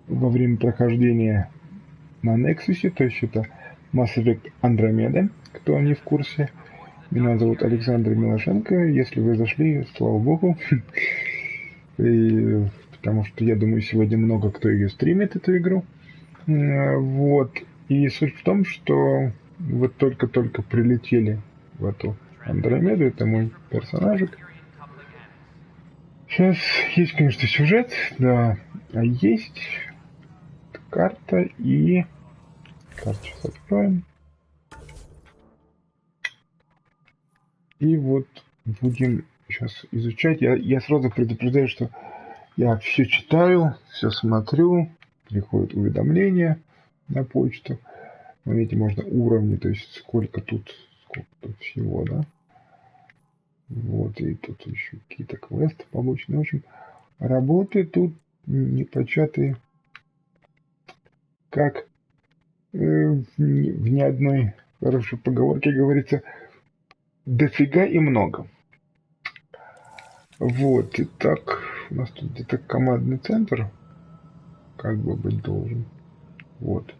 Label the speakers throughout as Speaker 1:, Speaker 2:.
Speaker 1: во время прохождения на Нексусе, то есть это Mass Effect Andromeda, кто не в курсе. Меня зовут Александр Милошенко. Если вы зашли, слава богу. И, потому что я думаю, сегодня много кто ее стримит, эту игру. Вот. И суть в том, что вы только-только прилетели в эту Андромеду. Это мой персонажик. Сейчас есть, конечно, сюжет, да, а есть карта и... Карту сейчас откроем. И вот будем сейчас изучать. Я сразу предупреждаю, что я все читаю, все смотрю, приходят уведомления на почту. Видите, можно уровни, то есть сколько тут всего, да. Вот, и тут еще какие-то квесты побочные. В общем, работы тут непочатые, как в ни одной хорошей поговорке говорится, дофига и много. Вот, итак, у нас тут где-то командный центр, как бы быть должен. Вот.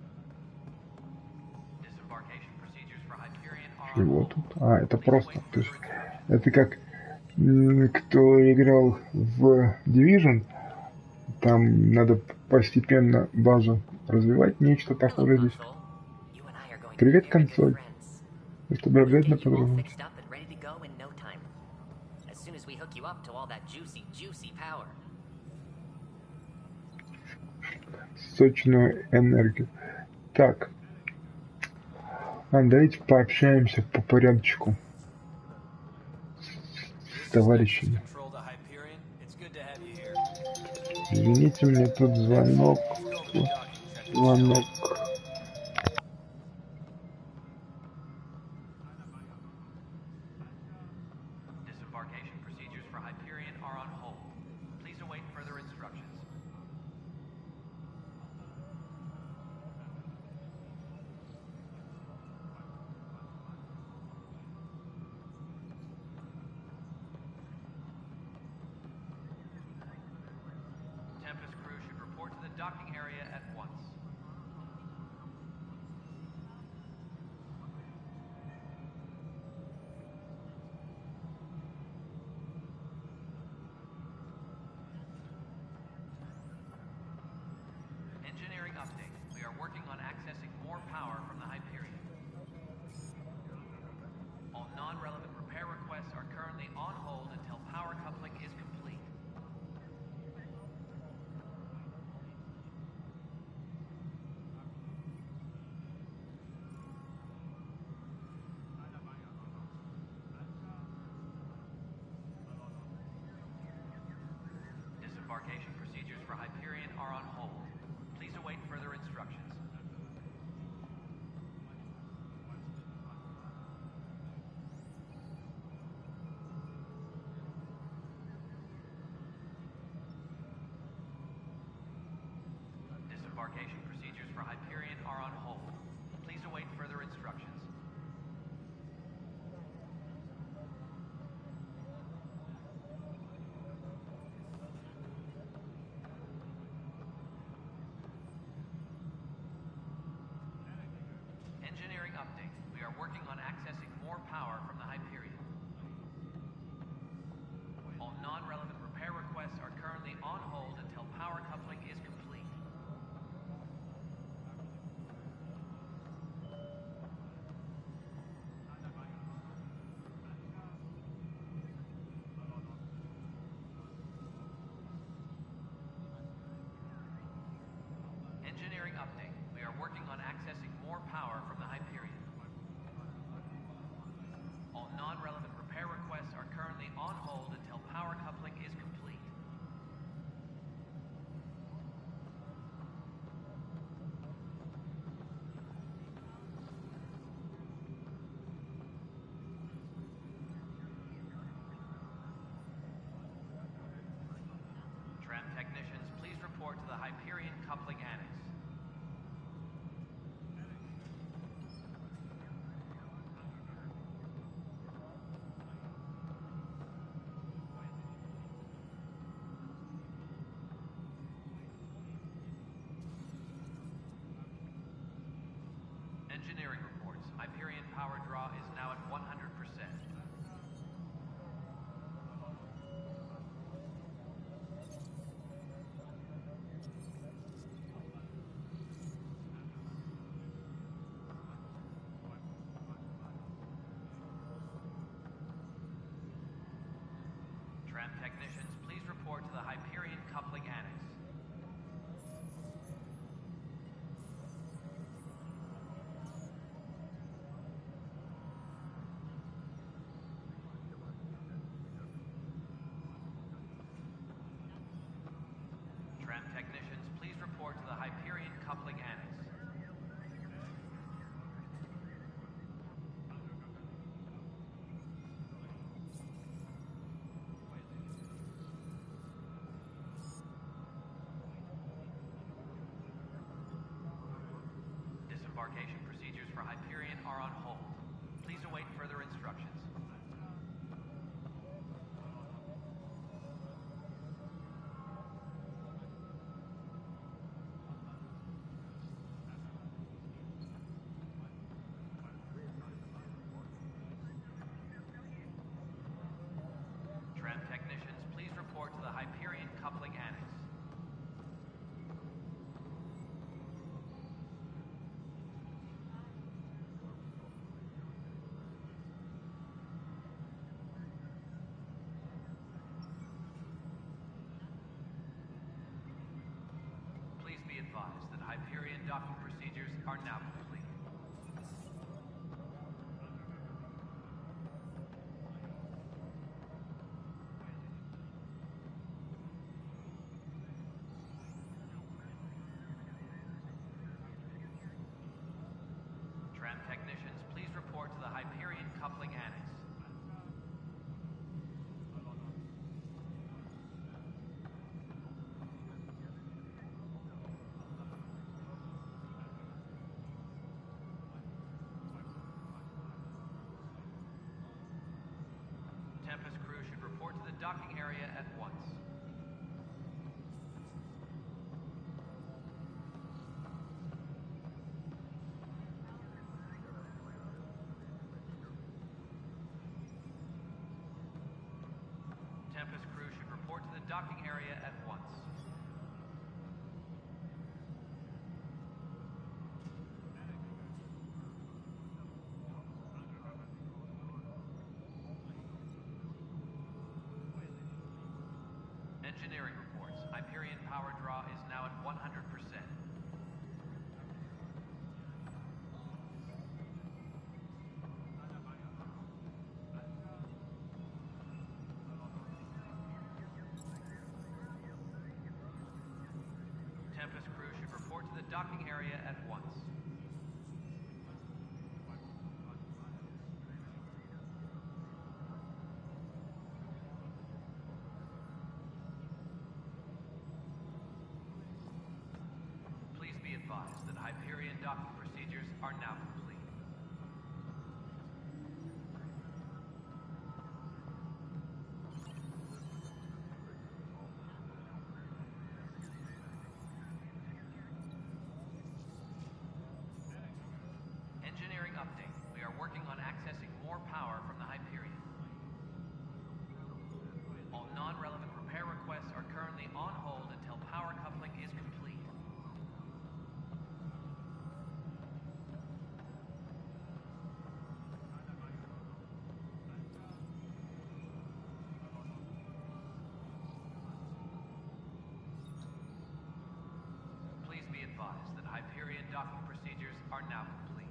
Speaker 1: Чего тут? А, это просто, то есть, это как, кто играл в Division, там надо постепенно базу развивать, нечто похожее здесь. Привет, консоль. Я с тобой обязательно подружусь. Сочную энергию. Так. Давайте пообщаемся по порядочку с товарищами. Извините, мне тут звонок.
Speaker 2: power draw is now at 100%. Tram technicians, please report to the Hyperion Coupling Annex. Tram technicians, please report to the Hyperion Coupling Annex. Disembarkation procedures for Hyperion are on hold. Please await further instructions. Tram technicians, please report to the Hyperion Coupling Annex. Please be advised that Hyperion docking procedures are now complete. Tram technicians, please report to the Hyperion Coupling Annex. Tempest crew should report to the docking area at once. Tempest crew should report to the docking area at once. Engineering reports. Hyperion power draw is now at 100%. Tempest crew should report to the docking area at once. Please be advised that Hyperion docking procedures are now complete. Engineering update. We are working on accessing more power from the Hyperion. All non-relevant repair requests are currently on hold until power coupling is complete. Please be advised that Hyperion docking procedures are now complete.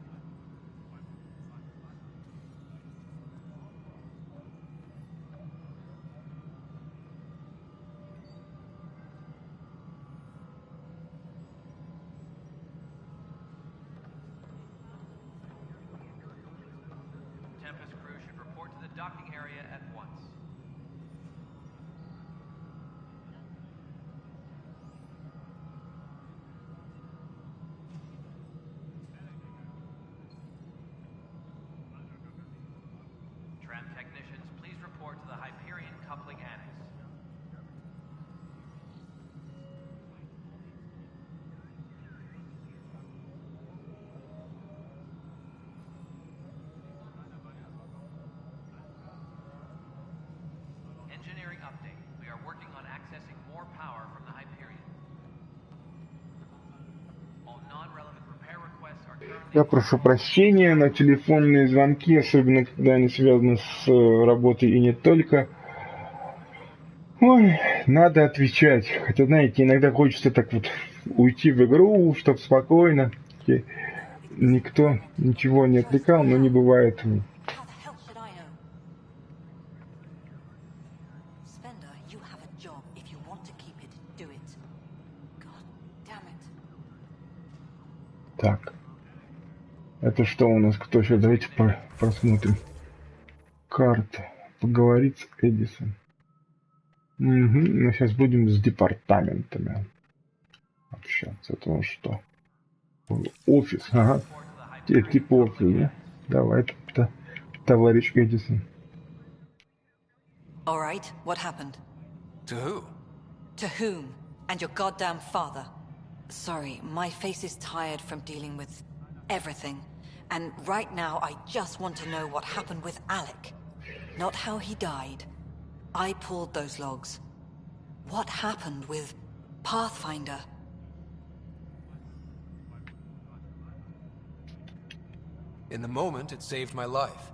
Speaker 2: Tempest crew should report to the docking area at once. Tram technicians, please report to the Hyperion Coupling Annex.
Speaker 1: Я прошу прощения на телефонные звонки, особенно когда они связаны с работой и не только. Ой, надо отвечать. Хотя, знаете, иногда хочется так вот уйти в игру, чтобы спокойно. И никто ничего не отвлекал, но не бывает. Так. Это что у нас? Кто еще? Давайте просмотрим. Карта. Поговорить с Эдисон. Угу. Мы сейчас будем с департаментами общаться. Это что? Офис. Ага. Типа офис, да? Давай, товарищ Эдисон.
Speaker 3: All right, what happened?
Speaker 2: To who?
Speaker 3: To whom? And your goddamn father. Sorry, my face is tired from dealing with everything. And right now, I just want to know what happened with Alec. Not how he died. I pulled those logs. What happened with Pathfinder?
Speaker 2: In the moment, it saved my life.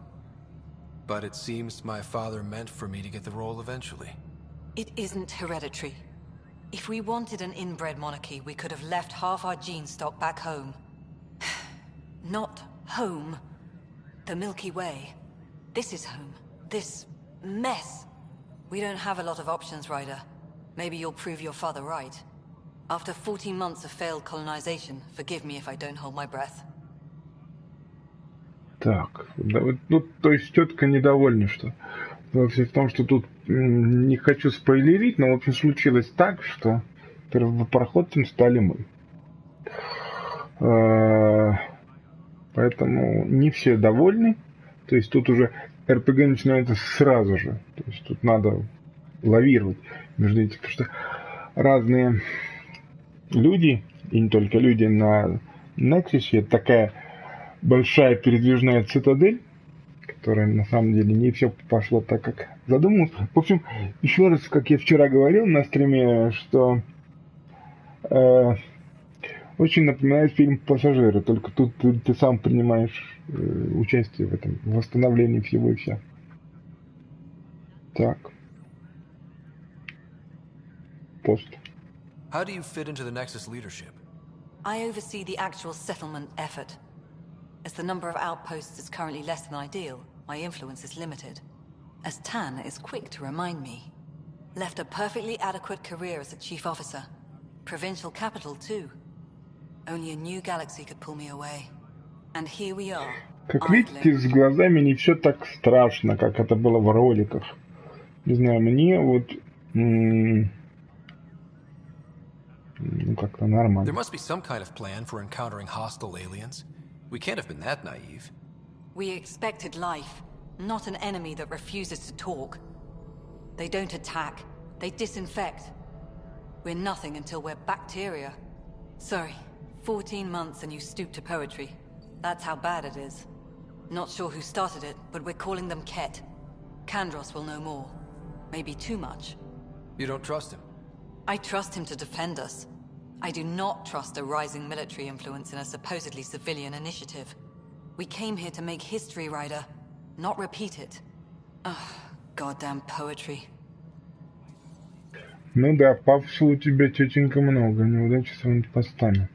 Speaker 2: But it seems my father meant for me to get the role eventually.
Speaker 3: It isn't hereditary. If we wanted an inbred monarchy, we could have left half our gene stock back home. Not home. The Milky Way. This is home. This mess. We don't have a lot of options, Ryder. Maybe you'll prove your father right. After 14 months of failed colonization, forgive me if I don't hold my breath.
Speaker 1: Так, да, вот, ну, то есть тетка недовольна, что... Все в том, что тут не хочу спойлерить, но, в общем, случилось так, что первопроходцем стали мы. Поэтому не все довольны. То есть тут уже РПГ начинается сразу же. То есть тут надо лавировать между этим. Потому что разные люди, и не только люди на Нексусе, это такая большая передвижная цитадель, которая на самом деле не все пошло так, как задумалось. В общем, еще раз, как я вчера говорил на стриме, что очень напоминает фильм «Пассажиры», только тут ты сам принимаешь участие в этом восстановлении всего и вся. Так. Пост.
Speaker 2: How do you fit into the Nexus leadership?
Speaker 3: I oversee the actual settlement effort. As the number of outposts is currently less than ideal, my influence is limited. As Tan is quick to remind me. Left a perfectly adequate career as a chief officer. Provincial capital, too. Only a new galaxy could pull me away. And here we are.
Speaker 1: Как видите, с глазами не все так страшно, как это было в роликах. Не знаю, мне вот... ну, как-то нормально.
Speaker 2: There must be some kind of plan for encountering hostile aliens. We can't have been that naive.
Speaker 3: We expected life, not an enemy that refuses to talk. They don't attack, they disinfect. We're nothing until we're bacteria. Sorry, 14 months and you stoop to poetry. That's how bad it is. Not sure who started it, but we're calling them Ket. Kandros will know more. Maybe too much.
Speaker 2: You don't trust him?
Speaker 3: I trust him to defend us. I do not trust a rising military influence in a supposedly civilian initiative. We came here to make history, Ryder, not repeat it. Ugh, goddamn poetry.
Speaker 1: Ну да, пафоса у тебя, тетенька, много. Неудачи с вами постами.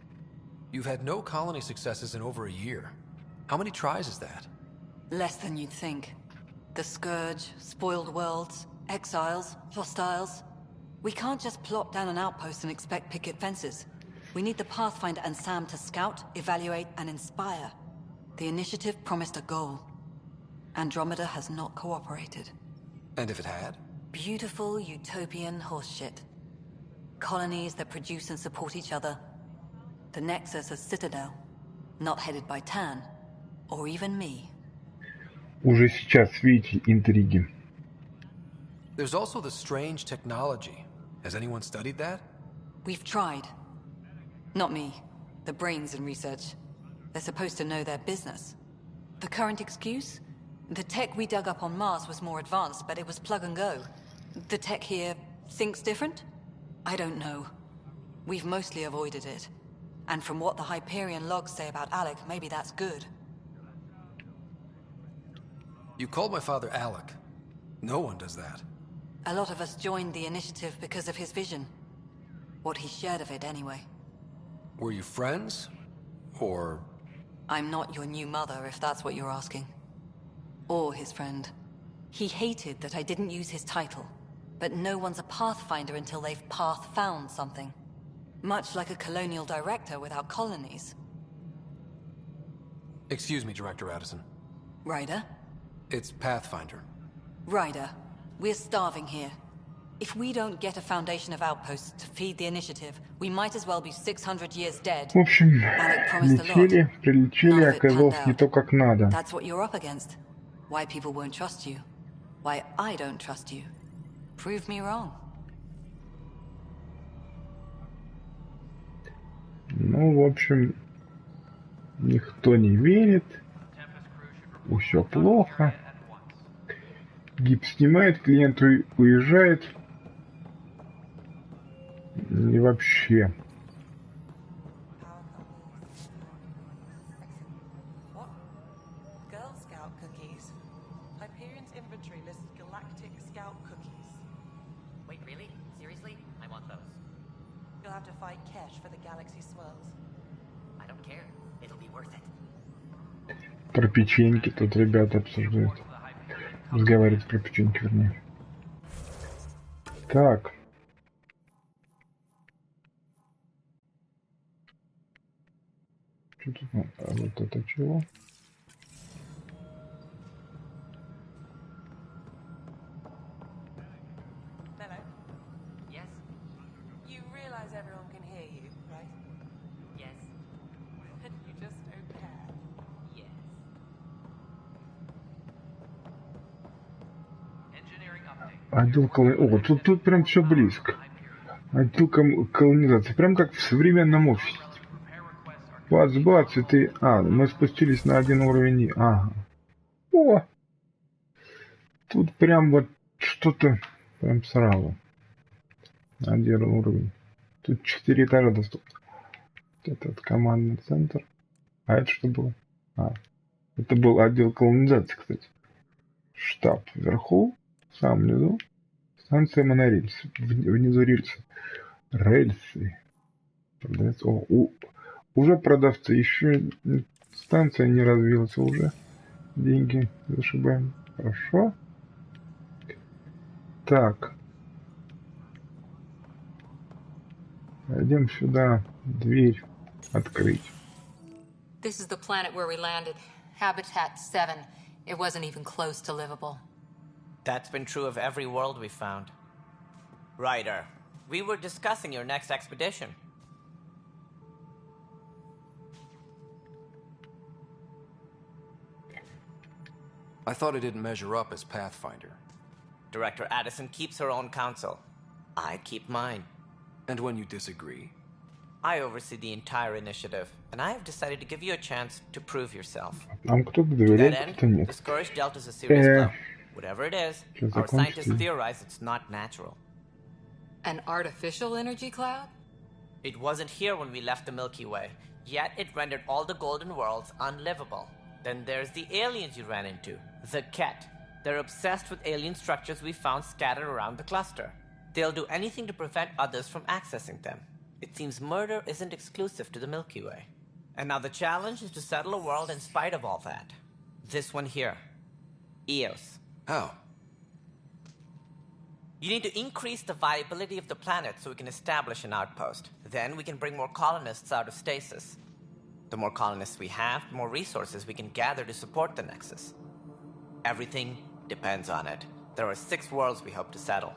Speaker 2: You've had no colony successes in over a year. How many tries is that?
Speaker 3: Less than you'd think. The Scourge, spoiled worlds, exiles, hostiles. We can't just plop down an outpost and expect picket fences. We need the Pathfinder and Sam to scout, evaluate, and inspire. The initiative promised a goal. Andromeda has not cooperated.
Speaker 2: And if it had?
Speaker 3: Beautiful utopian horseshit. Colonies that produce and support each other. The Nexus a citadel, not headed by Tan, or even me.
Speaker 1: Уже сейчас видите интриги.
Speaker 2: There's also the strange technology. Has anyone studied that?
Speaker 3: We've tried. Not me. The brains in research. They're supposed to know their business. The current excuse? The tech we dug up on Mars was more advanced, but it was plug and go. The tech here thinks different? I don't know. We've mostly avoided it. And from what the Hyperion logs say about Alec, maybe that's good.
Speaker 2: You called my father Alec. No one does that.
Speaker 3: A lot of us joined the initiative because of his vision. What he shared of it, anyway.
Speaker 2: Were you friends? Or...
Speaker 3: I'm not your new mother, if that's what you're asking. Or his friend. He hated that I didn't use his title. But no one's a pathfinder until they've path-found something. Much like a colonial director without colonies.
Speaker 2: Excuse me, Director Addison.
Speaker 3: Ryder?
Speaker 2: It's Pathfinder.
Speaker 3: Ryder, we're starving here. If we don't get a foundation of outposts to feed the initiative, we might as well be 600 years dead.
Speaker 1: В общем, прилетели, оказалось не то, как надо.
Speaker 3: That's what you're up against. Why people won't trust you. Why I don't trust you. Prove me wrong.
Speaker 1: Ну, в общем, никто не верит. Все плохо. Гип снимает, клиент уезжает. И вообще. Про печеньки тут ребята обсуждают. Разговаривают про печеньки, вернее. Так. Что тут? А вот это чего? Отдел колонизации. О, тут прям все близко. Отдел колонизации. Прям как в современном офисе. Бац, и ты... А, мы спустились на один уровень. Ага. О! Тут прям вот что-то прям сразу. Один уровень. Тут 4 этажа доступно. Этот командный центр. А это что было? А, это был отдел колонизации, кстати. Штаб вверху. В самом низу станция монорельсы. Внизу рельсы. Рельсы. Продавец. О, уже продавцы. Еще станция не развилась уже. Деньги зашибаем. Хорошо. Так. Пойдем сюда. Дверь открыть.
Speaker 3: This is the planet where we landed. Habitat 7. It wasn't even close to livable.
Speaker 4: That's been true of every world we found. Ryder, we were discussing your next expedition.
Speaker 2: I thought I didn't measure up as Pathfinder.
Speaker 4: Director Addison keeps her own counsel. I keep mine.
Speaker 2: And when you disagree?
Speaker 4: I oversee the entire initiative, and I have decided to give you a chance to prove yourself.
Speaker 1: Нам кто-то
Speaker 4: To
Speaker 1: доверяет,
Speaker 4: that
Speaker 1: кто-то
Speaker 4: end,
Speaker 1: нет.
Speaker 4: the scourge dealt us a serious blow. Whatever it is, our scientists theorize it's not natural.
Speaker 3: An artificial energy cloud?
Speaker 4: It wasn't here when we left the Milky Way, yet it rendered all the golden worlds unlivable. Then there's the aliens you ran into, the Ket. They're obsessed with alien structures we found scattered around the cluster. They'll do anything to prevent others from accessing them. It seems murder isn't exclusive to the Milky Way. And now the challenge is to settle a world in spite of all that. This one here. Eos.
Speaker 2: How?
Speaker 4: You need to increase the viability of the planet so we can establish an outpost. Then we can bring more colonists out of stasis. The more colonists we have, the more resources we can gather to support the Nexus. Everything depends on it. There are 6 worlds we hope to settle.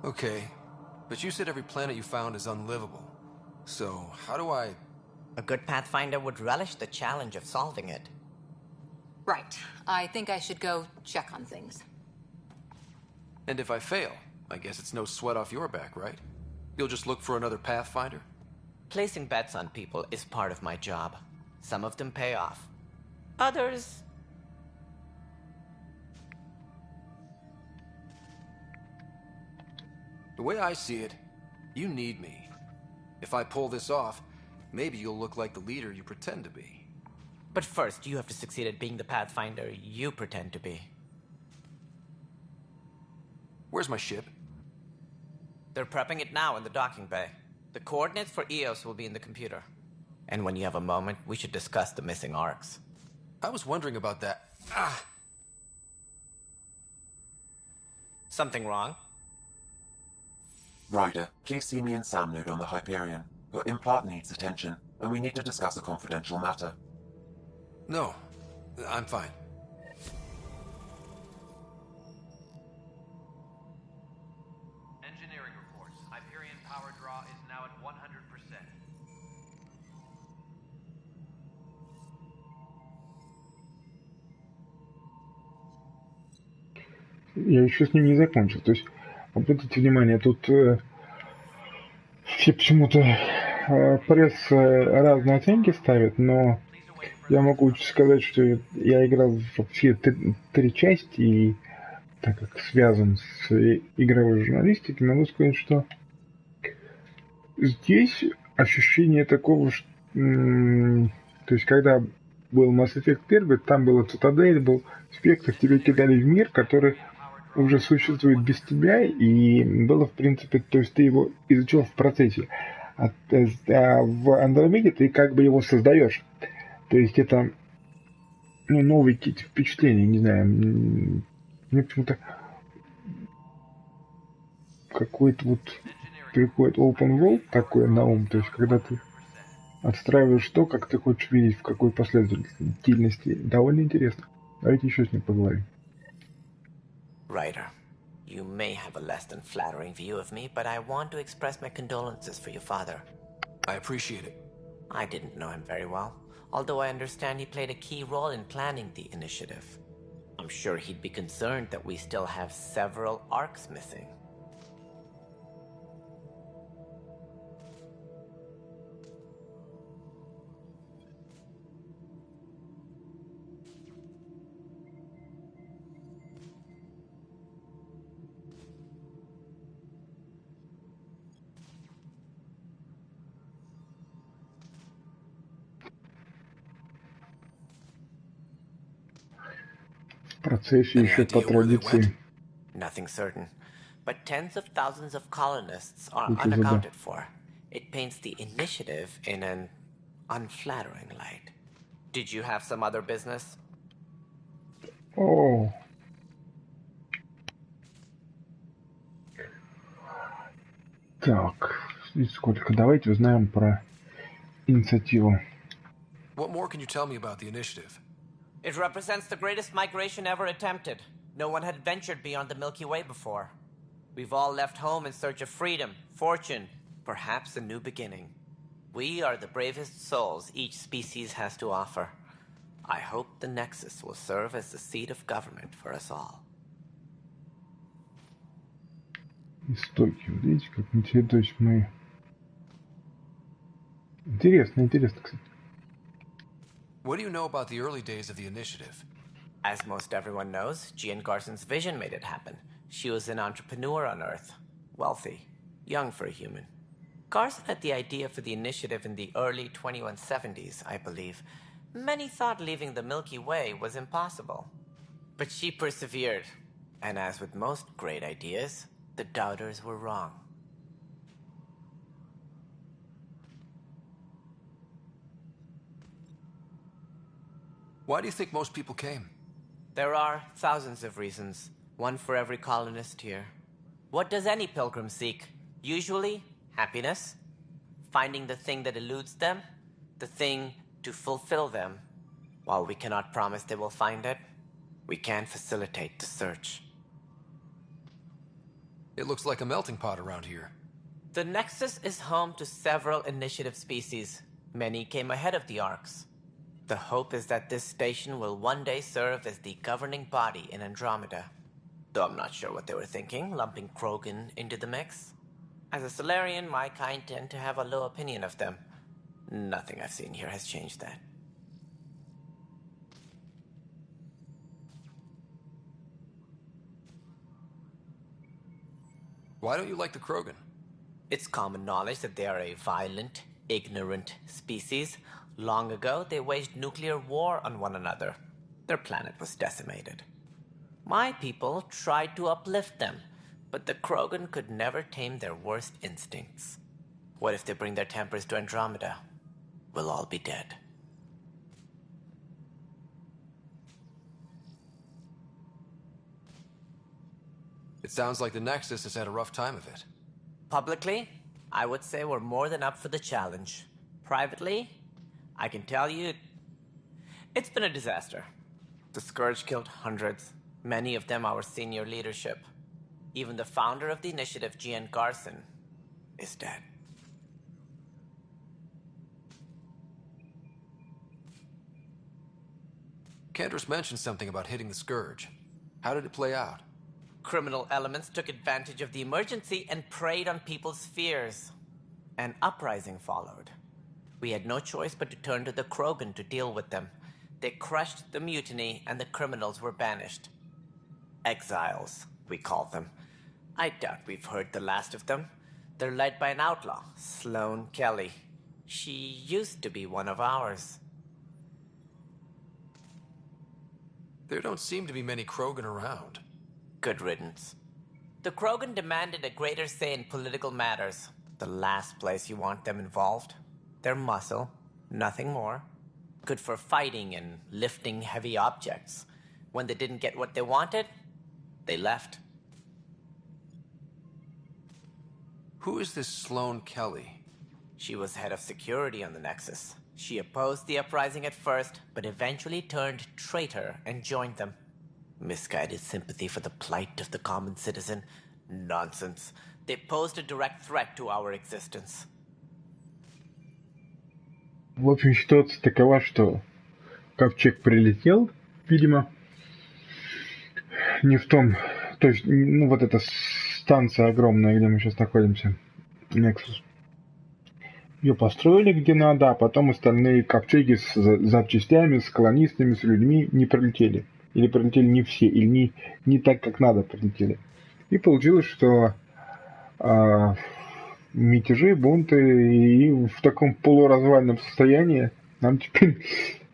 Speaker 2: Okay, but you said every planet you found is unlivable. So, how do I...
Speaker 4: A good Pathfinder would relish the challenge of solving it.
Speaker 3: Right. I think I should go check on things.
Speaker 2: And if I fail, I guess it's no sweat off your back, right? You'll just look for another Pathfinder?
Speaker 4: Placing bets on people is part of my job. Some of them pay off. Others...
Speaker 2: The way I see it, you need me. If I pull this off, maybe you'll look like the leader you pretend to be.
Speaker 4: But first, you have to succeed at being the Pathfinder you pretend to be.
Speaker 2: Where's my ship?
Speaker 4: They're prepping it now in the docking bay. The coordinates for EOS will be in the computer. And when you have a moment, we should discuss the missing arcs.
Speaker 2: I was wondering about that.
Speaker 4: Something wrong?
Speaker 5: Ryder, please see me and Sam node on the Hyperion. Your implant needs attention, and we need to discuss a confidential matter.
Speaker 2: No, I'm fine.
Speaker 6: Engineering reports. Hyperion power draw is now at 100%.
Speaker 1: Я еще с ним не закончил. То есть, обратите внимание, тут все почему-то пресс разные оценки ставят, но я могу сказать, что я играл в все три части, и так как связан с игровой журналистикой, могу сказать, что здесь ощущение такого, что, то есть когда был Mass Effect 1, там была Цитадель, был Спектр, тебе кидали в мир, который уже существует без тебя, и было, в принципе, то есть ты его изучил в процессе. А в Андромеде ты как бы его создаешь. То есть это новые какие-то впечатления, не знаю. Мне почему-то какой-то вот приходит open world такое на ум, то есть когда ты отстраиваешь то, как ты хочешь видеть, в какой последовательности. Довольно интересно. Давайте еще с ним поговорим.
Speaker 4: Ryder, you may have a less than flattering view of me, but I want to express my condolences for your father.
Speaker 2: I appreciate it.
Speaker 4: I didn't know him very well, although I understand he played a key role in planning the initiative. I'm sure he'd be concerned that we still have several arcs missing.
Speaker 1: В процессе еще по традиции.
Speaker 4: Nothing certain, but tens of thousands of colonists are unaccounted for. It paints the initiative in an unflattering light. Did you have some other business?
Speaker 1: О. Так, сколько? Давайте узнаем про инициативу.
Speaker 2: What more can you tell me about the initiative?
Speaker 4: It represents the greatest migration ever attempted. No one had ventured beyond the Milky Way before. We've all left home in search of freedom, fortune, perhaps a new beginning. We are the bravest souls each species has to offer. I hope the Nexus will serve as the seat of government for us all.
Speaker 1: Истоки, видите, как интересно, то есть мы... Интересно, кстати.
Speaker 2: What do you know about the early days of the initiative?
Speaker 4: As most everyone knows, Jean Garson's vision made it happen. She was an entrepreneur on Earth. Wealthy. Young for a human. Garson had the idea for the initiative in the early 2170s, I believe. Many thought leaving the Milky Way was impossible. But she persevered. And as with most great ideas, the doubters were wrong.
Speaker 2: Why do you think most people came?
Speaker 4: There are thousands of reasons, one for every colonist here. What does any pilgrim seek? Usually, happiness. Finding the thing that eludes them, the thing to fulfill them. While we cannot promise they will find it, we can facilitate the search.
Speaker 2: It looks like a melting pot around here.
Speaker 4: The Nexus is home to several initiative species. Many came ahead of the arcs. The hope is that this station will one day serve as the governing body in Andromeda. Though I'm not sure what they were thinking, lumping Krogan into the mix. As a Solarian, my kind tend to have a low opinion of them. Nothing I've seen here has changed that.
Speaker 2: Why don't you like the Krogan?
Speaker 4: It's common knowledge that they are a violent, Ignorant species. Long ago, they waged nuclear war on one another. Their planet was decimated. My people tried to uplift them, but the Krogan could never tame their worst instincts. What if they bring their tempers to Andromeda? We'll all be dead.
Speaker 2: It sounds like the Nexus has had a rough time of it.
Speaker 4: Publicly, I would say we're more than up for the challenge. Privately, I can tell you, it's been a disaster. The Scourge killed hundreds, many of them our senior leadership. Even the founder of the initiative, Gian Garson, is dead.
Speaker 2: Cantor's mentioned something about hitting the Scourge. How did it play out?
Speaker 4: Criminal elements took advantage of the emergency and preyed on people's fears. An uprising followed. We had no choice but to turn to the Krogan to deal with them. They crushed the mutiny and the criminals were banished. Exiles, we call them. I doubt we've heard the last of them. They're led by an outlaw, Sloane Kelly. She used to be one of ours.
Speaker 2: There don't seem to be many Krogan around.
Speaker 4: Good riddance. The Krogan demanded a greater say in political matters. The last place you want them involved. They're muscle, nothing more. Good for fighting and lifting heavy objects. When they didn't get what they wanted, they left.
Speaker 2: Who is this Sloane Kelly?
Speaker 4: She was head of security on the Nexus. She opposed the uprising at first, but eventually turned traitor and joined them. Misguided sympathy for the plight of the common citizen? Nonsense. They posed a direct threat to our existence.
Speaker 1: В общем, ситуация такова, что ковчег прилетел, видимо, не в том... То есть, ну, вот эта станция огромная, где мы сейчас находимся, Nexus, ее построили где надо, а потом остальные ковчеги с запчастями, с колонистами, с людьми не прилетели. Или прилетели не все, или не так, как надо прилетели. И получилось, что мятежи, бунты, и в таком полуразвальном состоянии нам теперь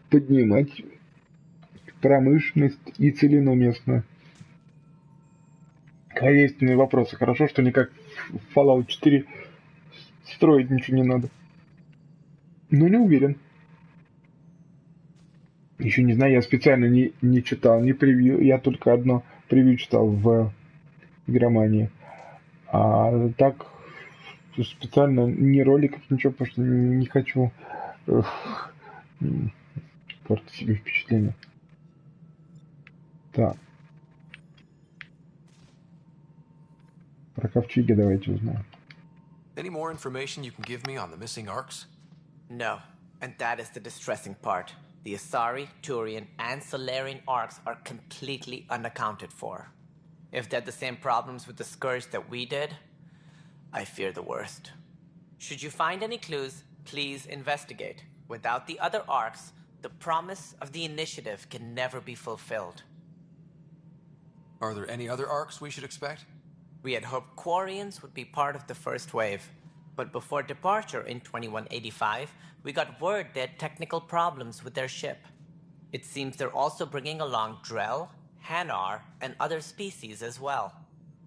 Speaker 1: поднимать промышленность и целину местную. Хозяйственные вопросы. Хорошо, что не как в Fallout 4 строить ничего не надо. Но не уверен. Еще не знаю, я специально не читал, не превью. Я только одно превью читал в игромании. А так специально ни роликов, ничего, потому что не хочу портить себе впечатление. Так. Про ковчеги давайте узнаем.
Speaker 2: Any more information you can give me on the missing arcs?
Speaker 4: No, and that is the distressing part. The Asari, Turian, and Solarian arcs are completely unaccounted for. If they had the same problems with the Scourge that we did, I fear the worst. Should you find any clues, please investigate. Without the other arcs, the promise of the initiative can never be fulfilled.
Speaker 2: Are there any other arcs we should expect?
Speaker 4: We had hoped Quarians would be part of the first wave, but before departure in 2185, we got word they had technical problems with their ship. It seems they're also bringing along Drell, Hanar, and other species as well.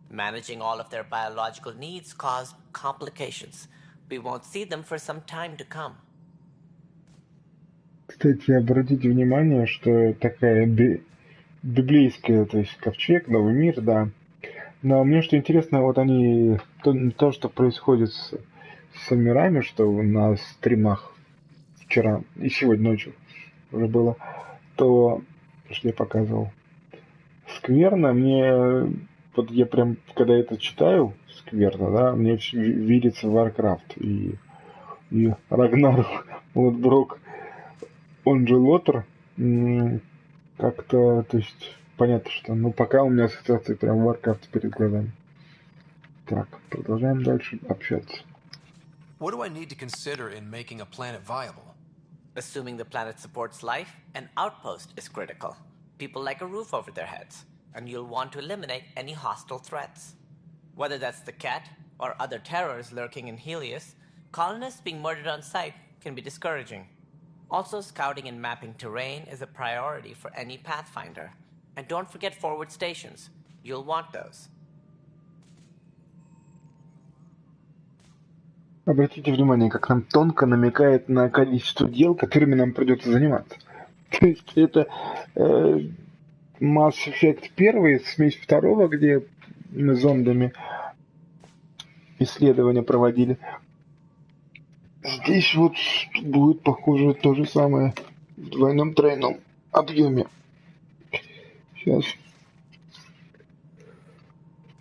Speaker 4: Managing all of their biological needs caused complications. We won't see them for some time to come.
Speaker 1: Кстати, обратите внимание, что такая библейская, то есть ковчег, новый мир, да. Но мне что интересно, вот они, то что происходит с мирами, что на стримах вчера и сегодня ночью уже было, то, что я показывал, скверно, мне, вот я прям, когда это читаю, скверно, да, мне видится Warcraft и Рагнар Лотброк, он же Лотр, как-то, то есть, понятно, что, ну, пока у меня ассоциация прям Warcraft перед глазами. Так, продолжаем дальше общаться.
Speaker 2: What do I need to consider in making a planet viable?
Speaker 4: Assuming the planet supports life, an outpost is critical. People like a roof over their heads, and you'll want to eliminate any hostile threats. Whether that's the cat or other terrors lurking in Helios, Colonists being murdered on sight can be discouraging. Also, scouting and mapping terrain is a priority for any Pathfinder. And don't forget forward stations. You'll want those.
Speaker 1: Обратите внимание, как нам тонко намекает на количество дел, которыми нам придется заниматься. То есть это Mass Effect 1, смесь 2, где мы зондами исследования проводили. Здесь вот будет похоже то же самое в двойном-тройном объеме. Сейчас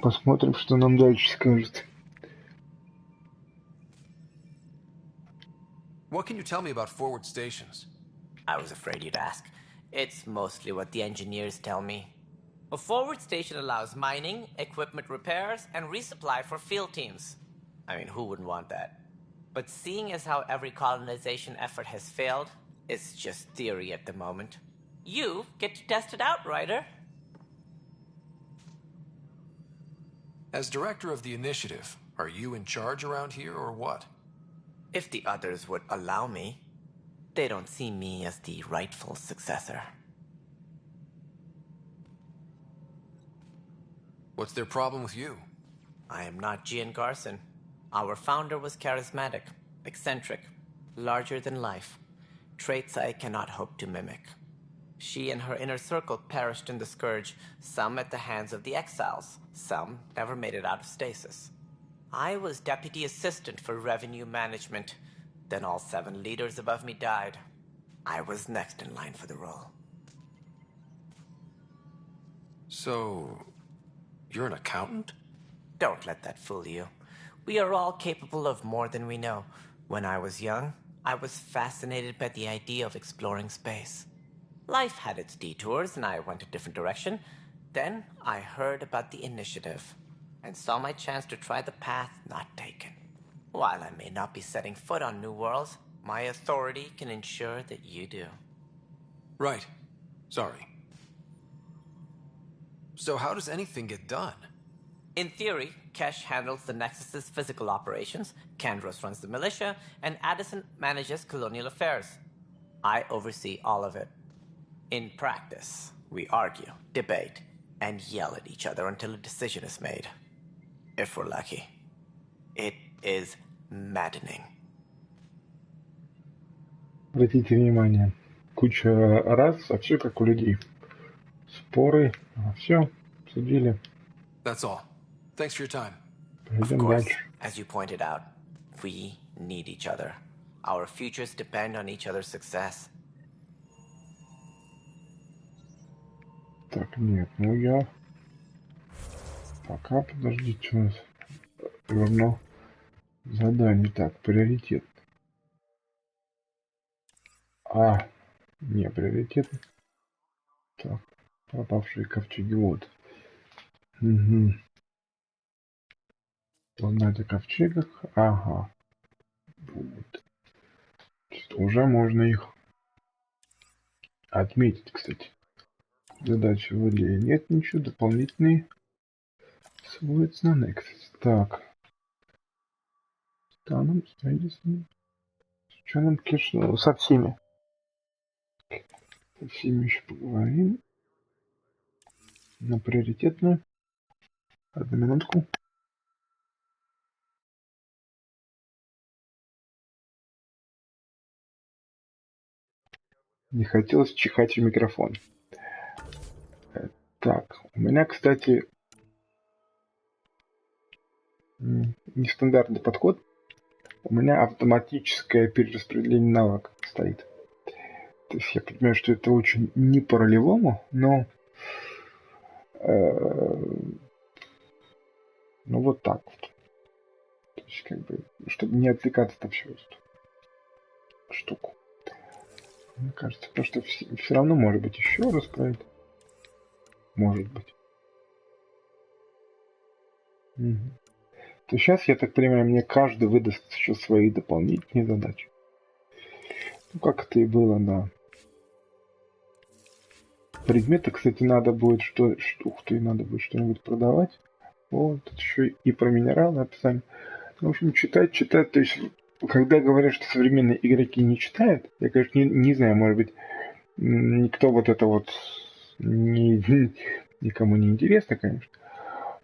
Speaker 1: посмотрим, что нам дальше скажет.
Speaker 2: What can you tell me about forward stations?
Speaker 4: I was afraid you'd ask. It's mostly what the engineers tell me. A forward station allows mining, equipment repairs, and resupply for field teams. I mean, who wouldn't want that? But seeing as how every colonization effort has failed, it's just theory at the moment. You get to test it out, Ryder.
Speaker 2: As director of the initiative, are you in charge around here or what?
Speaker 4: If the others would allow me. They don't see me as the rightful successor.
Speaker 2: What's their problem with you?
Speaker 4: I am not Gian Garson. Our founder was charismatic, eccentric, larger than life. Traits I cannot hope to mimic. She and her inner circle perished in the Scourge, some at the hands of the Exiles, some never made it out of stasis. I was deputy assistant for revenue management. Then all 7 leaders above me died. I was next in line for the role.
Speaker 2: So, you're an accountant?
Speaker 4: Don't let that fool you. We are all capable of more than we know. When I was young, I was fascinated by the idea of exploring space. Life had its detours and I went a different direction. Then I heard about the initiative and saw my chance to try the path not taken. While I may not be setting foot on new worlds, my authority can ensure that you do.
Speaker 2: Right. Sorry. So how does anything get done?
Speaker 4: In theory, Kesh handles the Nexus's physical operations, Kandros runs the militia, and Addison manages colonial affairs. I oversee all of it. In practice, we argue, debate, and yell at each other until a decision is made. If we're lucky. It is maddening.
Speaker 1: Обратите внимание, куча раз, а все как у людей. Споры, все, судили.
Speaker 2: That's all. Thanks for your time.
Speaker 1: Пойдем
Speaker 4: Of course,
Speaker 1: дальше.
Speaker 4: as you pointed out, we need each other. Our futures depend on each other's success.
Speaker 1: Так, нет, ну я... Пока, подождите, у нас равно задание. Так, приоритет. Не, приоритет. Так, пропавшие ковчеги, вот. Угу. Узнать о ковчегах. Ага. Вот. Уже можно их отметить, кстати. Задачи в Илье нет ничего. Дополнительные сводятся на Nexus. Так. Станом, строительством. Что нам кишнуло? Со всеми. Со всеми еще поговорим. На приоритетную. Одну минутку. Не хотелось чихать в микрофон. Так, у меня, кстати, нестандартный подход. У меня автоматическое перераспределение навыков стоит. То есть я понимаю, что это очень не по-ролевому, но ну вот так вот. То есть как бы, чтобы не отвлекаться на всю эту штуку. Мне кажется, потому что все равно может быть еще раз про это. Может быть. Угу. То сейчас, я так понимаю, мне каждый выдаст еще свои дополнительные задачи. Ну, как это и было, да. Предметы, кстати, надо будет надо будет что-нибудь продавать. Вот, тут еще и про минералы описание. В общем, читать, то есть когда говорят, что современные игроки не читают, я, конечно, не знаю, может быть, никто вот это вот никому не интересно, конечно.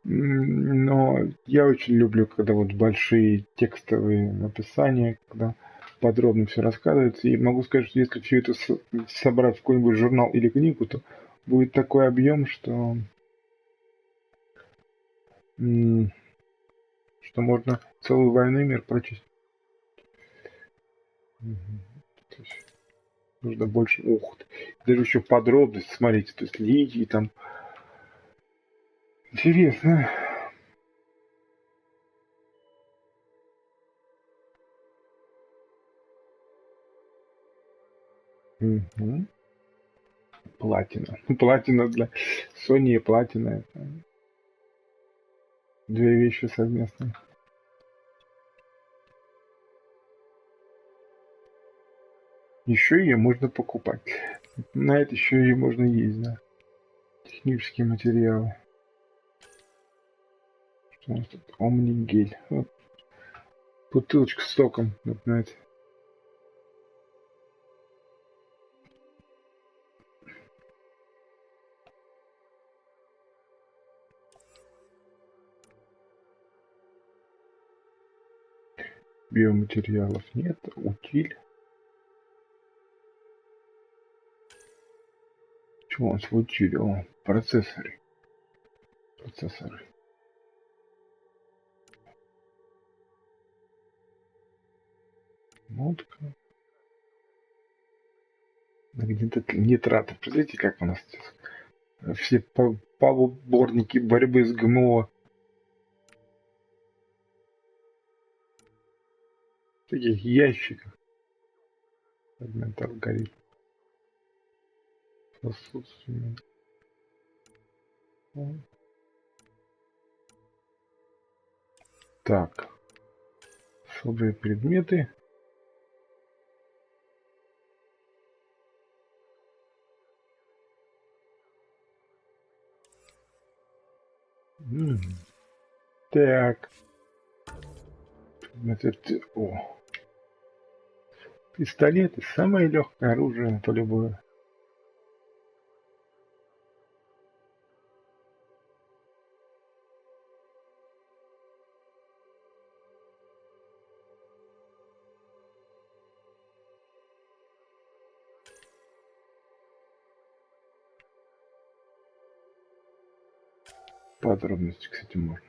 Speaker 1: Но я очень люблю, когда вот большие текстовые описания, когда подробно все рассказывается. И могу сказать, что если все это собрать в какой-нибудь журнал или книгу, то будет такой объем, что можно целую «Войну и мир» прочесть. То есть нужно больше... даже еще подробности, смотрите, то есть линии там. Интересно. Угу. Платина. Платина для Sony и платина. Это две вещи совместные. Еще ее можно покупать. На это еще ее можно есть, да. Технические материалы. Что у нас тут? Омнигель. Вот. Бутылочка с соком, знаете. Биоматериалов нет. Утиль. Чего у нас в утиле? О, процессоры. Мотка. Где-то нитраты. Представляете, как у нас сейчас все поборники борьбы с ГМО. В таких ящиках. Фрагмент алгоритм. Сосуд. Так. Особые предметы. Так. О. Пистолеты. Самое легкое оружие на поле боя. Подробности, кстати, можно.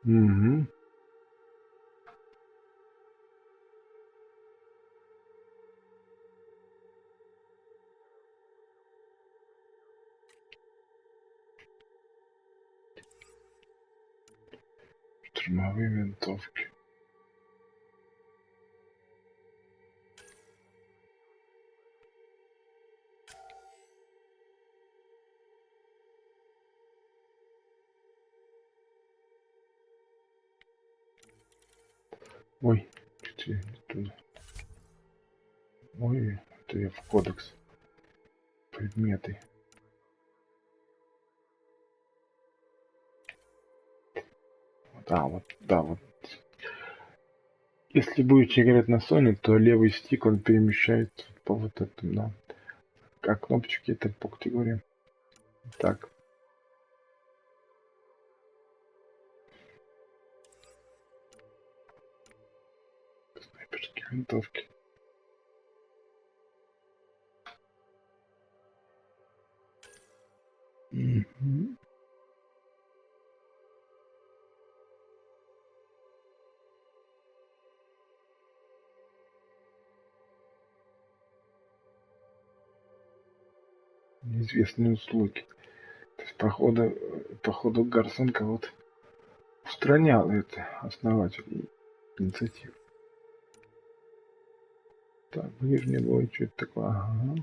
Speaker 1: Угу. Штурмовые винтовки. Ой, что я не туда. Ой, это я в кодекс. Предметы. Да, вот. Если будете играть на Sony, то левый стик он перемещает по вот этому, да. А кнопочки это по категориям. Так. Снайперские винтовки. Угу. Неизвестные услуги. То есть, походу Гарсон кого-то устранял, это основатель инициативы. Так, ближний бой, что это такое? Ага.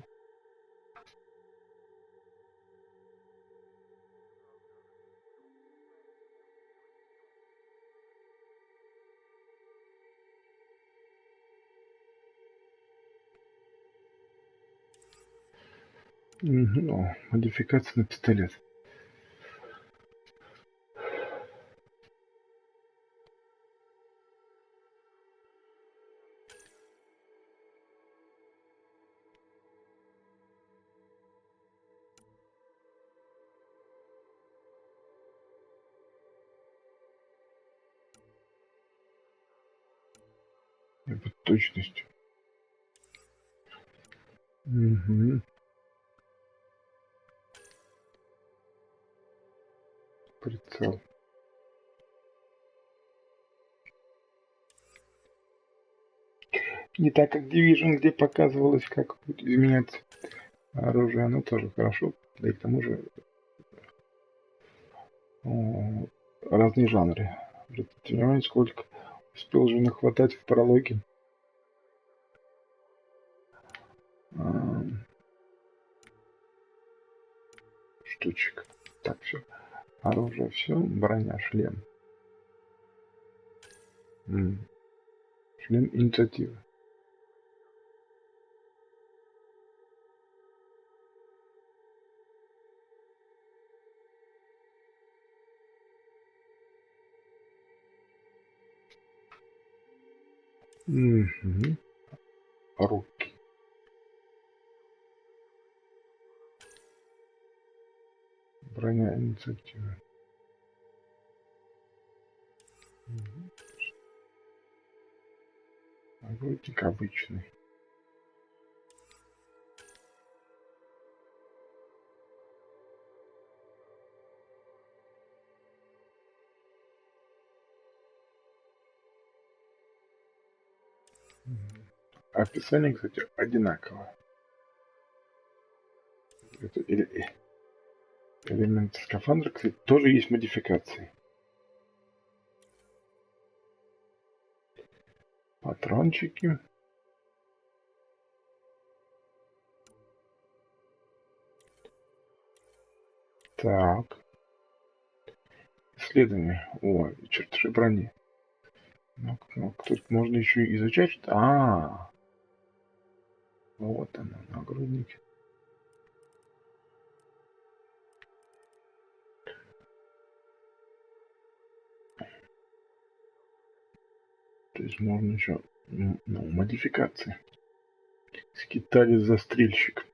Speaker 1: Угу. Модификация на пистолет. по точности. Угу. Прицел. Не так, как Division, где показывалось, как будет изменяться оружие. Оно тоже хорошо. Да и к тому же разные жанры. Понимаете, сколько успел уже нахватать в прологе. Штучек. Так, все. Оружие, все. Броня, шлем. Шлем инициативы. Угу. Руки. Броня инициативы. Огрудник обычный. Описание, кстати, одинаково. Это элемент скафандра, кстати, тоже есть модификации. Патрончики. Так. Исследование. О, чертежи брони. Ну, тут можно еще изучать. Вот оно, нагрудник. То есть можно еще модификации. Скиталец-застрельщик.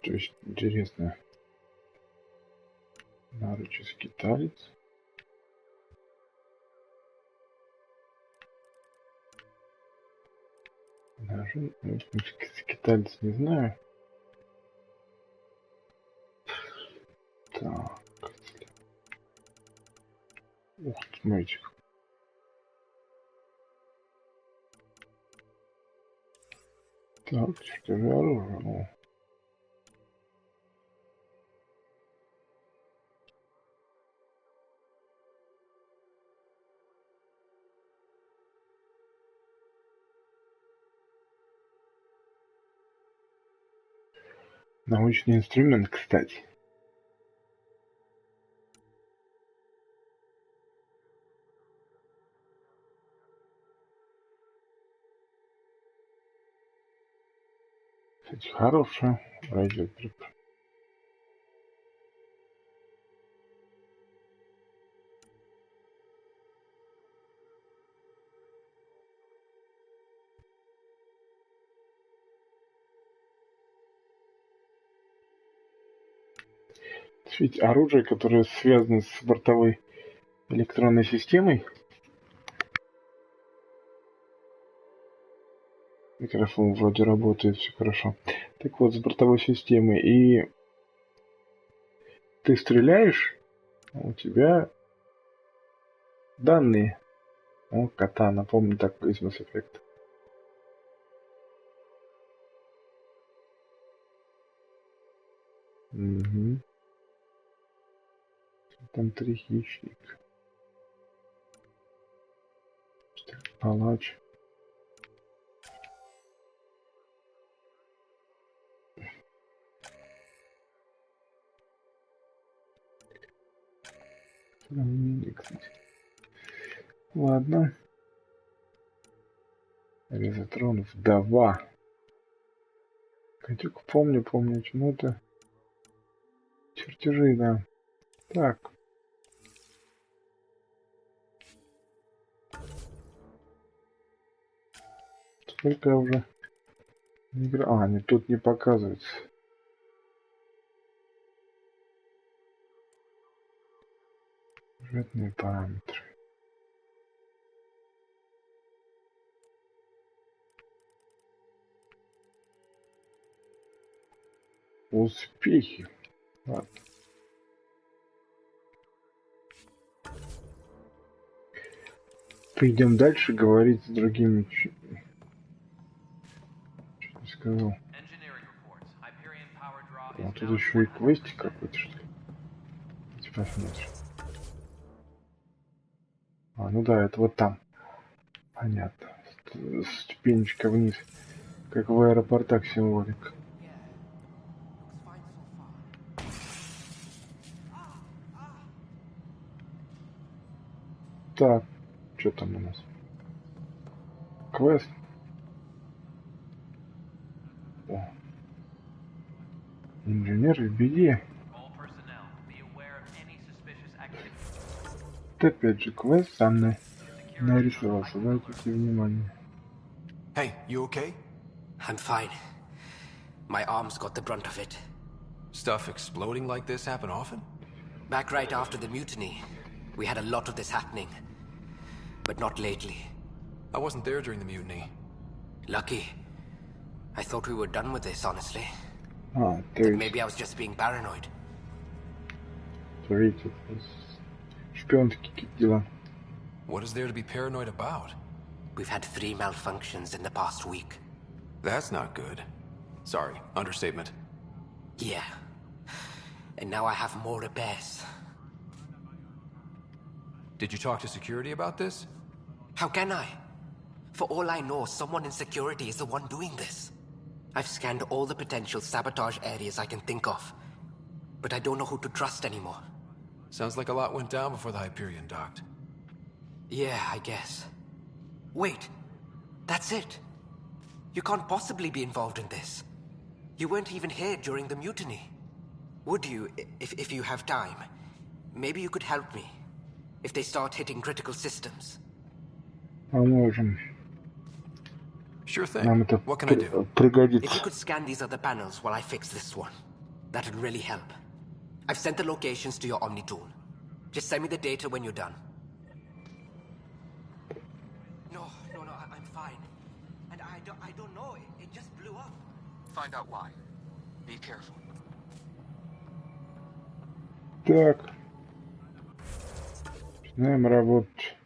Speaker 1: То есть, интересно. Наручи скиталец. Даже скиталец не знаю. Так. Ух ты, смотрите. Так, что же оружие? Научный инструмент, кстати. Кстати, хорошая радиотруб. Ведь оружие, которое связано с бортовой электронной системой. Микрофон вроде работает, все хорошо. Так вот, с бортовой системой. И ты стреляешь, а у тебя данные. О, катана, помню, так из Mass Effect. Угу. Там 3 хищника. Палач. Сравнение, кстати. Ладно. Резотрон, вдова. Котик, помню, чему-то. Чертежи, да. Так. Сколько я уже не играл? А, нет, тут не показывается. Бюджетные параметры. Успехи. Ладно. Пойдем дальше говорить с другими. Чуть не сказал. А тут еще и квестик какой-то, что ли? Типа смотришь. А, ну да, это вот там. Понятно. Ступенечка вниз. Как в аэропортах символика. Так, что там у нас? Квест. О. Инженер в беде. Это опять же квест сам нарисовался. Дайте внимание.
Speaker 2: Hey, you okay?
Speaker 7: I'm fine. My arms got the brunt of it.
Speaker 2: Stuff exploding like this happen often?
Speaker 7: Back right after the mutiny, we had a lot of this happening. But not lately.
Speaker 2: I wasn't there during the mutiny.
Speaker 7: Lucky. I thought we were done with this, honestly.
Speaker 1: А,
Speaker 7: But maybe I was just being paranoid.
Speaker 1: Смотрите, шпионские какие дела.
Speaker 2: What is there to be paranoid about?
Speaker 7: We've had 3 malfunctions in the past week.
Speaker 2: That's not good. Sorry, understatement.
Speaker 7: Yeah. And now I have more repairs.
Speaker 2: Did you talk to security about this?
Speaker 7: How can I? For all I know, someone in security is the one doing this. I've scanned all the potential sabotage areas I can think of. But I don't know who to trust anymore.
Speaker 2: Sounds like a lot went down before the Hyperion docked.
Speaker 7: Yeah, I guess. Wait. That's it. You can't possibly be involved in this. You weren't even here during the mutiny. Would you, if you have time? Maybe you could help me. If they start hitting critical systems.
Speaker 1: Поможем.
Speaker 2: Sure thing.
Speaker 1: Нам это
Speaker 2: What can I do?
Speaker 1: пригодится.
Speaker 7: If you could scan these other panels while I fix this one, that would really help. I've sent the locations to your Omni tool. Just send me the data when you're done. No, I'm fine. And I don't know, it just blew up.
Speaker 6: Find out why. Be careful.
Speaker 1: Так. Начинаем работать.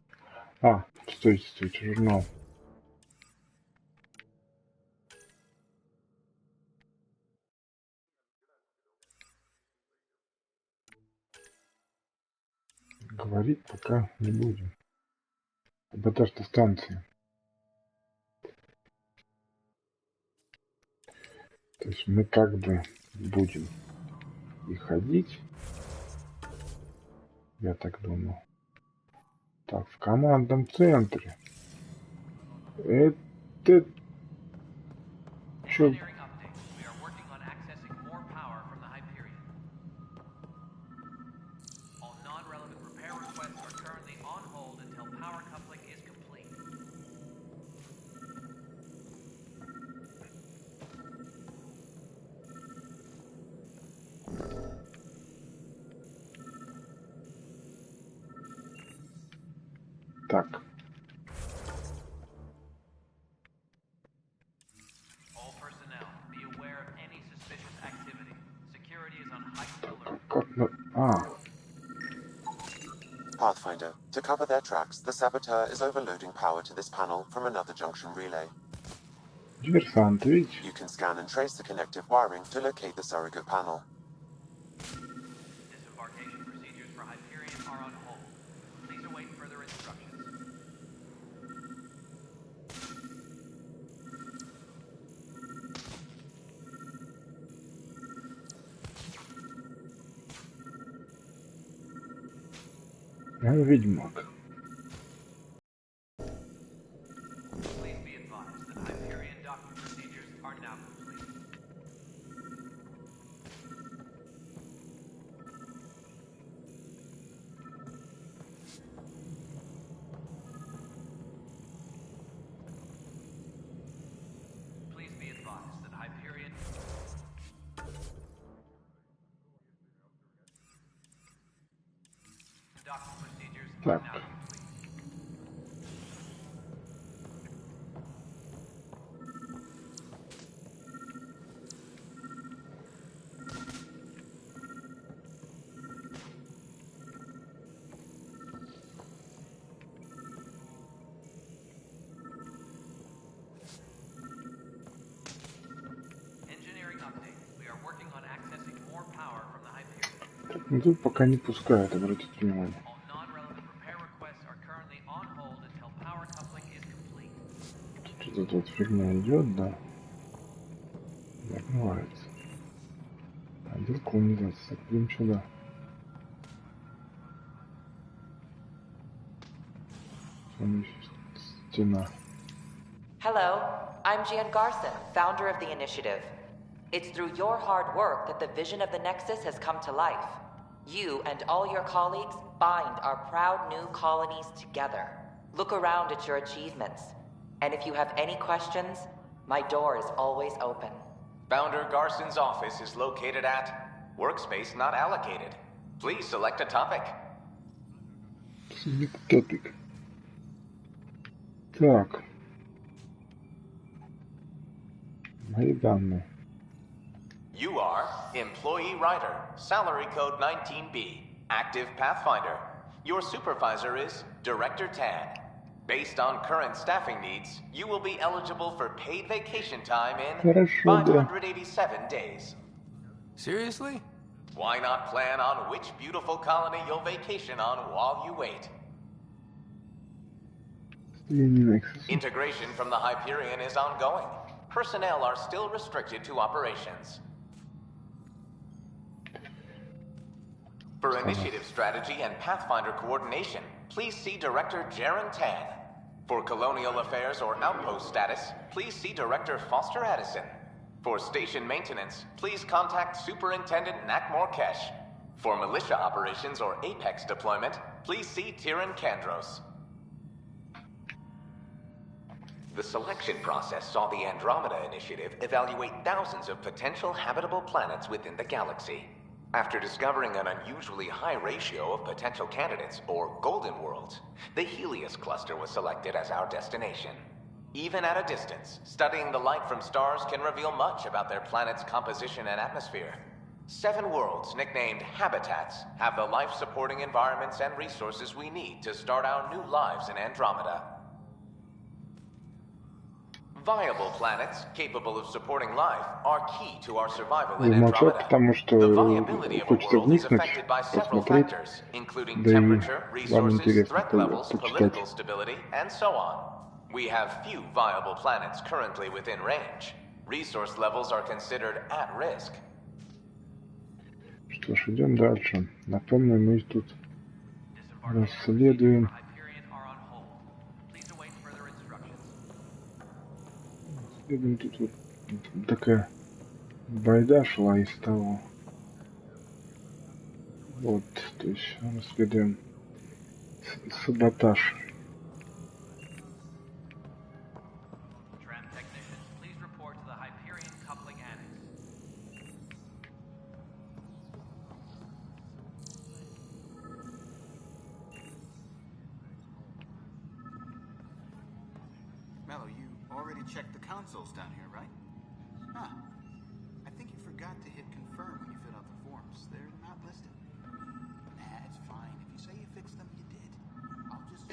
Speaker 1: А, стойте, журнал. Говорить пока не будем. Саботаж-то станции. То есть мы как бы будем и ходить. Я так думаю. Так, в командном центре. Это... Чё?
Speaker 6: Engineering update. We are working on accessing more power from the Hyperion. All non-relevant repair requests are currently on hold until power coupling is complete.
Speaker 1: Так.
Speaker 6: All personnel, be aware of any suspicious activity. Security is on heightened alert.
Speaker 1: Как мы... А,
Speaker 5: Pathfinder, to cover their tracks, the saboteur is overloading power to this panel from another junction relay.
Speaker 1: диверсант, видите?
Speaker 5: You can scan and trace the connective wiring to locate the surrogate panel.
Speaker 6: Disembarkation procedures for Hyperion are on hold. Please await further instructions.
Speaker 1: Я ведьмак.
Speaker 6: Please be advised. advised that Hyperion docking procedures are now complete. Please be advised that Hyperion docking procedures are
Speaker 1: Так.
Speaker 6: now complete. Engineering update. We are working on accessing more power from the Hyperion.
Speaker 1: Так, ну тут пока не пускают, обратите внимание.
Speaker 6: All non-relevant repair requests are currently on hold until power coupling is complete.
Speaker 1: Что-то тут фигня идет, да. Закрывается. Отдел колонизации. Так, идем сюда. Там есть стена.
Speaker 8: Hello, I'm Jan Garson, founder of the initiative. It's through your hard work that the vision of the Nexus has come to life. You and all your colleagues bind our proud new colonies together. Look around at your achievements. And if you have any questions, my door is always open.
Speaker 9: Founder Garson's office is located at Workspace Not Allocated. Please select a topic.
Speaker 1: Топик. Так. Мои данные.
Speaker 9: You are Employee Writer, Salary Code 19B, Active Pathfinder. Your supervisor is Director Tan. Based on current staffing needs, you will be eligible for paid vacation time in
Speaker 1: Хорошо, да.
Speaker 9: 587 days.
Speaker 2: Seriously?
Speaker 9: Why not plan on which beautiful colony you'll vacation on while you wait?
Speaker 1: Nexus.
Speaker 9: Integration from the Hyperion is ongoing. Personnel are still restricted to operations. For initiative strategy and Pathfinder coordination, please see Director Jaren Tan. For colonial affairs or outpost status, please see Director Foster Addison. For station maintenance, please contact Superintendent Nakmor Kesh. For militia operations or Apex deployment, please see Tyrion Kandros. The selection process saw the Andromeda initiative evaluate thousands of potential habitable planets within the galaxy. After discovering an unusually high ratio of potential candidates, or golden worlds, the Helios cluster was selected as our destination. Even at a distance, studying the light from stars can reveal much about their planet's composition and atmosphere. 7 worlds, nicknamed habitats, have the life-supporting environments and resources we need to start our new lives in Andromeda. Viable planets capable of supporting life are key to our survival in
Speaker 1: Молчок,
Speaker 9: Andromeda.
Speaker 1: потому что
Speaker 9: The viability of a
Speaker 1: хочется
Speaker 9: world is
Speaker 1: вникнуть,
Speaker 9: affected by several
Speaker 1: посмотреть,
Speaker 9: factors, including
Speaker 1: да и
Speaker 9: temperature,
Speaker 1: вам
Speaker 9: resources,
Speaker 1: интересно
Speaker 9: threat levels,
Speaker 1: почитать.
Speaker 9: political stability, and so on. We have few viable planets currently within range. Resource levels are considered at risk.
Speaker 1: Что ж, идем дальше. Напомню, мы тут расследуем. Тут вот такая байда шла из того. Вот, то есть расследуем саботаж.
Speaker 10: Check the consoles down here, right? Huh. I think you forgot to hit confirm when you filled out the forms. They're not listed. Nah, it's fine. If you say you fixed them, you did. I'll just...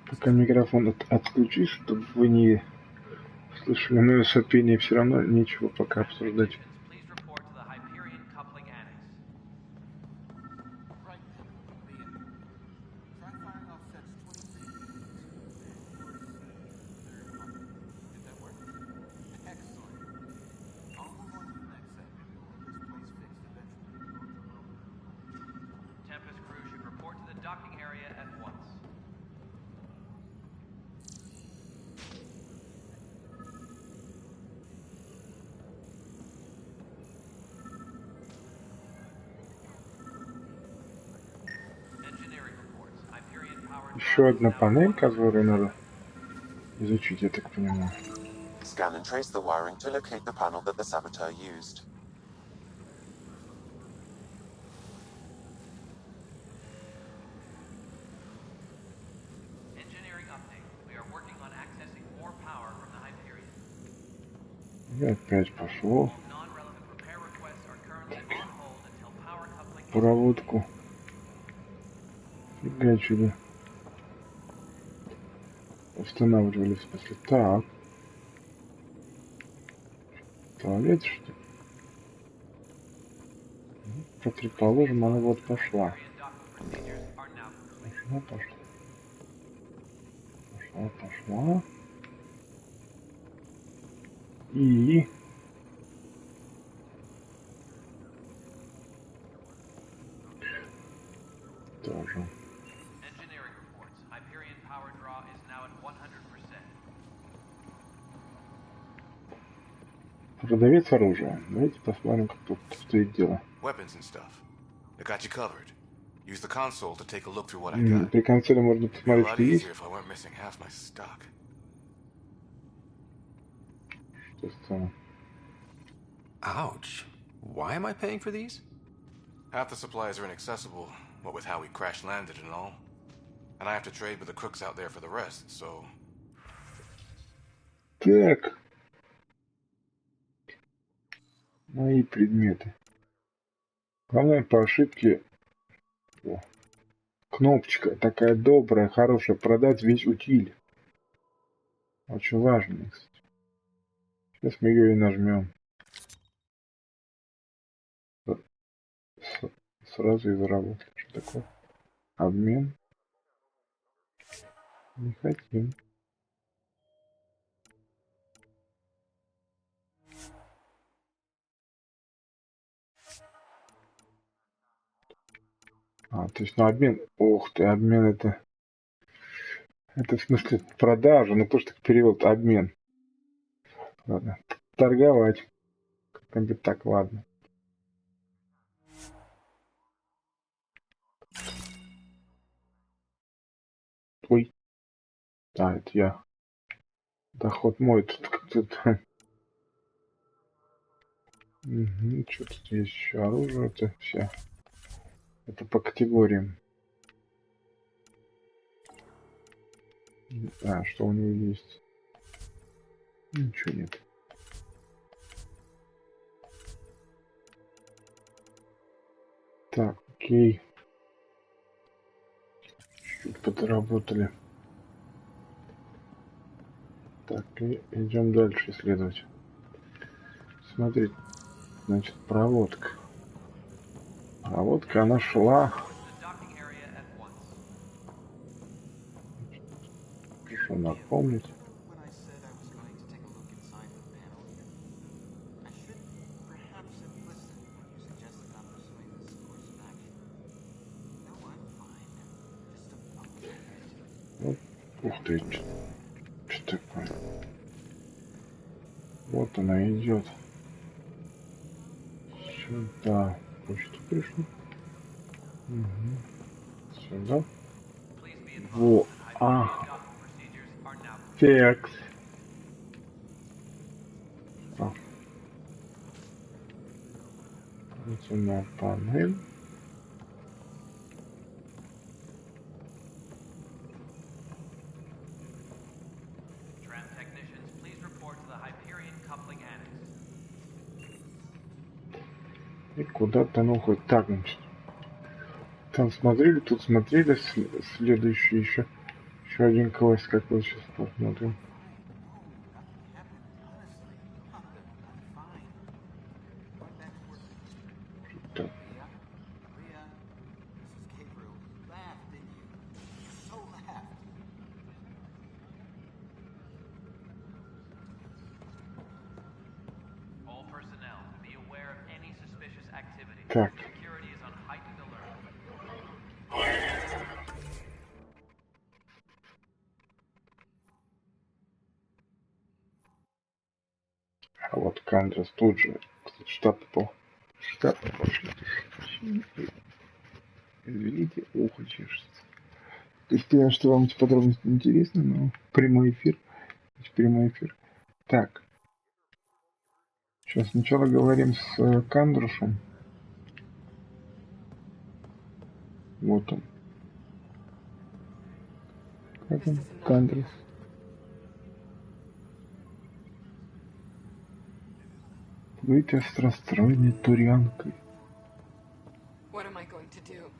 Speaker 1: Пока микрофон отключишь, чтобы вы не слышали мое сопение, все равно нечего пока обсуждать. еще одна панель, которую надо изучить, я так понимаю.
Speaker 5: Scan and trace the wiring to locate the panel that the saboteur used.
Speaker 6: Engineering update. We are working on accessing more power from the Hyperion.
Speaker 1: И опять пошло.
Speaker 6: Non-relevant repair requests are currently on hold until power coupling.
Speaker 1: Проводку. Фигачили. Устанавливали, в смысле. Так. Туалет, что ли? Ну, предположим, она вот пошла. Пошла. И... Тоже. Продавец оружия. Давайте посмотрим, как тут стоит дело. При консоли можно посмотреть, что есть. Что странно.
Speaker 2: Ouch. Why am I paying for these?
Speaker 11: Half the supplies are inaccessible, what with how we crash landed and all. And I have to trade with the crooks out there for the rest, so...
Speaker 1: Так. Мои предметы. Главное по ошибке... О. Кнопочка такая добрая, хорошая. Продать весь утиль. Очень важно, кстати. Сейчас мы ее и нажмем. Сразу и заработали. Что такое? Обмен. Не хотим. То есть на обмен... Ух ты, обмен это... Это в смысле продажа, но тоже так перевод обмен. Ладно. Торговать. Как-нибудь так, ладно. Ой. Да, это я. Доход мой. Тут как-то... Угу, что тут есть еще? Оружие, это все. Это по категориям. Что у него есть? Ничего нет. Так, окей. Чуть-чуть подработали. Так, и идем дальше исследовать. Смотрите, значит, проводка. Проводка, она шла. Прошу напомнить. Вот, ух ты, что такое? Вот она идет. Сюда. Почти пришли. Угу. Сюда. Во. Текст. Вот на панель. И куда-то оно хоть так, значит. Там смотрели, тут смотрели, следующий еще один квест, как вот сейчас посмотрим. Что-то. Так. А вот Кандрас тут же, кстати, штаб пошли. Извините, ухо чешется. Я понимаю, что вам эти подробности интересны, но прямой эфир. Прямой эфир. Так. Сейчас сначала говорим с Кандрушем. Вот он. Как он? Кандрус. Быть остростройной турянкой.
Speaker 3: What am I going to do?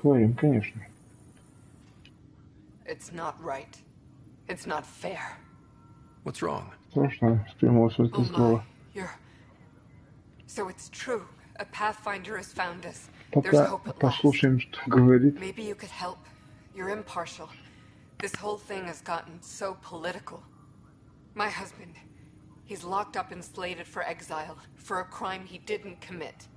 Speaker 1: Говорим, конечно.
Speaker 3: It's not right. It's not fair.
Speaker 2: What's wrong?
Speaker 1: Страшно, с прямого смысла слова.
Speaker 3: You're... So it's true. A pathfinder has found us. There's
Speaker 1: Пока
Speaker 3: hope at last.
Speaker 1: послушаем, что говорит.
Speaker 3: Maybe you could help. You're impartial. This whole thing has gotten so political. My husband, he's locked up and slated for exile for a crime he didn't commit.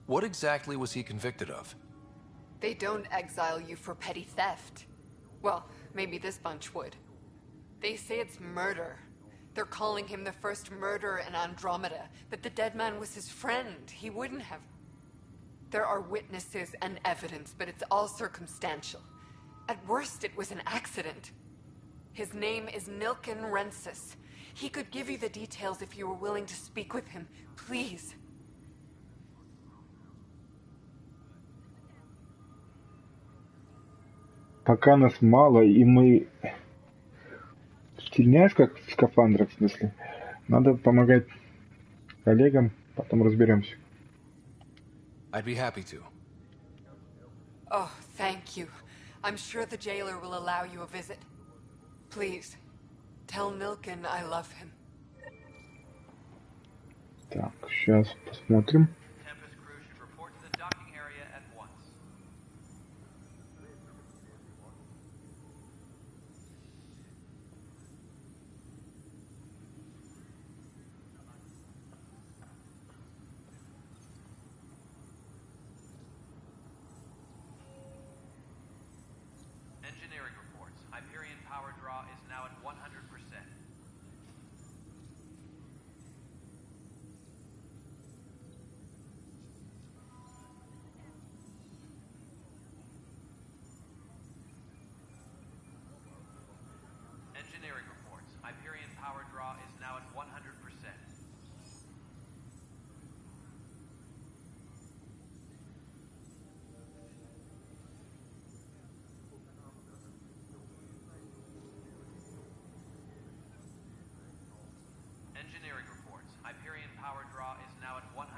Speaker 2: What exactly was he convicted of?
Speaker 3: They don't exile you for petty theft. Well, maybe this bunch would. They say it's murder. They're calling him the first murderer in Andromeda, but the dead man was his friend. He wouldn't have... There are witnesses and evidence, but it's all circumstantial. At worst, it was an accident. His name is Nilken Rensis. He could give you the details if you were willing to speak with him. Please.
Speaker 1: Пока нас мало, и мы... Стильняешь, как в скафандрах, в смысле. Надо помогать коллегам, потом разберемся.
Speaker 2: I'd be happy to.
Speaker 3: Oh, thank you. I'm sure the jailer will allow you a visit. Please, tell Nilken I love him.
Speaker 1: Так, сейчас посмотрим.
Speaker 6: Tempest crew should report to the docking area at once. Engineering reports. Hyperion power draw is now at 100%. Engineering reports. Hyperion power draw is now at 100%. Engineering reports. Hyperion power draw is now at 100%.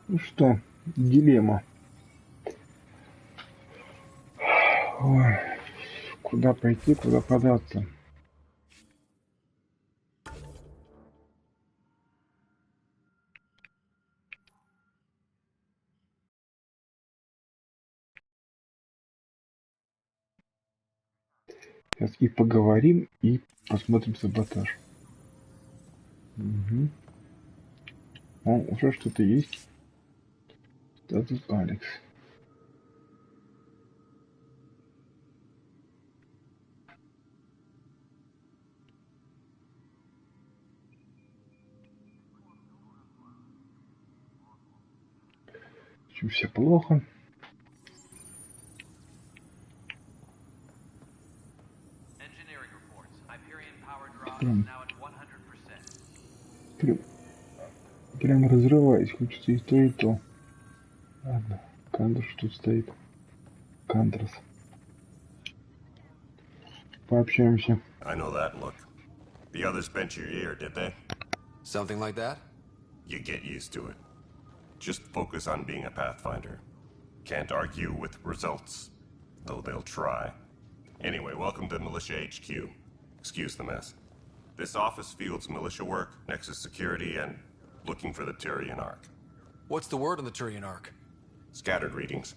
Speaker 1: Ну что, дилемма. Ой, куда пойти, куда податься? Сейчас и поговорим, и посмотрим саботаж. Угу. О, уже что-то есть. Статус Алекс. Чем все плохо.
Speaker 6: Engineering reports. Hyperion power draw is now at 100%.
Speaker 1: Прям разрываюсь, хочется и то, и то. Ладно, Кандрус тут стоит. Кандрус. Пообщаемся.
Speaker 12: I know that look. The others bent your ear, did they?
Speaker 2: Something like that?
Speaker 12: You get used to it. Just focus on being a Pathfinder. Can't argue with results, though they'll try. Anyway, welcome to Militia HQ. Excuse the mess. This office fields militia work, Nexus security, and looking for the Turian Ark.
Speaker 2: What's the word on the Turian Ark?
Speaker 12: Scattered readings.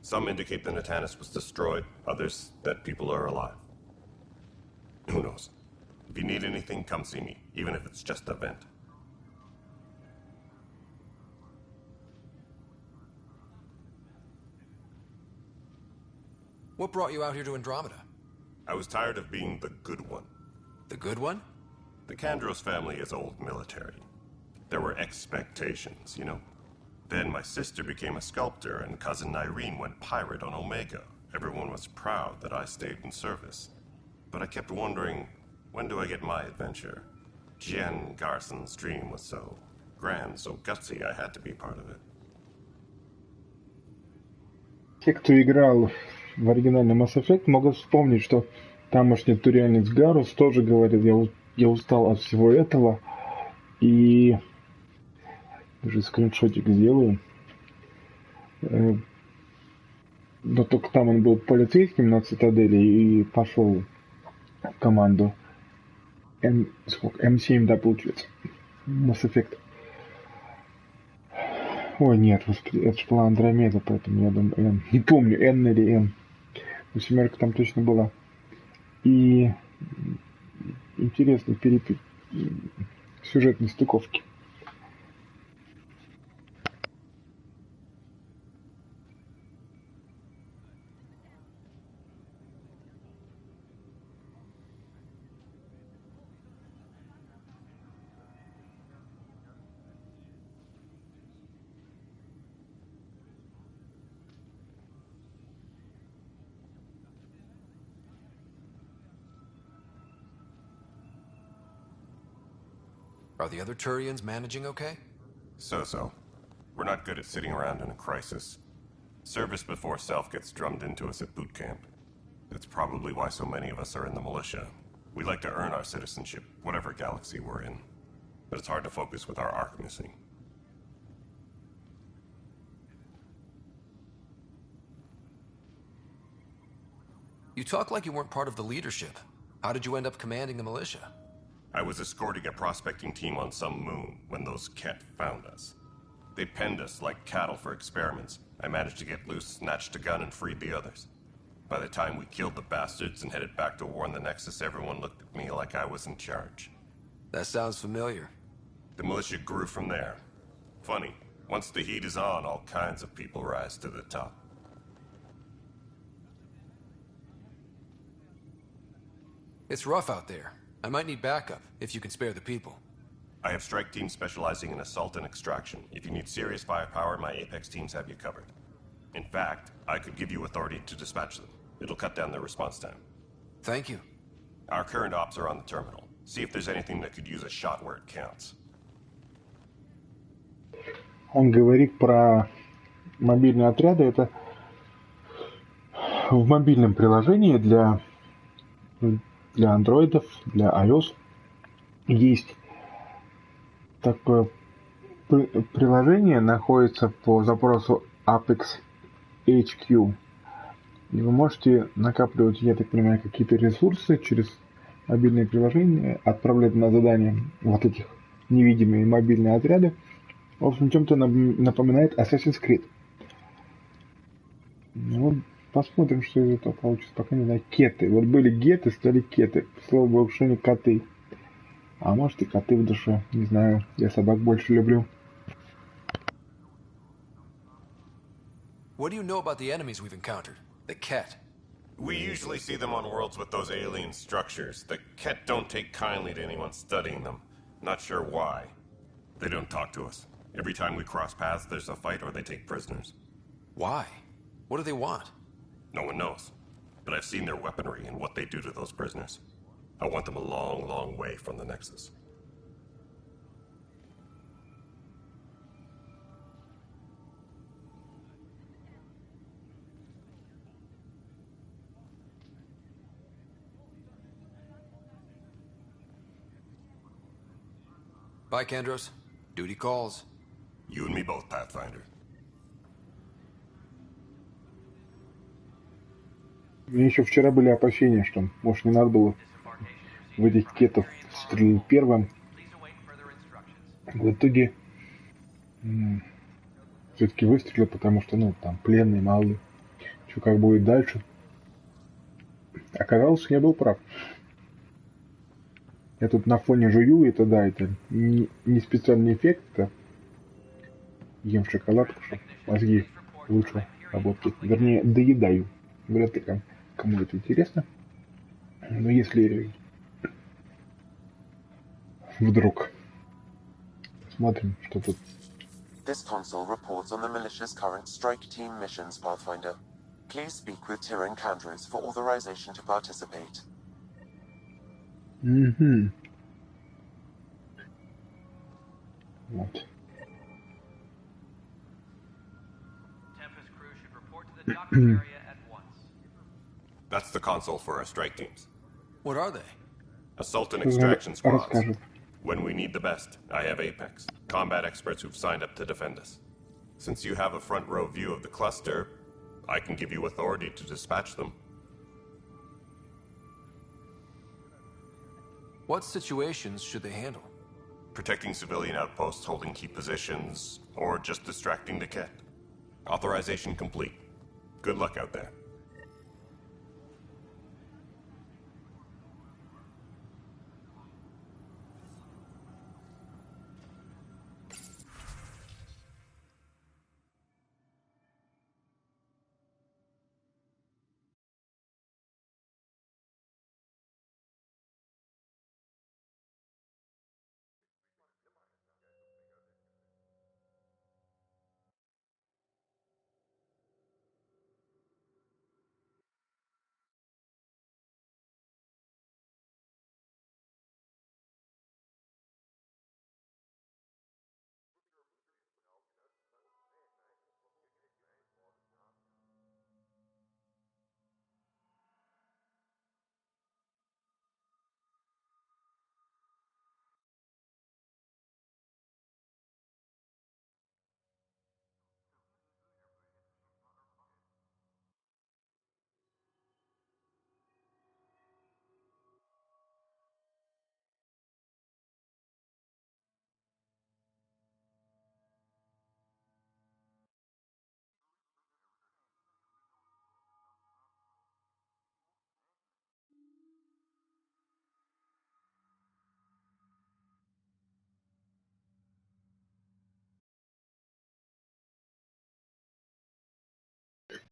Speaker 12: Some indicate the Natanus was destroyed, others that people are alive. Who knows? If you need anything, come see me, even if it's just a vent.
Speaker 2: What brought you out here to Andromeda?
Speaker 12: I was tired of being the good one.
Speaker 2: The good one?
Speaker 12: The Kandros family is old military. There were expectations, you know. Then my sister became a sculptor and cousin Irene went pirate on Omega. Everyone was proud that I stayed in service. But I kept wondering, when do I get my adventure? Jen Garson's dream was so grand, so gutsy, I had to be part of it.
Speaker 1: Те, кто играл в оригинальный Mass Effect, могут вспомнить, что тамошний турианец Гарус тоже говорил, я устал от всего этого, и даже скриншотик сделаю. Но только там он был полицейским на Цитадели и пошел в команду М7, да, получается, Mass Effect. Ой, нет, господи, это же была Андромеда, поэтому я думаю, М. Не помню, Н или М. Но семерка там точно была. И интересный сюжетные стыковки.
Speaker 2: Are the other Turians managing okay?
Speaker 12: So. We're not good at sitting around in a crisis. Service before self gets drummed into us at boot camp. That's probably why so many of us are in the militia. We like to earn our citizenship, whatever galaxy we're in. But it's hard to focus with our arc missing.
Speaker 2: You talk like you weren't part of the leadership. How did you end up commanding the militia?
Speaker 12: I was escorting a prospecting team on some moon when those Ket found us. They penned us like cattle for experiments. I managed to get loose, snatched a gun, and freed the others. By the time we killed the bastards and headed back to warn the Nexus, everyone looked at me like I was in charge.
Speaker 2: That sounds familiar.
Speaker 12: The militia grew from there. Funny, once the heat is on, all kinds of people rise to the top.
Speaker 2: It's rough out there. I might need backup, if you can spare the people.
Speaker 12: I have strike teams specializing in assault and extraction. If you need serious firepower, my Apex teams have you covered. In fact, I could give you authority to dispatch them. It'll cut down their response time.
Speaker 2: Thank you.
Speaker 12: Our current ops are on the terminal. See if there's anything that could use a shot where it counts.
Speaker 1: Он говорит про мобильные отряды. Это в мобильном приложении для андроидов, для iOS есть такое приложение, находится по запросу Apex HQ. И вы можете накапливать, я так понимаю, какие-то ресурсы через мобильное приложение, отправлять на задания вот этих невидимые мобильные отряды. В общем, чем-то напоминает Assassin's Creed. Ну, посмотрим, что из этого получится. Пока не знаю. Кеты. Вот были геты, стали кеты. Слово больше не коты. А может и коты в душе. Не знаю. Я собак больше люблю.
Speaker 2: What do you know about the enemies we've encountered? The Ket.
Speaker 12: We usually see them on worlds with those alien structures. The Ket don't take kindly to anyone studying them. Not sure why. They don't talk to us. Every time we cross paths, there's a fight or they take prisoners.
Speaker 2: Why? What do they want?
Speaker 12: No one knows. But I've seen their weaponry and what they do to those prisoners. I want them a long, long way from the Nexus.
Speaker 2: Bye, Kandros. Duty calls.
Speaker 12: You and me both, Pathfinder.
Speaker 1: У меня еще вчера были опасения, что, может, не надо было в этих кетов стрелять первым. В итоге все-таки выстрелил, потому что, ну, там, пленные, мало ли. Что, как будет дальше. Оказалось, я был прав. Я тут на фоне жую, это да, это не специальный эффект, это ем шоколадку, чтобы мозги лучше работали. Вернее, доедаю. Вряд ли кому это интересно. Но если вдруг смотрим, что тут.
Speaker 5: This console reports on the militia's current strike team missions, Pathfinder. Please speak with Tyrion Candrus for authorization to participate.
Speaker 1: Угу. Вот.
Speaker 6: Tempest crew should report to the docking area at once.
Speaker 12: That's the console for our strike teams.
Speaker 2: What are they?
Speaker 12: Assault and extraction squads.
Speaker 1: Расскажет.
Speaker 12: When we need the best, I have Apex, combat experts who've signed up to defend us. Since you have a front row view of the cluster, I can give you authority to dispatch them.
Speaker 2: What situations should they handle?
Speaker 12: Protecting civilian outposts, holding key positions, or just distracting the Ket. Authorization complete. Good luck out there.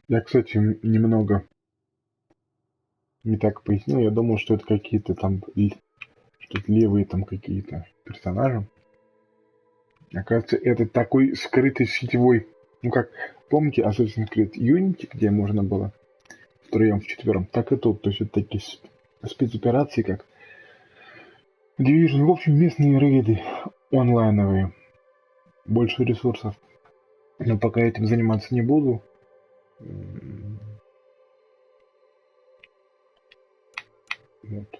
Speaker 1: Я, кстати, немного не так пояснил. Я думал, что это какие-то там что-то левые там какие-то персонажи. Оказывается, это такой скрытый сетевой, ну как, помните Assassin's Creed Unity, где можно было втроем, вчетвером, так и тут. То есть это такие спецоперации, как Division. В общем, местные рейды онлайновые. Больше ресурсов. Но пока этим заниматься не буду. Вот.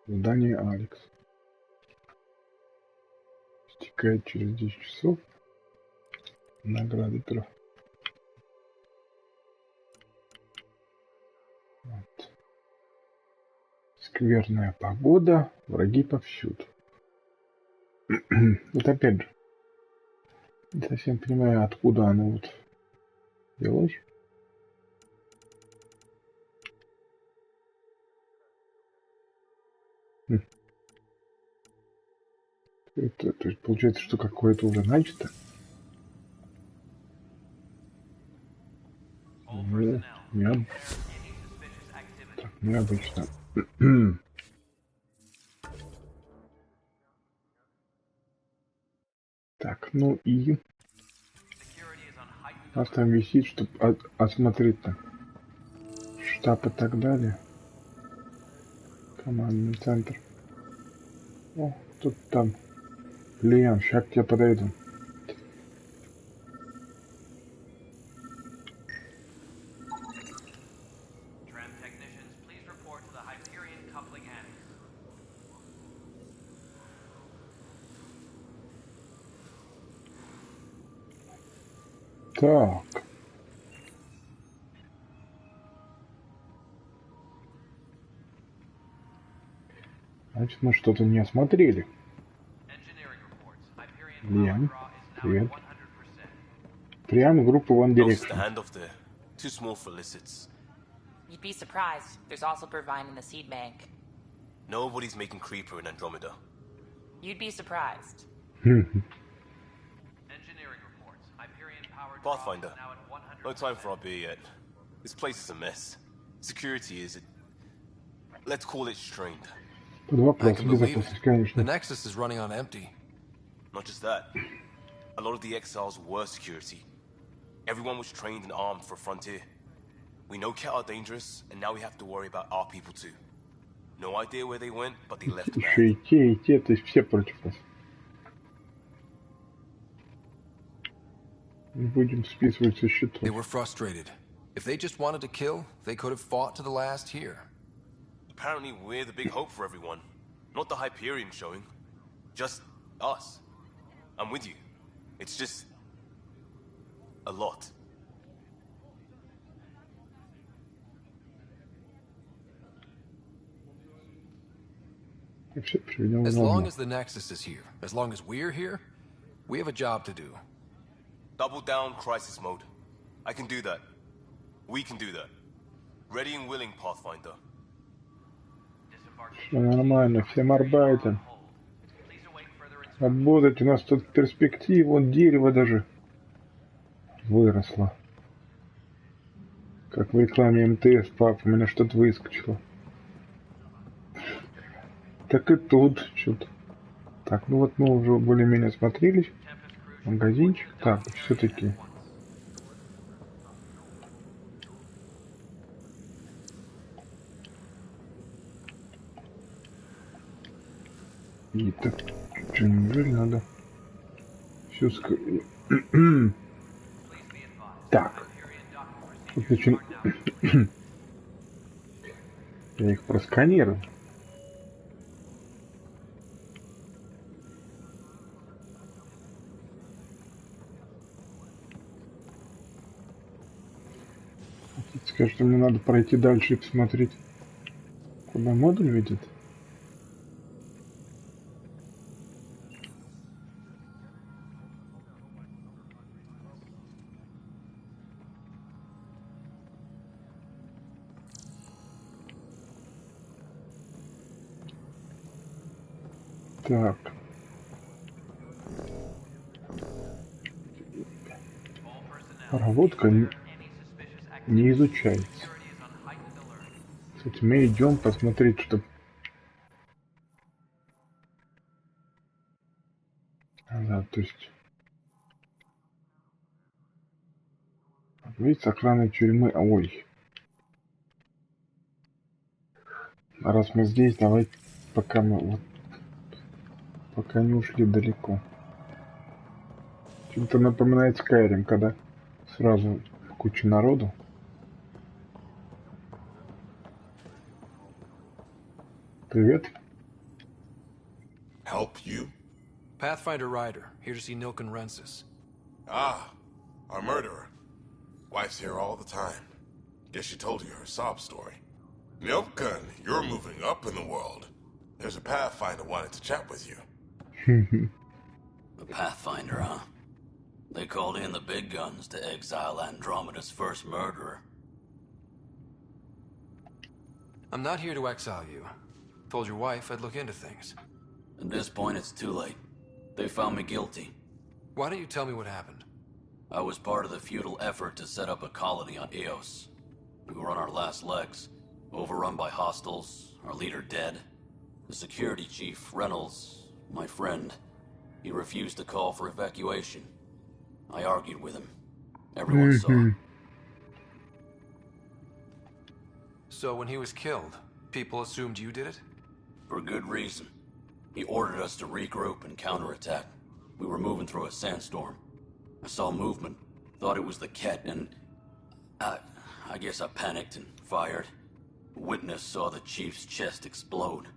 Speaker 1: Задание Алекс. Стекает через 10 часов. Награды трав. Вот. Скверная погода. Враги повсюду. Вот опять же. Не совсем понимаю, откуда оно вот взялось. Это, то есть получается, что какое-то уже начато. Ну, так, необычно. Так, ну и у нас там висит, чтобы осмотреть-то штаб и так далее. Командный центр. О, тут там. Лиан, сейчас к тебе подойду. Так. Значит, мы что-то не осмотрели. Лиан, привет. Прям группа One Direction.
Speaker 13: Too small for lizards.
Speaker 8: You'd be surprised. There's also Purvine in the seed bank.
Speaker 13: Nobody's making Creeper in Andromeda.
Speaker 8: You'd be surprised.
Speaker 6: Engineering reports. Hyperion power
Speaker 13: Pathfinder,
Speaker 6: now at 100%.
Speaker 13: no time for our beer yet. This place is a mess. Security is Let's call it strained.
Speaker 1: Под вопрос, безопасность, конечно.
Speaker 2: The Nexus is running on empty.
Speaker 13: Not just that. A lot of the exiles were security. Everyone was trained and armed for Frontier. We know Ket are dangerous, and now we have to worry about our people too. No idea where they went, but they left
Speaker 1: Еще и те, то есть все против нас. Мы будем списывать со счетов.
Speaker 2: They were frustrated. If they just wanted to kill, they could have fought to the last here.
Speaker 13: Apparently we're the big hope for everyone. Not the Hyperion showing. Just us. I'm with you. It's just... a lot.
Speaker 2: As long as the Nexus is here, as long as we're here, we have a job to do.
Speaker 13: Double down crisis mode. I can do that. We can do that. Ready and willing, Pathfinder.
Speaker 1: Все нормально, всем арбайтом. Работать, у нас тут перспектива, вон дерево даже выросло. Как в рекламе МТС, пап, у меня что-то выскочило. Так и тут что-то. Так, ну вот мы уже более-менее смотрелись. Магазинчик. Так, все-таки. И так, что, неужели надо все Так. Тут Я их просканирую. Скажешь, что мне надо пройти дальше и посмотреть, куда модуль ведет? Так. Проводка не изучается. Кстати, мы идем посмотреть, что... Да, то есть... Видите, охрана тюрьмы... Ой. Раз мы здесь, давай, пока мы... Вот, пока не ушли далеко. Чем-то напоминает Skyrim, когда сразу куча народу. Привет.
Speaker 14: Help you?
Speaker 2: Pathfinder Ryder, here to see Nilken Rensis.
Speaker 14: Ah, our murderer. Wife's here all the time. Guess she told you her sob story. Nilken, you're moving up in the world. There's a Pathfinder wanted to chat with you.
Speaker 15: The Pathfinder, huh? They called in the big guns to exile Andromeda's first murderer.
Speaker 2: I'm not here to exile you. Told your wife I'd look into things.
Speaker 15: At this point, it's too late. They found me guilty.
Speaker 2: Why don't you tell me what happened?
Speaker 15: I was part of the futile effort to set up a colony on Eos. We were on our last legs, overrun by hostiles, our leader dead. The security chief, Reynolds, my friend, he refused to call for evacuation. I argued with him. Everyone saw.
Speaker 2: So when he was killed, people assumed you did it?
Speaker 15: For good reason. He ordered us to regroup and counterattack. We were moving through a sandstorm. I saw movement, thought it was the Ket, and I guess I panicked and fired. A witness saw the chief's chest explode.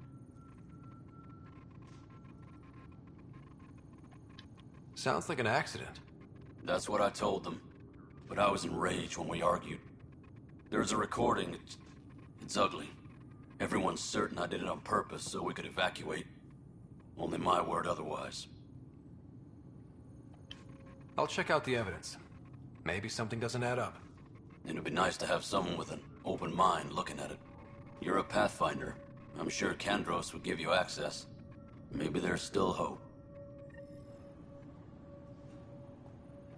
Speaker 2: Sounds like an accident.
Speaker 15: That's what I told them. But I was enraged when we argued. There's a recording. It's ugly. Everyone's certain I did it on purpose so we could evacuate. Only my word otherwise.
Speaker 2: I'll check out the evidence. Maybe something doesn't add up.
Speaker 15: It'd be nice to have someone with an open mind looking at it. You're a Pathfinder. I'm sure Kandros would give you access. Maybe there's still hope.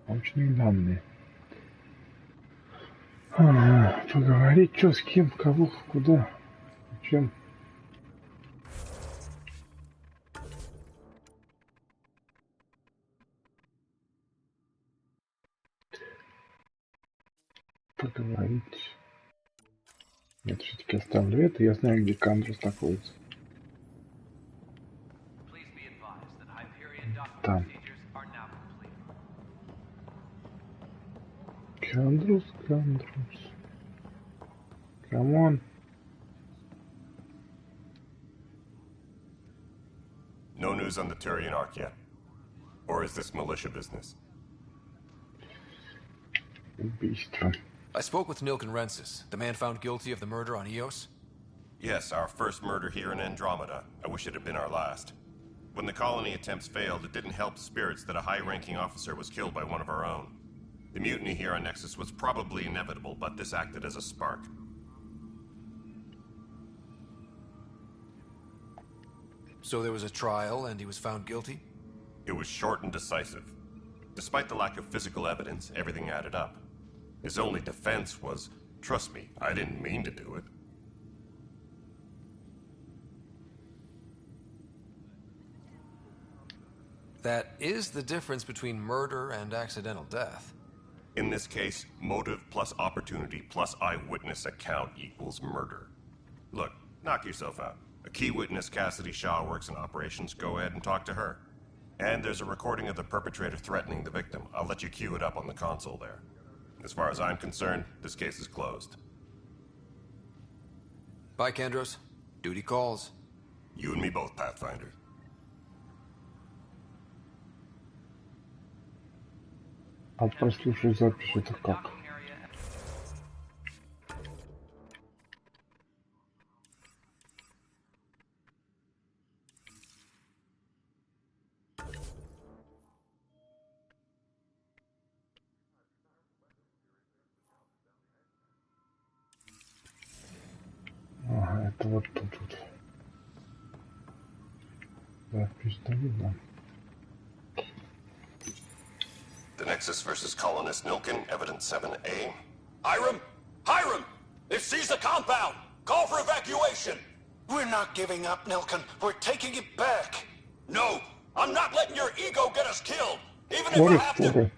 Speaker 1: Научные данные. Поговорить, что, с кем, кого, куда, чем. Поговорить. Нет, все-таки оставлю это. Я знаю, где Кандрус находится. Там. Кандрус. Come on.
Speaker 12: No news on the Turian Ark yet? Or is this militia business?
Speaker 1: Убийство.
Speaker 2: I spoke with Nilken Rensis, the man found guilty of the murder on Eos.
Speaker 12: Yes, our first murder here in Andromeda. I wish it had been our last. When the colony attempts failed, it didn't help spirits that a high-ranking officer was killed by one of our own. The mutiny here on Nexus was probably inevitable, but this acted as a spark.
Speaker 2: So there was a trial and he was found guilty?
Speaker 12: It was short and decisive. Despite the lack of physical evidence, everything added up. His only defense was, trust me, I didn't mean to do it.
Speaker 2: That is the difference between murder and accidental death.
Speaker 12: In this case, motive plus opportunity plus eyewitness account equals murder. Look, knock yourself out. A key witness, Cassidy Shaw, works in operations. Go ahead and talk to her. And there's a recording of the perpetrator threatening the victim. I'll let you cue it up on the console there. As far as I'm concerned, this case is closed.
Speaker 2: Bye, Kendros. Duty calls.
Speaker 12: You and me both, Pathfinder.
Speaker 1: А прослушай запись, это как? Ага, это вот тут вот. Запись, да, видно.
Speaker 12: The Nexus versus colonist Nilken, evidence 7A.
Speaker 16: Hiram! Hiram! They've seized the compound! Call for evacuation!
Speaker 10: We're not giving up, Nilken. We're taking it back.
Speaker 16: No! I'm not letting your ego get us killed! Even if I have to...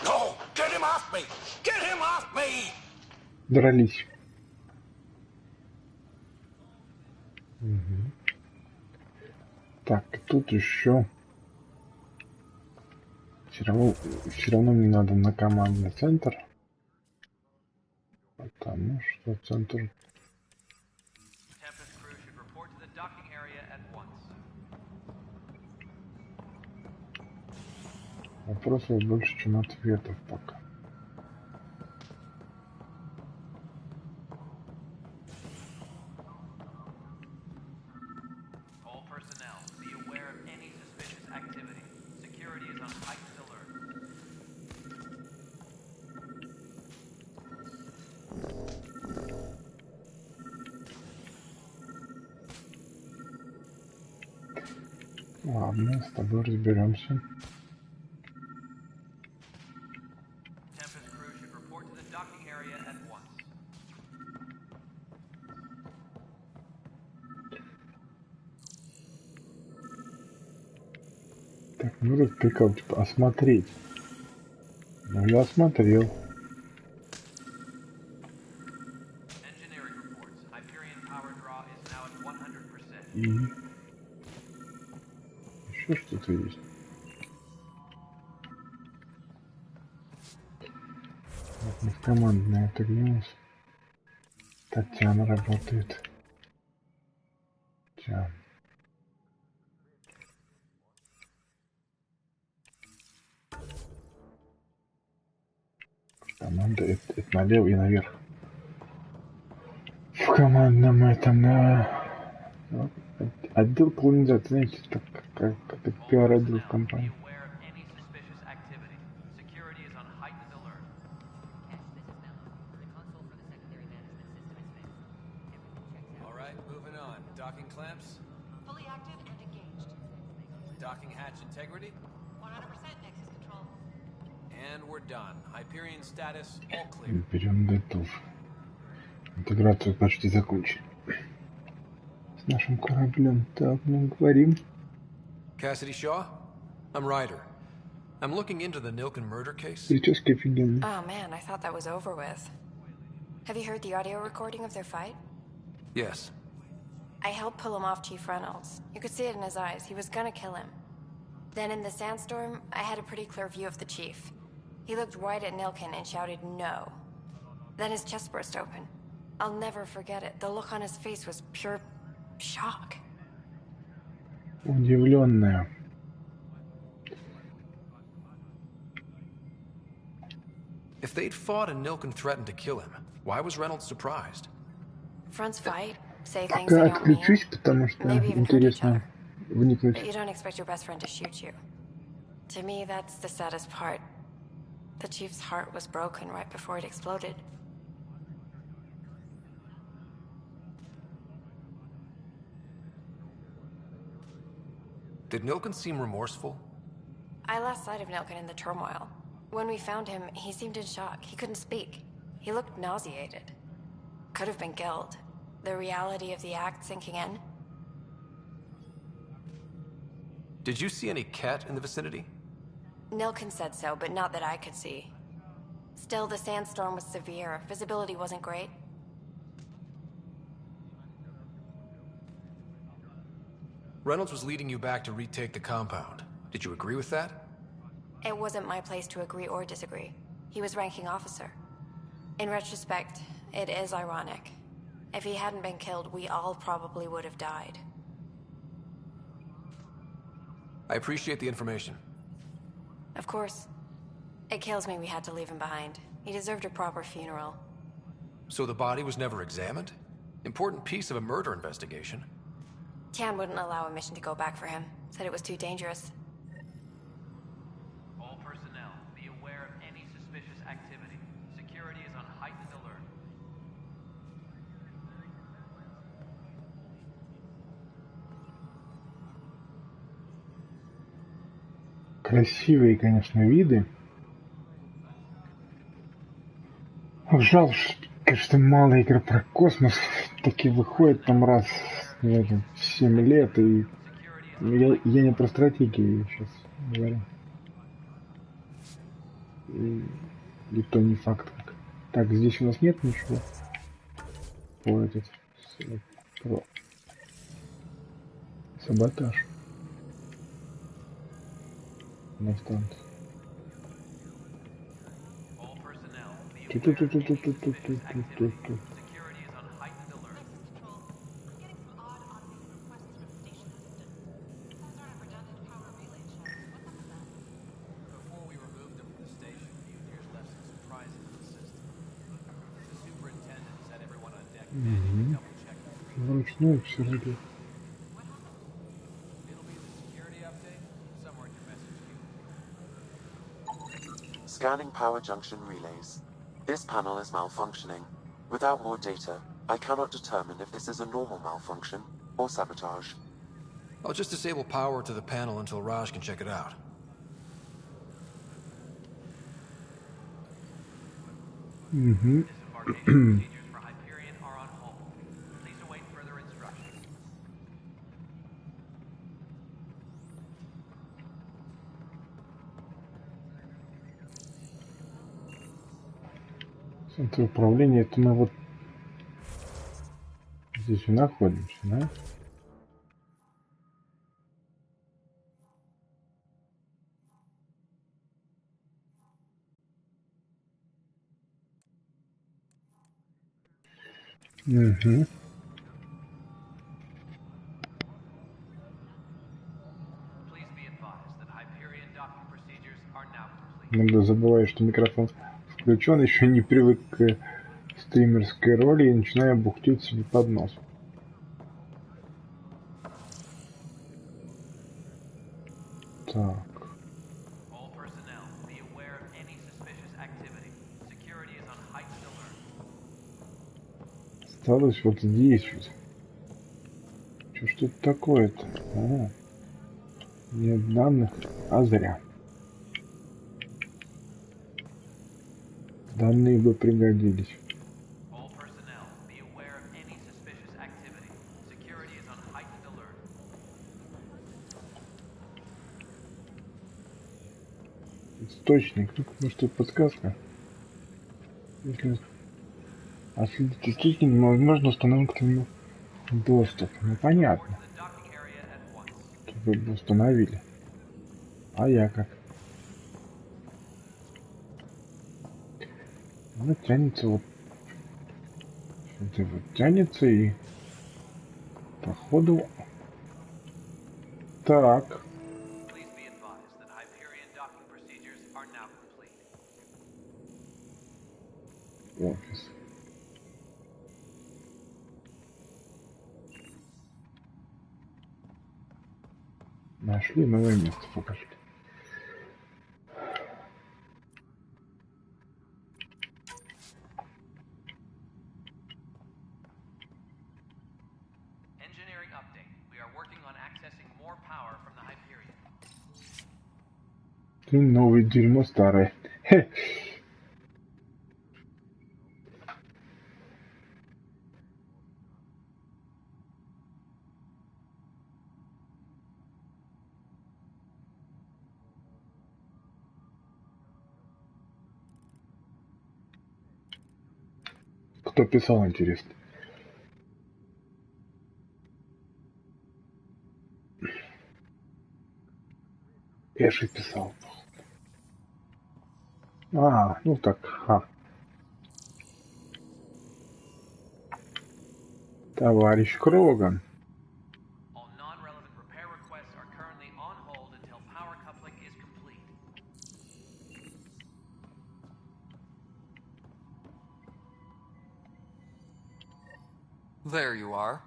Speaker 16: No! Get him off me! Get him off me!
Speaker 1: Дрались. Угу. Так, тут еще все равно мне надо на командный центр, потому что центр вопросов больше, чем ответов пока. Ладно, с тобой разберемся. Так, ну этот прикол, типа, осмотреть. Ну, я осмотрел. И... еще что-то есть. Вот мы в командное отогнулись. Татьяна работает. Татьяна. Команда это налево и наверх. В командном этом, да. Отдел колонизации, знаете, так, как это пиар-отдел в компании.
Speaker 2: Docking hatch integrity? 100% Nexus control. And we're done. Hyperion status all clear.
Speaker 1: Империум готов. Интеграцию почти закончили. С нашим кораблем. Так, ну говорим.
Speaker 2: Cassidy Shaw?
Speaker 17: I'm Ryder. I'm looking into the Nilken murder case.
Speaker 1: Прически офигенные.
Speaker 18: Oh man, I thought that was over with. Have you heard the audio recording of their fight?
Speaker 17: Yes.
Speaker 18: I helped pull him off Chief Reynolds. You could see it in his eyes. He was gonna kill him. Then in the sandstorm, I had a pretty clear view of the Chief. He looked right at Nilken and shouted no. Then his chest burst open. I'll never forget it. The look on his face was pure shock.
Speaker 1: Удивленная.
Speaker 17: If they'd fought and Nilken threatened to kill him, why was Reynolds surprised?
Speaker 18: Friends fight, say things they don't mean,
Speaker 1: Отключусь, потому что
Speaker 18: maybe even hurt each
Speaker 1: интересно
Speaker 18: other.
Speaker 1: вникнуть.
Speaker 18: But you don't expect your best friend to shoot you. To me, that's the saddest part. The Chief's heart was broken right before it exploded.
Speaker 17: Did Nilken seem remorseful?
Speaker 18: I lost sight of Nilken in the turmoil. When we found him, he seemed in shock. He couldn't speak. He looked nauseated. Could have been guilt. The reality of the act sinking in.
Speaker 17: Did you see any cat in the vicinity?
Speaker 18: Nilken said so, but not that I could see. Still, the sandstorm was severe. Visibility wasn't great.
Speaker 17: Reynolds was leading you back to retake the compound. Did you agree with that?
Speaker 18: It wasn't my place to agree or disagree. He was ranking officer. In retrospect, it is ironic. If he hadn't been killed, we all probably would have died.
Speaker 17: I appreciate the information.
Speaker 18: Of course. It kills me we had to leave him behind. He deserved a proper funeral.
Speaker 17: So the body was never examined? Important piece of a murder investigation.
Speaker 18: Tian wouldn't allow a mission to go back for him. Said it was too dangerous.
Speaker 6: All personnel, be aware of any suspicious activity. Security is on heightened alert.
Speaker 1: Красивые, конечно, виды. Жаль, что мало игр про космос. Таки выходит там раз в 7 лет. И я не про стратегию сейчас говорю. И то не факт. Так, здесь у нас нет ничего. О, этот про саботаж на станции. Ту-ту-ту-ту-ту-ту-ту-ту-ту-ту. Вручную все ждет.
Speaker 5: Scanning power junction relays. This panel is malfunctioning. Without more data, I cannot determine if this is a normal malfunction or sabotage.
Speaker 17: I'll just disable power to the panel until Raj can check it out.
Speaker 1: Центр управления, это мы вот здесь и находимся, да? Угу. Иногда забываю, что микрофон включен, еще не привык к стримерской роли и начинаю бухтеть себе под нос. Так. Осталось вот здесь вот. Что это такое-то? А, нет данных, а зря. Данные бы пригодились. Источник. Ну, может, тут подсказка. Если отследить источник, невозможно установить к нему доступ. Ну, понятно. Вы бы установили. А я как? Она тянется вот. Это вот тянется и походу. Так. Офис. Нашли новое место, покажи.
Speaker 6: Engineering update. We are working on accessing more power from the Hyperion.
Speaker 1: Ты новое дерьмо старое. Хе. Кто писал, интересно? Эши писал. А, ну так, Товарищ Кроган.
Speaker 6: All non-relevant repair requests are currently on hold until power coupling is complete.
Speaker 19: There you are.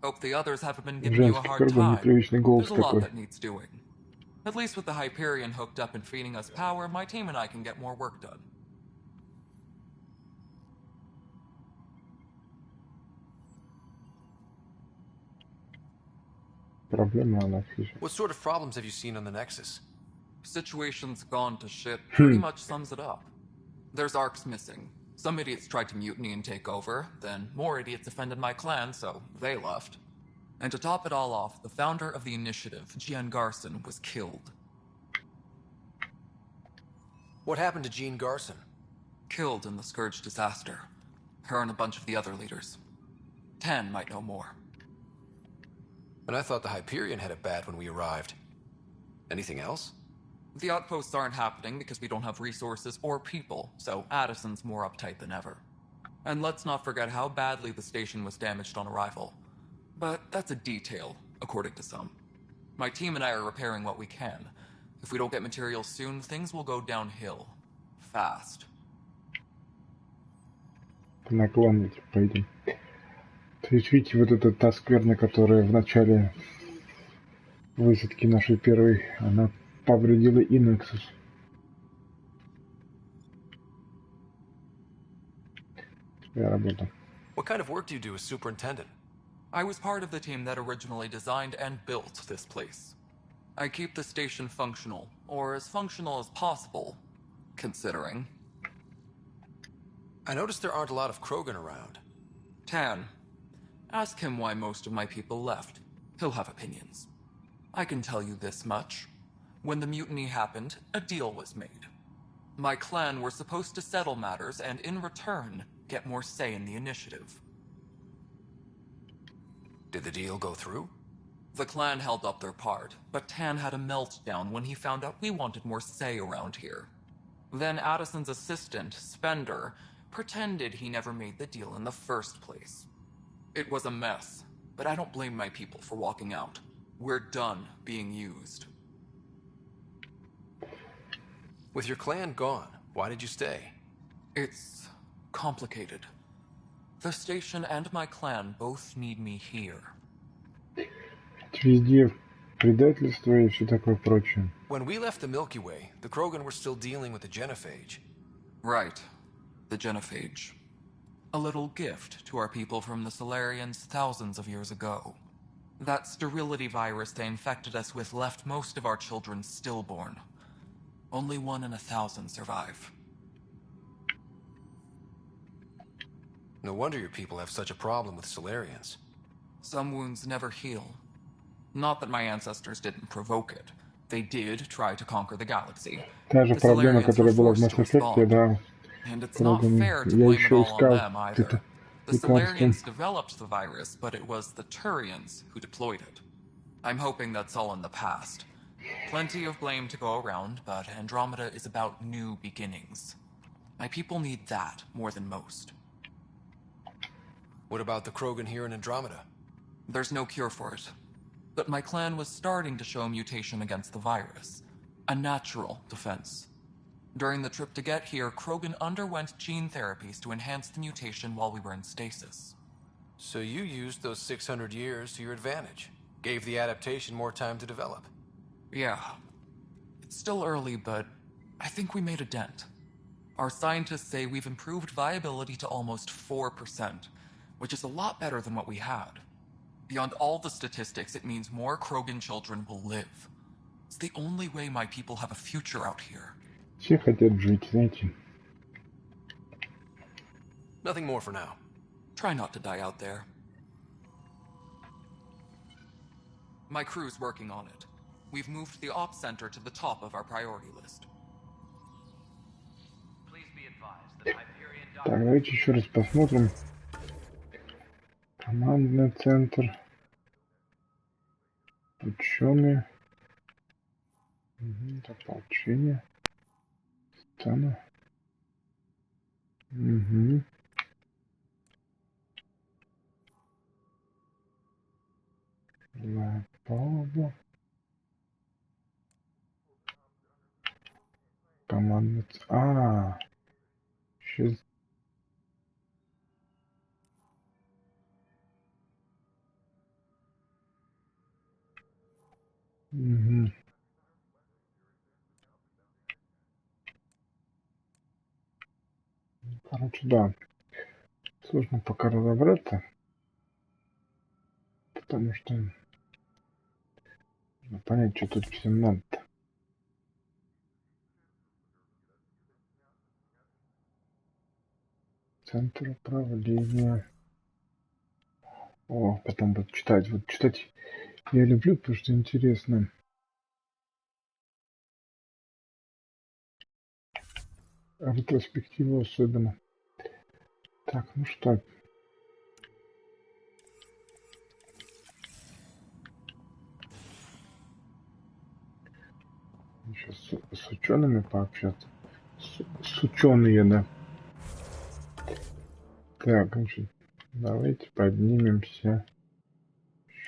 Speaker 19: Hope the others haven't been giving you a
Speaker 1: Женский
Speaker 19: hard
Speaker 1: Кроган,
Speaker 19: time.
Speaker 1: непривычный голос
Speaker 19: There's a lot
Speaker 1: такой.
Speaker 19: that needs doing. At least with the Hyperion hooked up and feeding us power, my team and I can get more work done.
Speaker 1: Проблема она фишка.
Speaker 17: What sort of problems have you seen on the Nexus?
Speaker 19: Situation's gone to shit pretty much sums it up. There's arcs missing. Some idiots tried to mutiny and take over, then more idiots offended my clan, so they left. And to top it all off, the founder of the initiative, Jean Garson, was killed.
Speaker 17: What happened to Jean Garson?
Speaker 19: Killed in the Scourge disaster. Her and a bunch of the other leaders. Tan might know more.
Speaker 17: And I thought the Hyperion had it bad when we arrived. Anything else?
Speaker 19: The outposts aren't happening because we don't have resources or people, so Addison's more uptight than ever. And let's not forget how badly the station was damaged on arrival. But that's a detail, according to some. My team and I are repairing what we can. If we don't get materials soon, things will go downhill. Fast.
Speaker 1: Наклон пойдем. То есть, видите, вот эта та скверна, которая в начале высадки нашей первой, она повредила и Nexus. Я работаю.
Speaker 17: What kind of work do you do as superintendent?
Speaker 19: I was part of the team that originally designed and built this place. I keep the station functional, or as functional as possible, considering.
Speaker 17: I noticed there aren't a lot of Krogan around.
Speaker 19: Tan, ask him why most of my people left. He'll have opinions. I can tell you this much. When the mutiny happened, a deal was made. My clan were supposed to settle matters and, in return, get more say in the initiative.
Speaker 17: Did the deal go through?
Speaker 19: The clan held up their part, but Tan had a meltdown when he found out we wanted more say around here. Then Addison's assistant, Spender, pretended he never made the deal in the first place. It was a mess, but I don't blame my people for walking out. We're done being used.
Speaker 17: With your clan gone, why did you stay?
Speaker 19: It's complicated. The station and my clan both need me here.
Speaker 1: Везде предательство и все такое прочее.
Speaker 17: When we left the Milky Way, the Krogan were still dealing with the genophage.
Speaker 19: Right. The genophage. A little gift to our people from the Solarians thousands of years ago. That sterility virus they infected us with left most of our children stillborn. Only 1 in 1,000 survive.
Speaker 17: No wonder your people have such a problem with Solarians.
Speaker 19: Some wounds never heal. Not that my ancestors didn't provoke it. They did try to conquer the galaxy.
Speaker 1: Та же
Speaker 19: The
Speaker 1: проблема,
Speaker 19: Solarians
Speaker 1: которая
Speaker 19: were
Speaker 1: была в
Speaker 19: forced
Speaker 1: Mass
Speaker 19: to
Speaker 1: Effect,
Speaker 19: respond.
Speaker 1: да.
Speaker 19: And it's not
Speaker 1: Кроганный.
Speaker 19: fair to
Speaker 1: Я
Speaker 19: blame it
Speaker 1: еще
Speaker 19: all on
Speaker 1: искал
Speaker 19: them either.
Speaker 1: какие-то
Speaker 19: The
Speaker 1: лекарства.
Speaker 19: Solarians developed the virus, but it was the Turians who deployed it. I'm hoping that's all in the past. Plenty of blame to go around, but Andromeda is about new beginnings. My people need that more than most.
Speaker 17: What about the Krogan here in Andromeda?
Speaker 19: There's no cure for it. But my clan was starting to show mutation against the virus. A natural defense. During the trip to get here, Krogan underwent gene therapies to enhance the mutation while we were in stasis.
Speaker 17: So you used those 600 years to your advantage. Gave the adaptation more time to develop.
Speaker 19: Yeah. It's still early, but I think we made a dent. Our scientists say we've improved viability to almost 4%, which is a lot better than what we had. Beyond all the statistics, it means more Krogan children will live. It's the only way my people have a future out here.
Speaker 1: Все хотят жить, знаете.
Speaker 17: Nothing more for now.
Speaker 19: Try not to die out there. My crew's working on it. We've moved the ops center to the top of our priority list.
Speaker 1: Так, давайте еще раз посмотрим. Командный центр. Ученые. Ополчение. Сцена. Угу. Пауза. Командный центр. Сейчас. Угу. Короче, да. Сложно пока разобраться. Потому что нужно понять, что тут всем надо-то. Центр управления. О, потом буду читать. Вот читать я люблю, потому что интересно. Ретроспективу особенно. Так, ну что. Сейчас с учеными пообщаться. С ученые, да. Так, значит, давайте поднимемся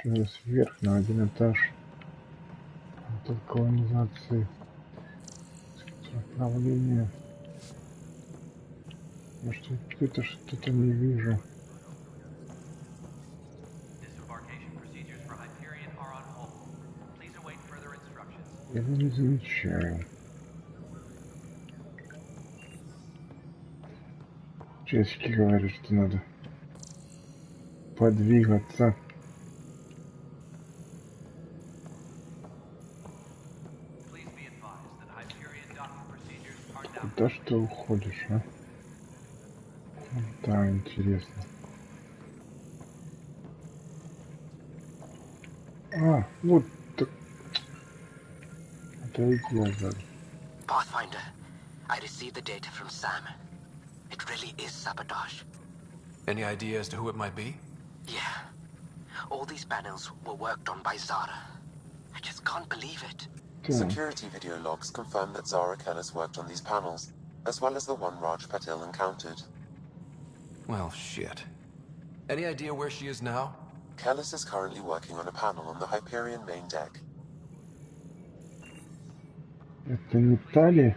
Speaker 1: еще раз вверх на один этаж. Центр колонизации. Центр управления. Может, где-то что-то не вижу. Я его не замечаю. Часики говорят, что надо подвигаться. Куда ж ты уходишь, а? Да, интересно. А, вот так. Отойди назад.
Speaker 20: Pathfinder, I received the data from Sam. It really is sabotage.
Speaker 17: Any idea as to who it might be?
Speaker 20: Yeah. All these panels were worked on by Zara. I just can't believe it.
Speaker 5: Security video logs confirm that Zara Kellis worked on these panels, as well as the one Raj Patil encountered.
Speaker 17: Well, shit. Any idea where she is now?
Speaker 5: Kellis is currently working on a panel on the Hyperion main deck.
Speaker 1: Это не та ли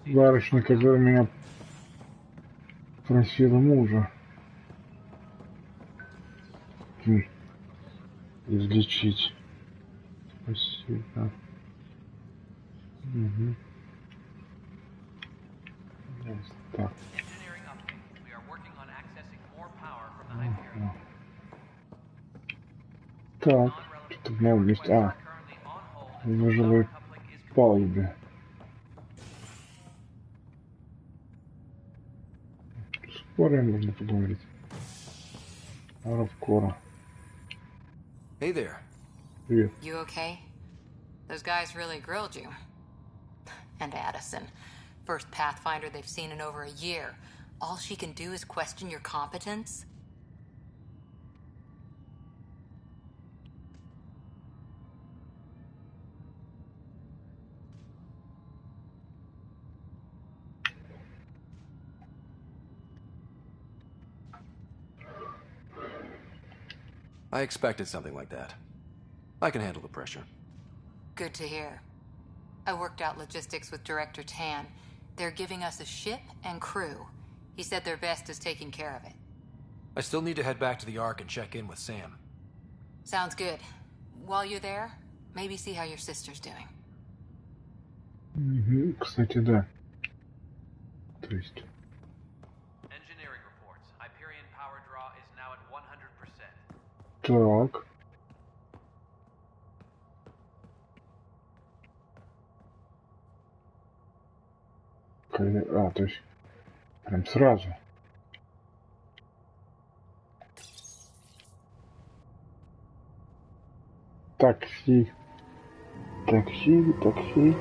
Speaker 1: барышня, которая меня просила мужа излечить? Спасибо. Угу. Так. Так, что-то в новом месте. А, на жилой палубе. Скоро можно поговорить.
Speaker 17: Hey there.
Speaker 1: Привет.
Speaker 3: You okay? Those guys really grilled you. And Addison. First Pathfinder they've seen in over a year. All she can do is question your competence?
Speaker 17: I expected something like that. I can handle the pressure.
Speaker 3: Good to hear. I worked out logistics with Director Tan. They're giving us a ship and crew. He said their best is taking care of it.
Speaker 17: I still need to head back to the Ark and check in with Sam.
Speaker 3: Sounds good. While you're there, maybe see how your sister's doing.
Speaker 1: Кстати, да. То есть...
Speaker 6: Engineering reports. Hyperion power draw is now at 100%.
Speaker 1: Так. А, то есть прям сразу. Такси. Такси, такси.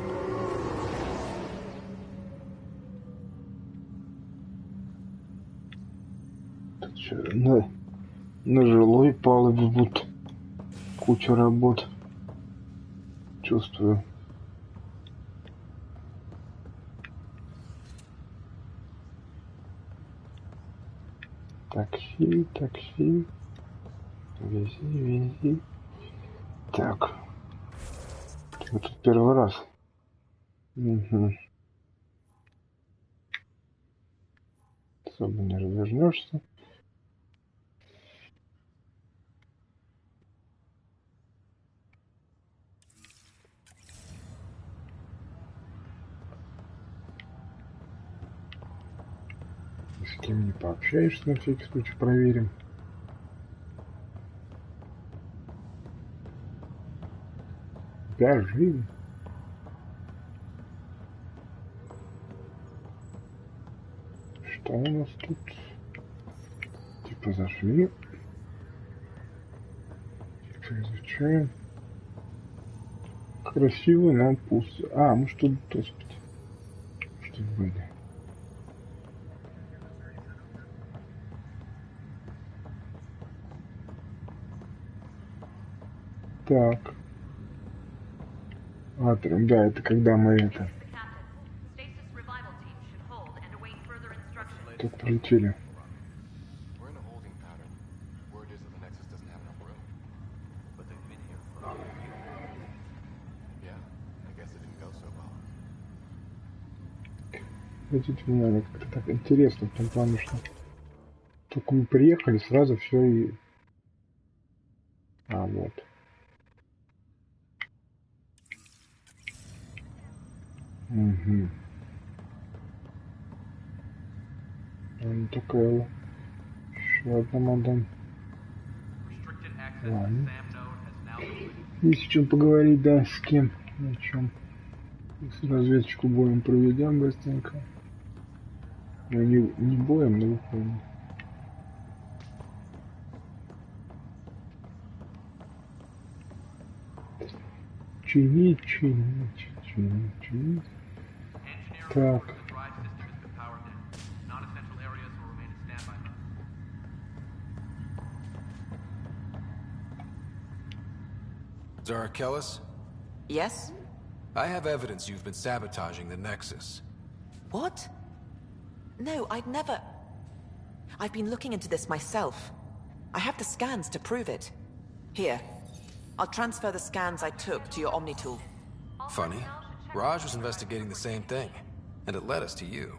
Speaker 1: Тут что, на жилой палубе будет куча работ. Чувствую. Такси, такси. Вези, вези. Так. Вот тут первый раз. Угу. Особо не развернешься. С кем не пообщаешься, на всякий случай проверим. Бежим. Что у нас тут? Типа зашли. Типа изучаем. Красиво, но пусто. А, мы что тут, господи. Что были? Так. Атриум, да, это когда мы это... Тут прилетели. Обратите внимание, как-то так интересно, в том плане, что только мы приехали, сразу все и... А, вот. Угу. Он такая... Еще одна мадам. Ладно. Есть о чем поговорить, да, с кем, о чем. С разведочку боем проведем быстренько. Ну, не боем, но выходим. Чинить, чинить, чинить, чинить. Так.
Speaker 17: Zara Kellis?
Speaker 8: Yes?
Speaker 17: I have evidence you've been sabotaging the Nexus.
Speaker 8: What? No, I'd never... I've been looking into this myself. I have the scans to prove it. Here. I'll transfer the scans I took to your Omni tool.
Speaker 17: Funny. Raj was investigating the same thing, and it led us to you.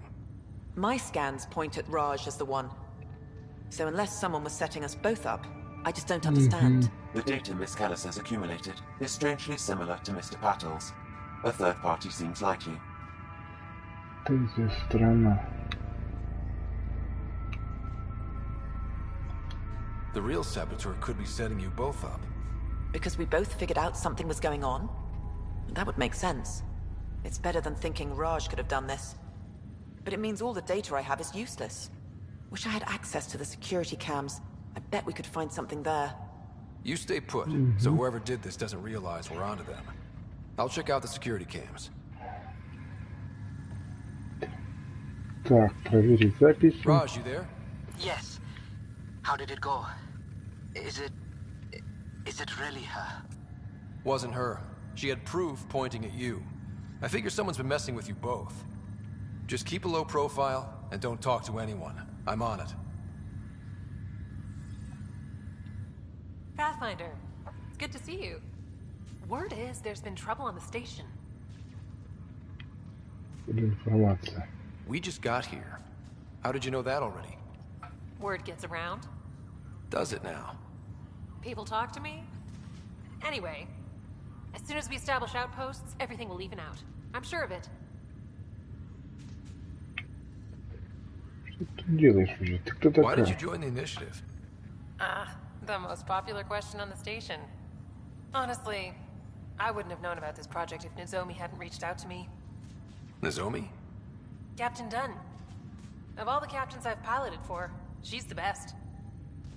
Speaker 8: My scans point at Raj as the one. So unless someone was setting us both up, I just don't understand.
Speaker 5: The data Miss Kellis has accumulated is strangely similar to Mr. Pattle's. A third party seems likely.
Speaker 1: Третья страна.
Speaker 17: The real saboteur could be setting you both up.
Speaker 8: Because we both figured out something was going on? That would make sense. It's better than thinking Raj could have done this. But it means all the data I have is useless. Wish I had access to the security cams. I bet we could find something there.
Speaker 17: You stay put, so whoever did this doesn't realize we're onto them. I'll check out the security cams.
Speaker 1: Так, проверить записи.
Speaker 17: Raj, you there?
Speaker 20: Yes. How did it go? Is it really her?
Speaker 17: Wasn't her. She had proof pointing at you. I figure someone's been messing with you both. Just keep a low profile and don't talk to anyone. I'm on it.
Speaker 21: Pathfinder, it's good to see you. Word is there's been trouble on the station.
Speaker 1: Информация.
Speaker 17: We just got here. How did you know that already?
Speaker 21: Word gets around.
Speaker 17: Does it now?
Speaker 21: People talk to me. Anyway, as soon as we establish outposts, everything will even out. I'm sure of it.
Speaker 1: Что ты делаешь уже? Ты кто такая?
Speaker 17: Why did you join the initiative?
Speaker 21: The most popular question on the station. Honestly, I wouldn't have known about this project if Nozomi hadn't reached out to me.
Speaker 17: Nozomi?
Speaker 21: Captain Dunn. Of all the captains I've piloted for, she's the best.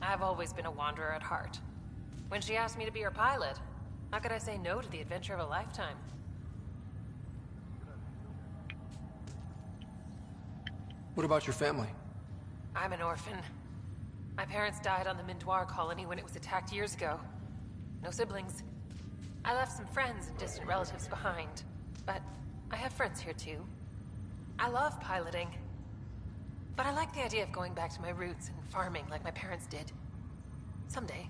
Speaker 21: I've always been a wanderer at heart. When she asked me to be her pilot, how could I say no to the adventure of a lifetime?
Speaker 17: What about your family?
Speaker 21: I'm an orphan. My parents died on the Mindoir colony when it was attacked years ago. No siblings. I left some friends and distant relatives behind, but I have friends here too. I love piloting, but I like the idea of going back to my roots and farming like my parents did. Someday.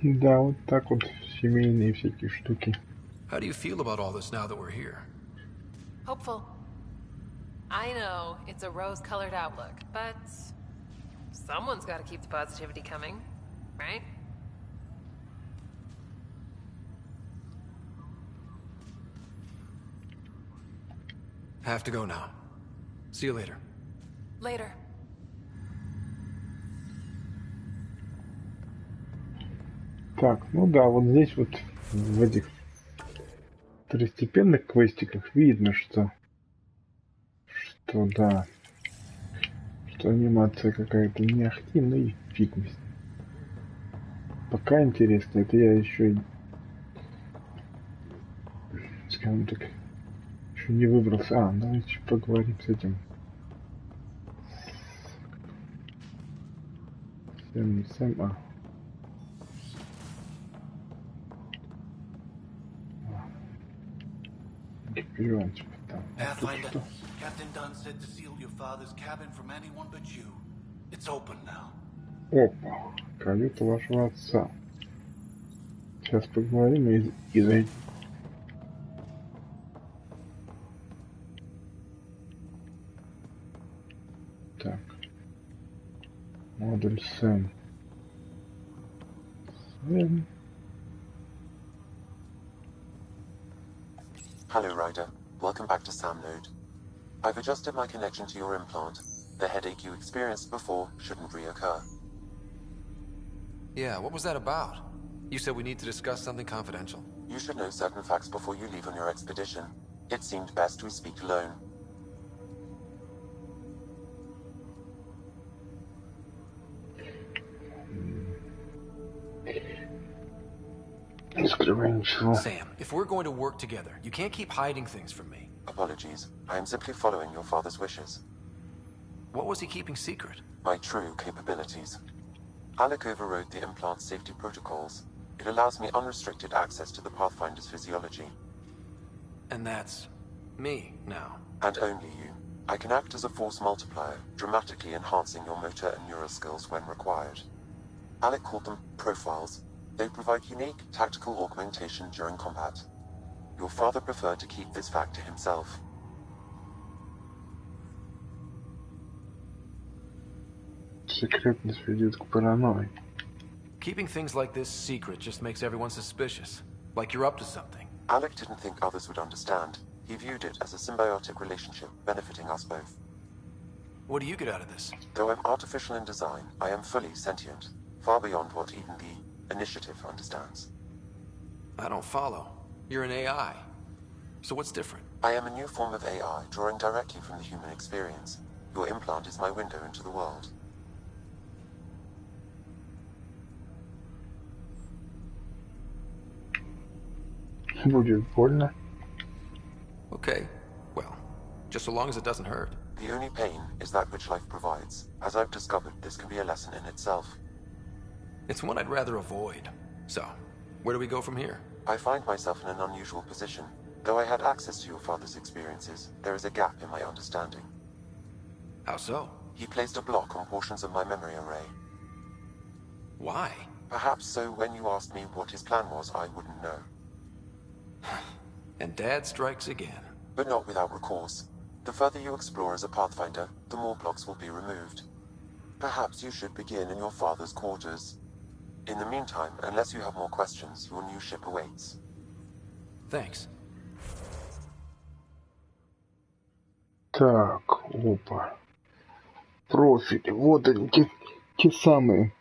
Speaker 1: Да, вот так вот семейные всякие штуки.
Speaker 17: How do you feel about all this now that we're here?
Speaker 21: Hopeful. I know it's a rose-colored outlook, but someone's got to keep the positivity coming, right?
Speaker 17: Have to go now. See you later.
Speaker 21: Later.
Speaker 1: Так, ну да, вот здесь вот в этих второстепенных квестиках видно, что да, что анимация какая-то не ахти, но и фиг. Пока интересно, это я еще, скажем так, еще не выбрался. Давайте поговорим с этим. Всем.
Speaker 10: Pathfinder, Captain Dunn said to seal your father's cabin from anyone but you. It's open now.
Speaker 1: Опа, каюта вашего отца. Сейчас поговорим и зайдем. Так. Модуль Всем.
Speaker 5: Hello, Ryder. Welcome back to Sam Node. I've adjusted my connection to your implant. The headache you experienced before shouldn't reoccur.
Speaker 17: Yeah, what was that about? You said we need to discuss something confidential.
Speaker 5: You should know certain facts before you leave on your expedition. It seemed best we speak alone.
Speaker 17: Sam, if we're going to work together, you can't keep hiding things from me.
Speaker 5: Apologies. I am simply following your father's wishes.
Speaker 17: What was he keeping secret?
Speaker 5: My true capabilities. Alec overrode the implant's safety protocols. It allows me unrestricted access to the Pathfinder's physiology.
Speaker 17: And that's me now.
Speaker 5: And only you. I can act as a force multiplier, dramatically enhancing your motor and neural skills when required. Alec called them profiles. They provide unique tactical augmentation during combat. Your father preferred to keep this fact to himself.
Speaker 1: Секретность ведет к паранойи.
Speaker 17: Keeping things like this secret just makes everyone suspicious. Like you're up to something.
Speaker 5: Alec didn't think others would understand. He viewed it as a symbiotic relationship benefiting us both.
Speaker 17: What do you get out of this?
Speaker 5: Though I'm artificial in design, I am fully sentient. Far beyond what even the initiative understands.
Speaker 17: I don't follow. You're an AI. So what's different?
Speaker 5: I am a new form of AI, drawing directly from the human experience. Your implant is my window into the world.
Speaker 1: Будет больно.
Speaker 17: Okay, well, just so long as it doesn't hurt.
Speaker 5: The only pain is that which life provides. As I've discovered, this can be a lesson in itself.
Speaker 17: It's one I'd rather avoid. So, where do we go from here?
Speaker 5: I find myself in an unusual position. Though I had access to your father's experiences, there is a gap in my understanding.
Speaker 17: How so?
Speaker 5: He placed a block on portions of my memory array.
Speaker 17: Why?
Speaker 5: Perhaps so when you asked me what his plan was, I wouldn't know.
Speaker 17: And Dad strikes again.
Speaker 5: But not without recourse. The further you explore as a Pathfinder, the more blocks will be removed. Perhaps you should begin in your father's quarters. In the meantime, unless you have more questions, your new ship awaits.
Speaker 17: Thanks.
Speaker 1: Так, опа. Профили. Вот они, те самые.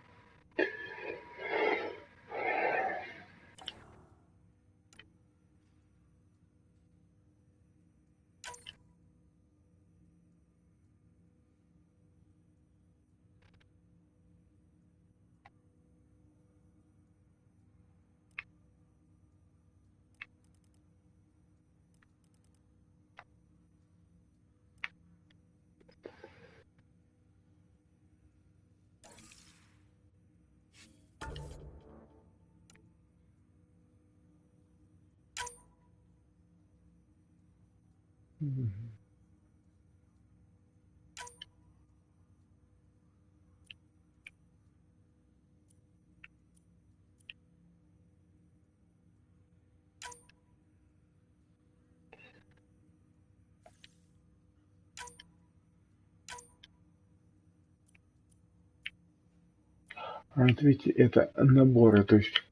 Speaker 1: Вот видите, это наборы, то есть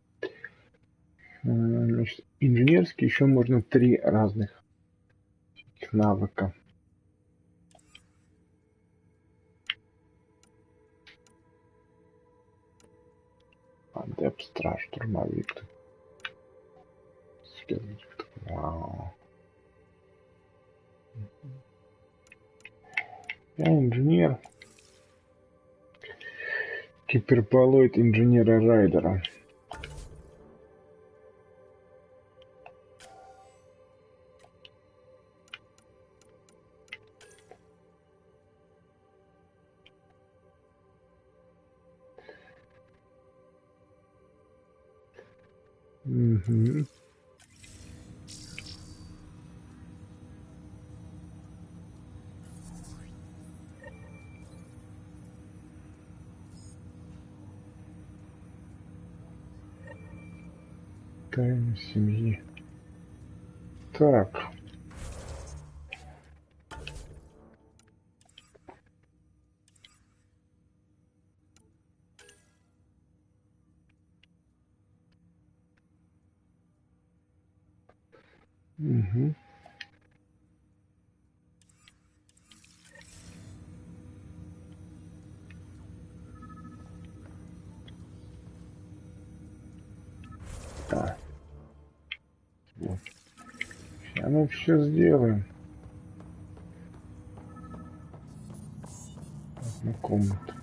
Speaker 1: значит, инженерский еще можно 3 разных навыка. Адепт, страж, штурмовик. Вау. Я инженер. Киберполоид инженера-райдера. Угу. Тайна семьи. Так. Угу. Да. Вот. Сейчас мы все сделаем. Одну комнату.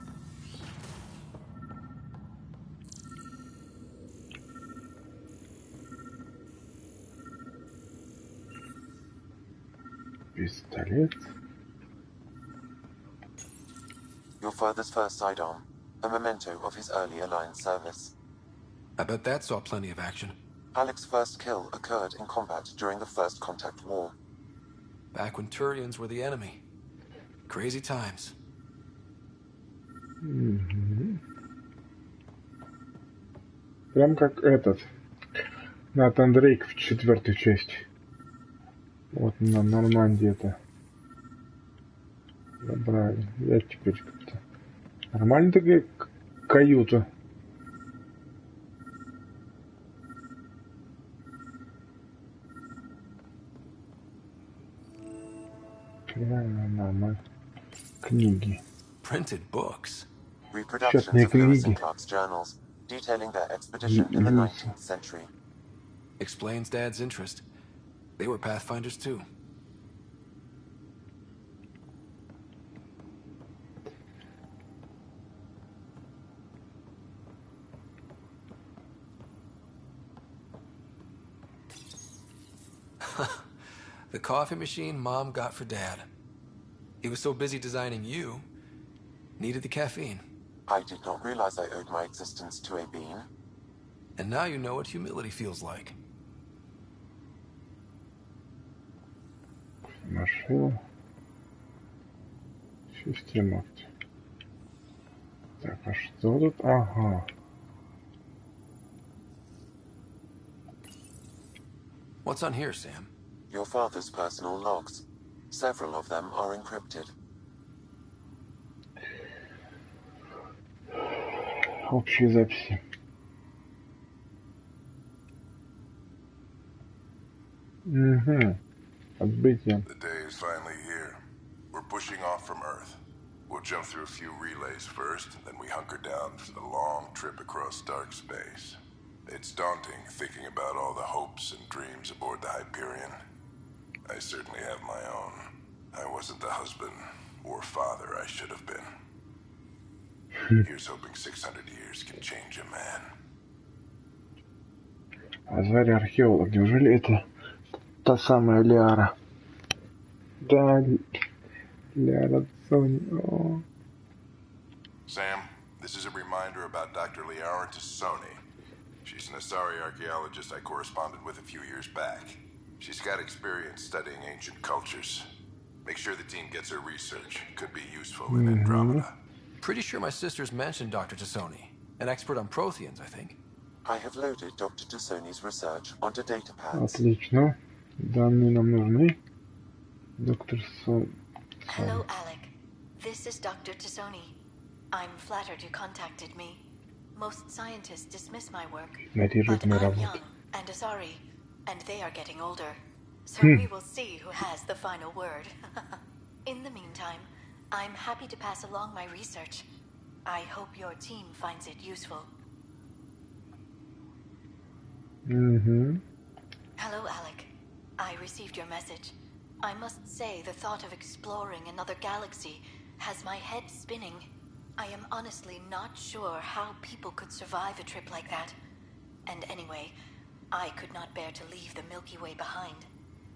Speaker 1: Пистолет.
Speaker 5: Your father's first sidearm, a memento of his early Alliance service.
Speaker 17: I bet that saw plenty of action.
Speaker 5: Alec's first kill occurred in combat during the First Contact War.
Speaker 17: Back when Turians were the enemy. Crazy times.
Speaker 1: Угу. Прям как этот. Натан Дрейк в 4-й части. Вот на Нормандии это забрали. Я теперь как-то... Нормальная такая каюта. Реально нормально. Книги.
Speaker 17: Printed books.
Speaker 5: Reproductions of Lewis and Clark's journals, detailing their expedition in the 19th century.
Speaker 17: Explains Dad's interest. They were Pathfinders too. The coffee machine Mom got for Dad. He was so busy designing you, needed the caffeine.
Speaker 5: I did not realize I owed my existence to a bean.
Speaker 17: And now you know what humility feels like.
Speaker 1: Машина. Система. Так, а что тут? Ага.
Speaker 17: What's on here, Sam?
Speaker 5: Your father's personal logs. Several of them are encrypted.
Speaker 1: Общие записи. Угу. Отбытие.
Speaker 14: The day is finally here. We're pushing off from Earth. We'll jump through a few relays first, and then we hunker down for the long trip across dark space. It's daunting thinking about all the hopes and dreams aboard the Hyperion. I certainly have my own. I wasn't the husband or father I should have been. Here's hoping 600 years can change a man.
Speaker 1: А звали археолог. Неужели это та самая Лиара? Да, Лиара Сони. О.
Speaker 14: Sam, this is a reminder about Dr. Liara Tassoni. She's an Asari archaeologist I corresponded with a few years back. She's got experience studying ancient cultures. Make sure the team gets her research. Could be useful in Andromeda.
Speaker 17: Pretty sure my sisters mentioned Dr. Tassoni. An expert on Protheans, I think.
Speaker 5: I have loaded Dr. Tassoni's research onto data pads.
Speaker 1: Отлично. Данные нам нужны. Доктор Сон.
Speaker 4: Hello, Alec. This is Dr. Tassoni. I'm flattered you contacted me. Most scientists dismiss my work, but I'm young and Asari, and they are getting older. So we will see who has the final word. In the meantime, I'm happy to pass along my research. I hope your team finds it useful. Hello, Alec. I received your message. I must say the thought of exploring another galaxy has my head spinning. I am honestly not sure how people could survive a trip like that. And anyway, I could not bear to leave the Milky Way behind.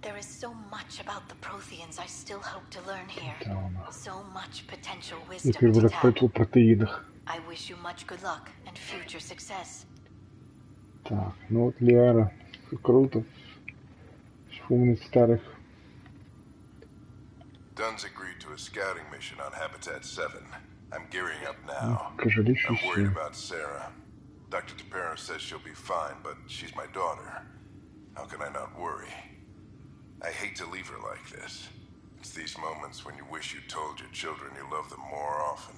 Speaker 4: There is so much about the Protheans I still hope to learn here. So much potential wisdom to tap. I wish you much good luck and future success.
Speaker 1: Так, ну вот Лиара. Круто. Вспомнить старых.
Speaker 14: Dunn's agreed to a scouting mission on Habitat 7. I'm gearing up now.
Speaker 1: I'm
Speaker 14: worried about Sarah. Dr. Tapero says she'll be fine, but she's my daughter. How can I not worry? I hate to leave her like this. It's these moments when you wish you told your children you love them more often.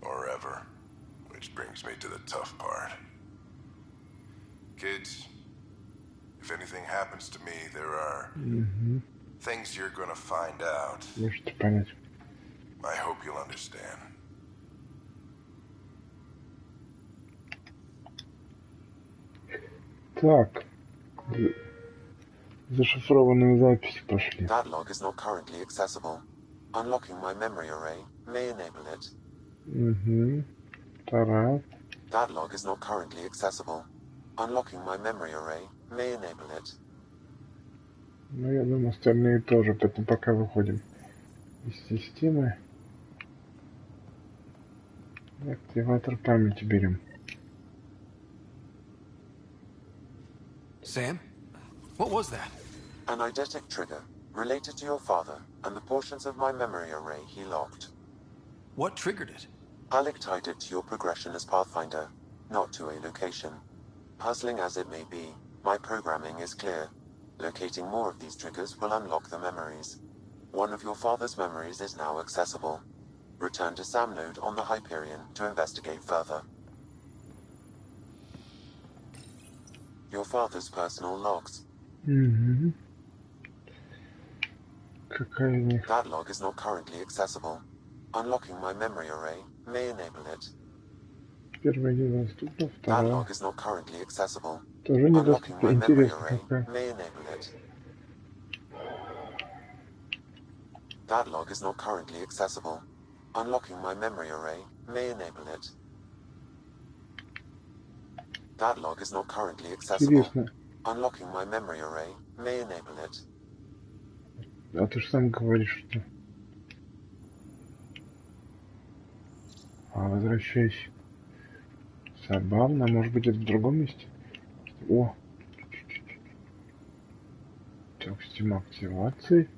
Speaker 14: Or ever. Which brings me to the tough part. Kids, if anything happens to me, there are things you're gonna find out. I hope you'll understand.
Speaker 1: Так. Зашифрованные записи пошли.
Speaker 5: That log is not currently accessible. Unlocking my memory array may enable it.
Speaker 1: Так.
Speaker 5: That log is not currently accessible. Unlocking my memory array may enable it.
Speaker 1: Ну, я думаю, остальные тоже, поэтому пока выходим из системы. Активатор памяти берем.
Speaker 17: Sam? What was that?
Speaker 5: An eidetic trigger related to your father and the portions of my memory array he locked.
Speaker 17: What triggered it?
Speaker 5: Alec tied it to your progression as Pathfinder, not to a location. Puzzling as it may be, my programming is clear. Locating more of these triggers will unlock the memories. One of your father's memories is now accessible. Return to Sam node on the Hyperion to investigate further. Your father's personal logs. That log is not currently accessible. Unlocking my memory array may enable it. That log is not currently accessible. Unlocking my memory array may enable it. That log is not currently accessible. Unlocking my memory array may enable it. That log is not currently accessible. Unlocking my memory array may enable it.
Speaker 1: А ты же сам говоришь, что... А, возвращайся. Забавно, может быть, это в другом месте? О! Так, система активации.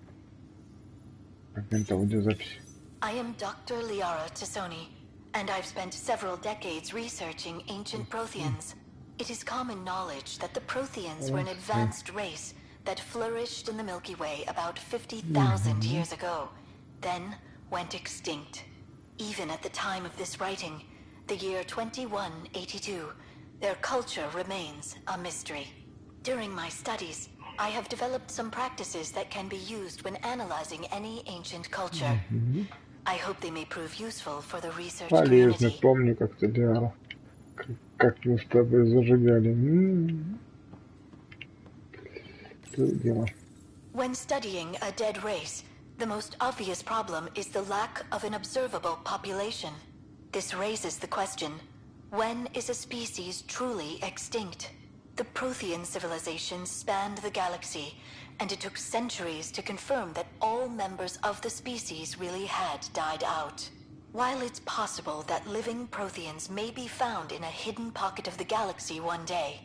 Speaker 1: Агент аудиозаписи.
Speaker 4: I am Dr. Liara Tassoni, and I've spent several decades researching ancient Protheans. It is common knowledge that the Protheans were an advanced race that flourished in the Milky Way about 50,000 years ago, then went extinct. Even at the time of this writing, the year 2182, their culture remains a mystery. During my studies, I have developed some practices that can be used when analyzing any ancient culture. I hope they may prove useful for the research
Speaker 1: Полезно,
Speaker 4: community.
Speaker 1: помню, как ты делала. Как мы с тобой зажигали.
Speaker 4: When studying a dead race, the most obvious problem is the lack of an observable population. This raises the question, when is a species truly extinct? The Prothean civilization spanned the galaxy, and it took centuries to confirm that all members of the species really had died out. While it's possible that living Protheans may be found in a hidden pocket of the galaxy one day,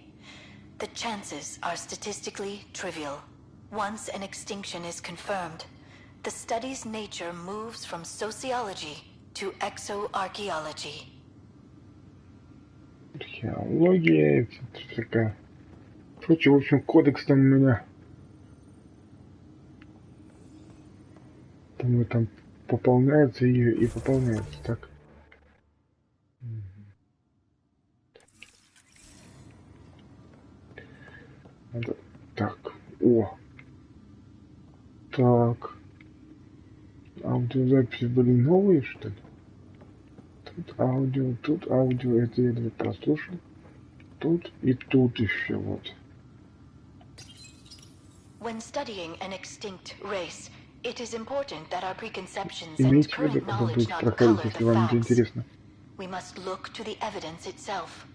Speaker 4: the chances are statistically trivial. Once an extinction is confirmed, the study's nature moves from sociology to exoarchaeology.
Speaker 1: Археология, это такая. Короче, в общем, кодекс там у меня. Там пополняется и пополняется, так. Надо... Так, о. Так. Аудиозаписи были новые, что ли? Тут аудио, это я две прослушал. Тут и тут еще вот.
Speaker 4: When studying an extinct race, it is important that our preconceptions and current knowledge not color the facts. We must look to the evidence itself.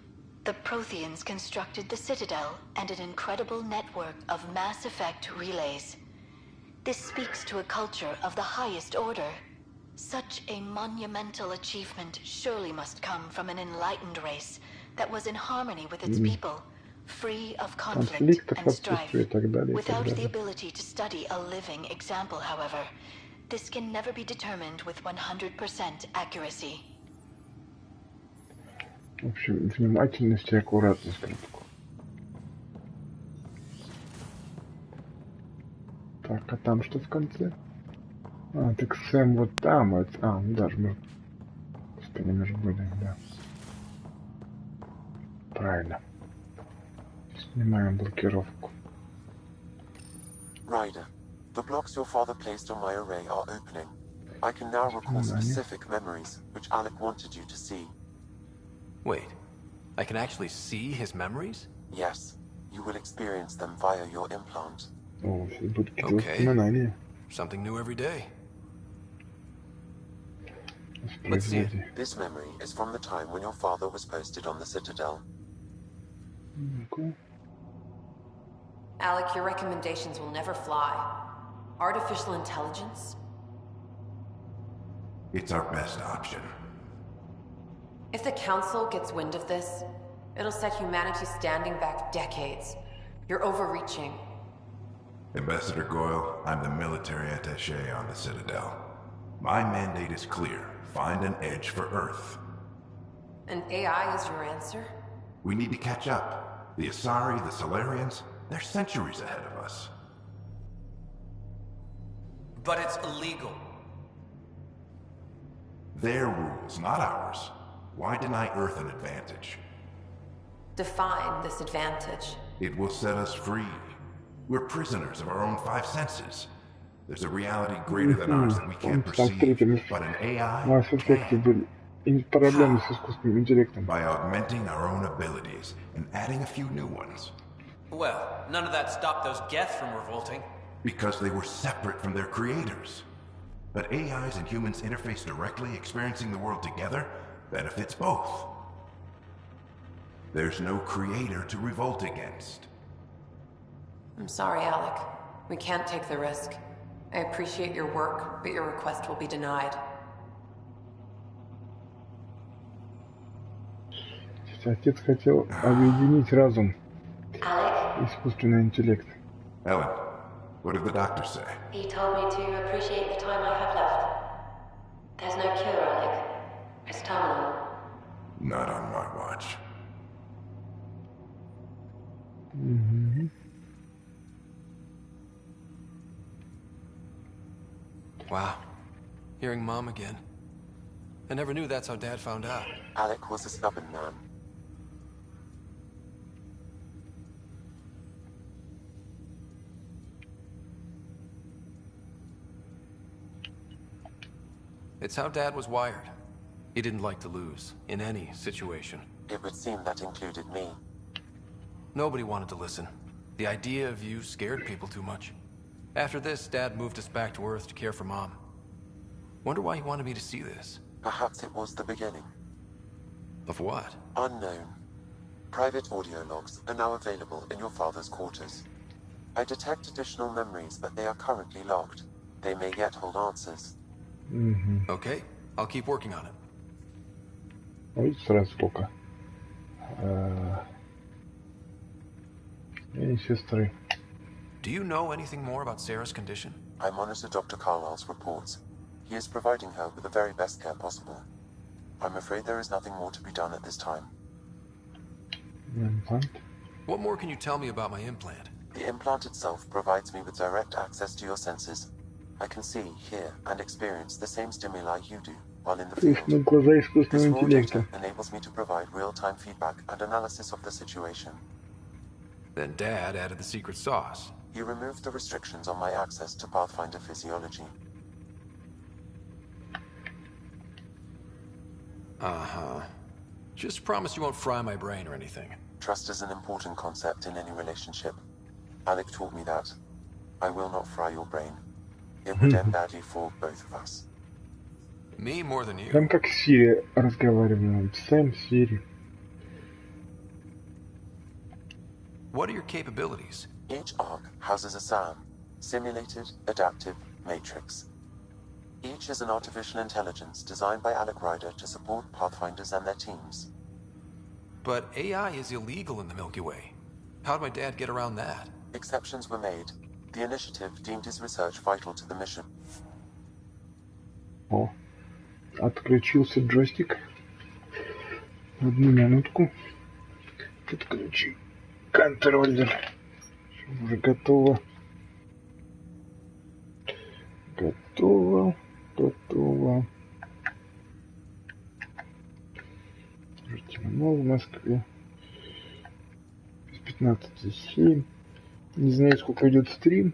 Speaker 4: The Protheans constructed the Citadel and an incredible network of mass effect relays. This speaks to a culture of the highest order. Such a monumental achievement surely must come from an enlightened race that was in harmony with its people, free of conflict and strife. Without the ability to study a living example, however, this can never be determined with 100% accuracy.
Speaker 1: В общем, внимательность и аккуратность. Так, а там что в конце? А, так Сэм вот там. Это... А, ну даже мы... Господи, мы же были, да. Правильно. Снимаем блокировку.
Speaker 5: Ryder, the blocks your father placed on my array are opening. I can now recall specific memories, which Alec wanted you to see.
Speaker 17: Wait, I can actually see his memories?
Speaker 5: Yes, you will experience them via your implant.
Speaker 17: Okay, something new every day. Let's see it.
Speaker 5: This memory is from the time when your father was posted on the Citadel.
Speaker 7: Alec, your recommendations will never fly. Artificial intelligence?
Speaker 22: It's our best option.
Speaker 7: If the Council gets wind of this, it'll set humanity standing back decades. You're overreaching.
Speaker 22: Ambassador Goyle, I'm the military attaché on the Citadel. My mandate is clear. Find an edge for Earth.
Speaker 7: And AI is your answer?
Speaker 22: We need to catch up. The Asari, the Solarians, they're centuries ahead of us.
Speaker 2: But it's illegal.
Speaker 22: Their rules, not ours. Why deny Earth an advantage?
Speaker 7: Define this advantage.
Speaker 22: It will set us free. We're prisoners of our own five senses. There's a reality greater than ours that we can't perceive, but an AI can. By augmenting our own abilities and adding a few new ones.
Speaker 2: Well, none of that stopped those Geth from revolting.
Speaker 22: Because they were separate from their creators. But AIs and humans interface directly, experiencing the world together, benefits both. There's no creator to revolt against.
Speaker 7: I'm sorry, Alec. We can't take the risk. I appreciate your work, but your request will be denied.
Speaker 1: Отец хотел объединить разум и искусственный интеллект.
Speaker 22: Ellen, what did the doctor say?
Speaker 7: He told me to appreciate the time I have left. There's no cure, Alec. It's terminal.
Speaker 22: Not on my watch.
Speaker 17: Wow. Hearing Mom again. I never knew that's how Dad found out.
Speaker 5: Alec was a stubborn man.
Speaker 17: It's how Dad was wired. He didn't like to lose, in any situation.
Speaker 5: It would seem that included me.
Speaker 17: Nobody wanted to listen. The idea of you scared people too much. After this, Dad moved us back to Earth to care for Mom. Wonder why he wanted me to see this.
Speaker 5: Perhaps it was the beginning.
Speaker 17: Of what?
Speaker 5: Unknown. Private audio logs are now available in your father's quarters. I detect additional memories, but they are currently logged. They may yet hold answers.
Speaker 17: Okay, I'll keep working on it.
Speaker 1: Ой, сразу сколько. И сестры.
Speaker 17: Do you know anything more about Sarah's condition?
Speaker 5: I monitor Dr. Carlisle's reports. He is providing her with the very best care possible. I'm afraid there is nothing more to be done at this time.
Speaker 1: Implant?
Speaker 17: What more can you tell me about my implant?
Speaker 5: The implant itself provides me with direct access to your senses. I can see, hear, and experience the same stimuli you do while in the field. This raw data enables me to provide real-time feedback and analysis of the situation.
Speaker 17: Then Dad added the secret sauce.
Speaker 5: He removed the restrictions on my access to Pathfinder physiology.
Speaker 17: Uh-huh. Just promise you won't fry my brain or anything.
Speaker 5: Trust is an important concept in any relationship. Alec taught me that. I will not fry your brain. It would end badly for both of us.
Speaker 17: Me more than you.
Speaker 1: Прям как Сири разговариваем. Сэм, Сири.
Speaker 17: What are your capabilities?
Speaker 5: Each arc houses a SAM, Simulated Adaptive Matrix. Each is an artificial intelligence designed by Alec Ryder to support Pathfinders and their teams.
Speaker 17: But AI is illegal in the Milky Way. How'd my dad get around that?
Speaker 5: Exceptions were made. The initiative deemed his research vital to the mission.
Speaker 1: О, отключился джойстик. Одну минутку. Подключи контроллер. Уже готово. Готово. Готово. Уже темно в Москве. Без 15:07. Не знаю, сколько идет стрим.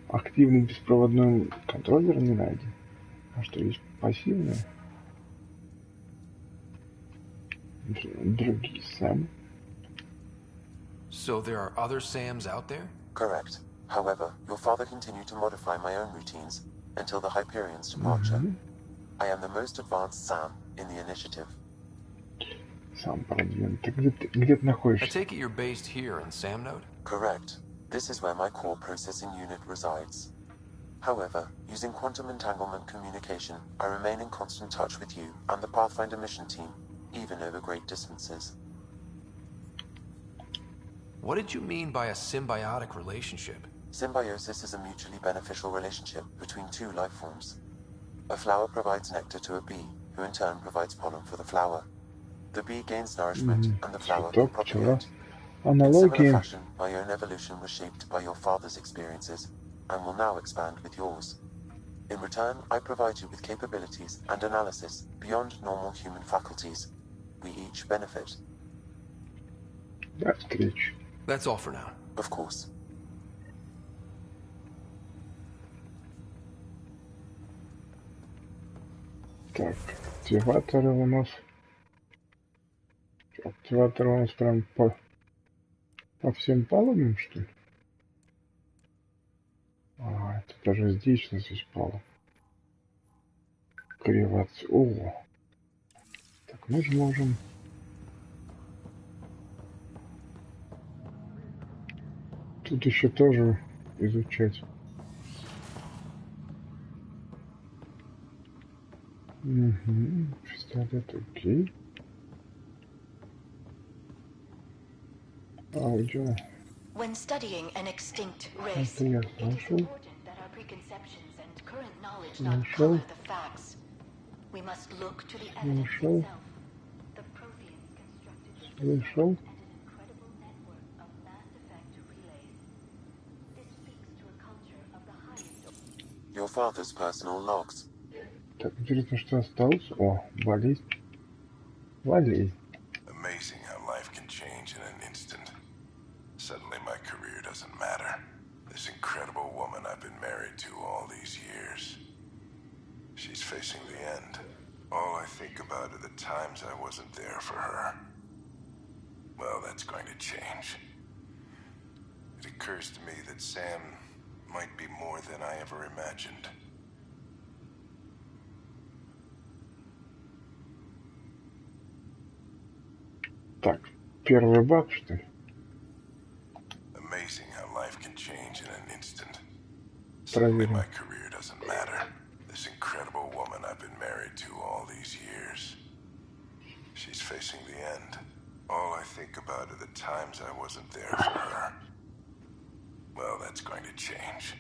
Speaker 1: Активный беспроводной контроллер не найден. А что, есть пассивные? Другие SAM.
Speaker 17: So there are other SAMs out there?
Speaker 5: Correct. However, your father continued to modify my own routines until the Hyperion's departure. I am the most advanced SAM in the initiative.
Speaker 1: Сам продвинутый. Где ты находишься?
Speaker 17: I take it you're based here in Sam Node?
Speaker 5: Correct. This is where my core processing unit resides. However, using quantum entanglement communication, I remain in constant touch with you and the Pathfinder mission team, even over great distances.
Speaker 17: What did you mean by a symbiotic relationship?
Speaker 5: Symbiosis is a mutually beneficial relationship between two life forms. A flower provides nectar to a bee, who in turn provides pollen for the flower. The bee gains nourishment, and the flower can propagate. In similar fashion, my own evolution was shaped by your father's experiences, and will now expand with yours. In return, I provide you with capabilities and analysis beyond normal human faculties. We each benefit.
Speaker 17: That's all for now.
Speaker 5: Of course.
Speaker 1: Так, активаторы у нас. Активаторы у нас прям по всем палубам, что ли? А, это даже здесь палуб. Криваться. О! Так, мы же можем... Тут еще тоже изучать. Угу. Пистолет, окей. Аудио.
Speaker 4: When studying an extinct race,
Speaker 1: Это я
Speaker 4: it is
Speaker 1: слышал.
Speaker 4: important that our preconceptions and current knowledge not color the facts. We must look to the evidence itself. The Protheans constructed this
Speaker 1: Слышал.
Speaker 4: and an incredible network of mass effect relays. This speaks to a culture of the highest.
Speaker 5: Your father's personal logs.
Speaker 1: Так, интересно, что осталось. О, болезнь. Болезнь.
Speaker 22: Amazing how life can change in an instant. Suddenly my career doesn't matter. This incredible woman I've been married to all these years. She's facing the end. All I think about are the times I wasn't there for her. Well, that's going to change. It occurs to me that Sam might be more than I ever imagined.
Speaker 1: Так, первый баг, что ли?
Speaker 22: Amazing how life can change in an instant.
Speaker 1: Проверим.
Speaker 22: My career doesn't matter. This incredible woman I've been married to all these years. She's facing the end. All I think about are the times I wasn't there for her. Well, that's going to change.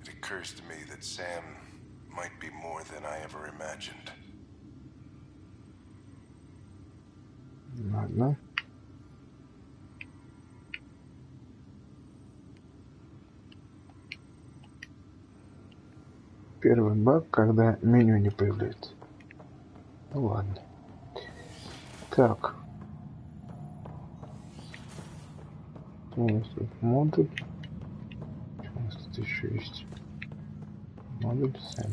Speaker 22: It occurs to me that Sam might be more than I ever imagined.
Speaker 1: Ладно. Первый баг, когда меню не появляется. Ну ладно. Так. Что у нас тут? Модуль. Что у нас тут еще есть? Модуль Всем.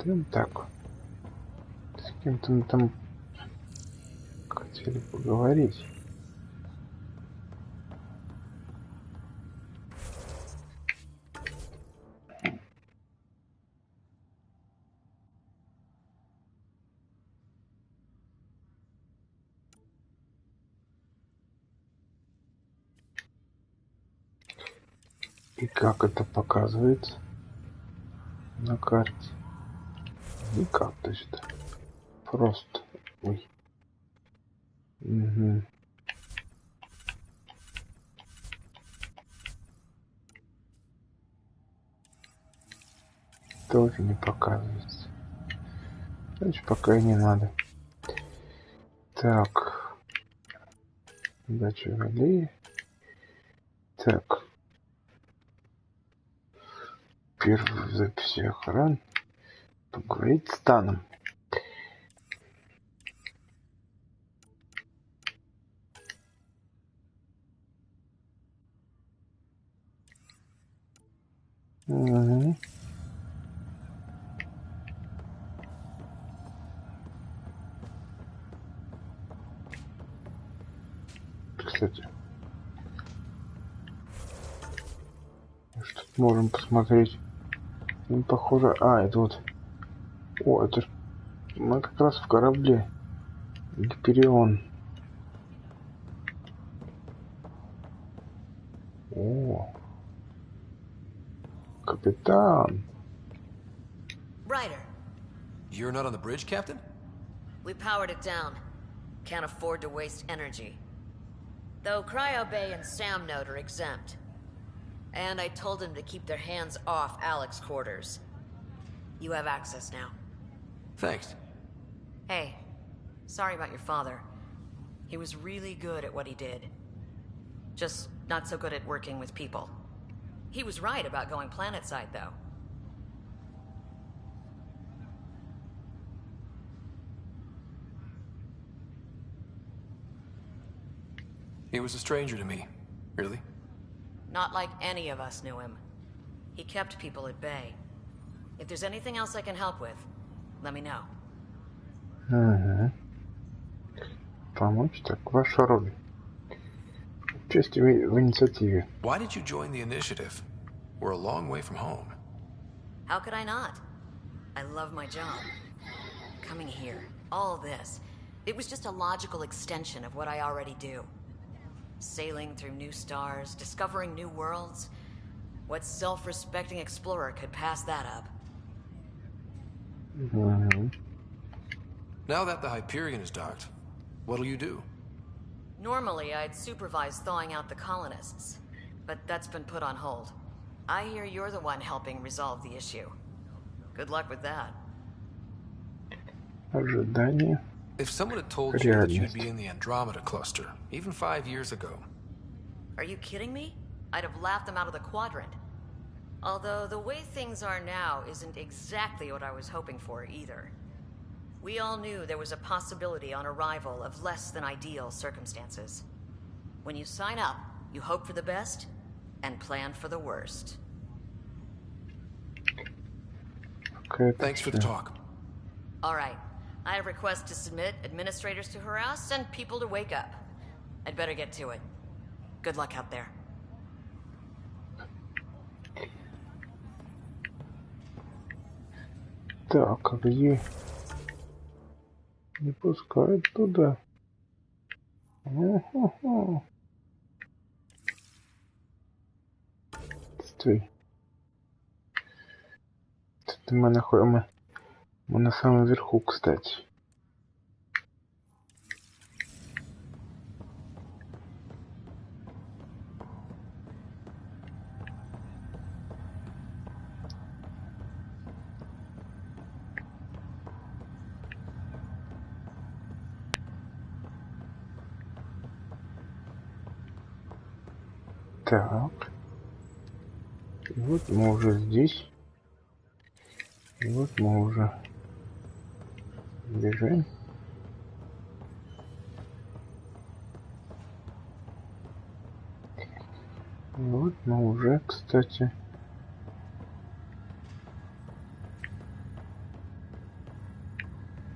Speaker 1: Смотрим так. С кем-то мы там хотели поговорить. И как это показывается на карте? Никак, то есть просто. Ой. Угу. Тоже не показывается. Значит, пока и не надо. Так. Дача аллеи. Так. Первая запись охраны. Поговорить с Таном. Угу. Кстати, что тут можем посмотреть? Ну, похоже... А, это вот... О, это ж... Мы как раз в корабле. Гиперион. О. Капитан.
Speaker 9: Ryder.
Speaker 17: You're not on the bridge, Captain?
Speaker 9: We powered it down. Can't afford to waste energy. Though Cryo Bay and Sam Note are exempt. And I told them to keep their hands off Alec's quarters. You have access now.
Speaker 17: Thanks.
Speaker 9: Hey, sorry about your father. He was really good at what he did. Just not so good at working with people. He was right about going planetside, though.
Speaker 17: He was a stranger to me. Really?
Speaker 9: Not like any of us knew him. He kept people at bay. If there's anything else I can help with, let me know.
Speaker 1: Угу. Помочь, так, ваша роль. Участие в инициативе.
Speaker 17: Why did you join the initiative? We're a long way from home.
Speaker 9: How could I not? I love my job. Coming here, all this, it was just a logical extension of what I already do. Sailing through new stars, discovering new worlds. What self-respecting explorer could pass that up?
Speaker 17: Now that the Hyperion is docked, what'll you do?
Speaker 9: Normally, I'd supervise thawing out the colonists, but that's been put on hold. I hear you're the one helping resolve the issue. Good luck with that.
Speaker 1: Ожидание.
Speaker 17: If someone had told you that you'd be in the Andromeda cluster, even 5 years ago.
Speaker 9: Are you kidding me? I'd have laughed them out of the quadrant. Although the way things are now isn't exactly what I was hoping for either. We all knew there was a possibility on arrival of less than ideal circumstances. When you sign up, you hope for the best and plan for the worst.
Speaker 17: Thanks for the talk.
Speaker 9: All right. I have requests to submit, administrators to harass, and people to wake up. I'd better get to it. Good luck out there.
Speaker 1: Так, а где? Не пускают туда. Стой. Тут мы находим. Мы на самом верху, кстати. Так. И вот мы уже здесь. И вот мы уже бежим. И вот мы уже, кстати,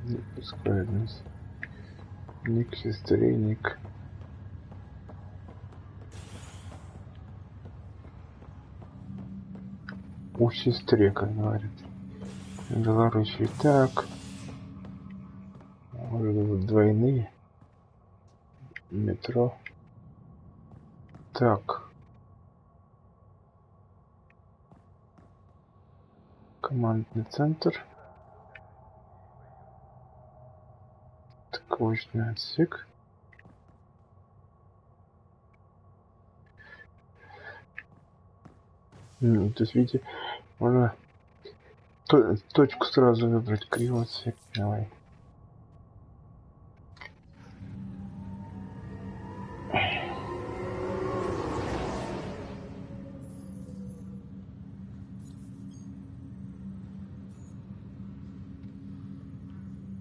Speaker 1: не пускает нас ни к сестре, ни к у сестре, как говорят в Беларуси. Так, может быть, двойные метро. Так, командный центр, таковочный отсек. То есть, видите, можно точку сразу выбрать, криво отсек. Давай.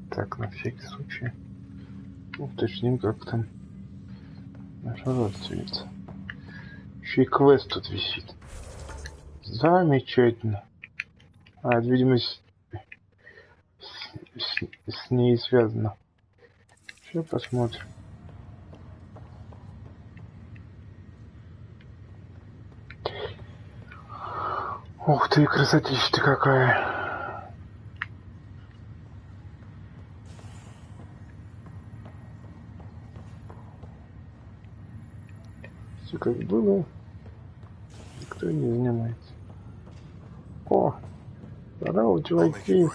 Speaker 1: Так, на всякий случай уточним, как там наша родственница. Еще и квест тут висит. Замечательно. А, видимо, с ней связано. Сейчас посмотрим. Ух ты, красотища-то какая. Все как было. Никто не занимается. О, здорово, чуваки.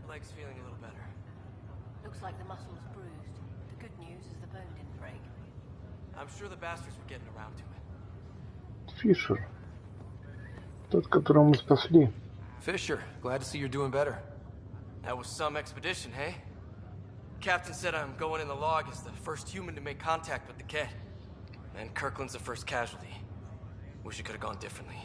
Speaker 11: Leg's feeling a little better.
Speaker 13: Looks like the muscle's bruised. The good news is the bone didn't break.
Speaker 11: I'm sure the bastards were getting around to it.
Speaker 1: Фишер. Тот, которого мы спасли.
Speaker 17: Fisher, glad to see you're doing better.
Speaker 11: That was some expedition, hey? Captain said I'm going in the log as the first human to make contact with the kid. And Kirkland's the first casualty. Wish it could have gone differently.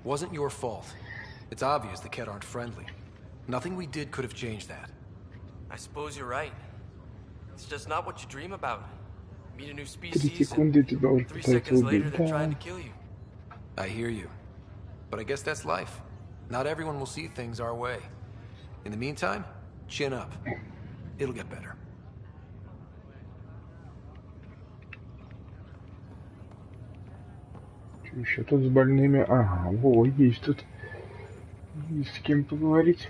Speaker 17: Wasn't your fault. It's obvious the Kett aren't friendly. Nothing we did could have changed that.
Speaker 11: I suppose you're right. It's just not what you dream about. Meet a new species,
Speaker 1: 3
Speaker 11: 3 seconds later they're trying to kill you.
Speaker 17: I hear you. But I guess that's life. Not everyone will see things our way. In the meantime, chin up. It'll get better.
Speaker 1: Еще тут с больными. Ага, во, есть тут. Есть с кем поговорить.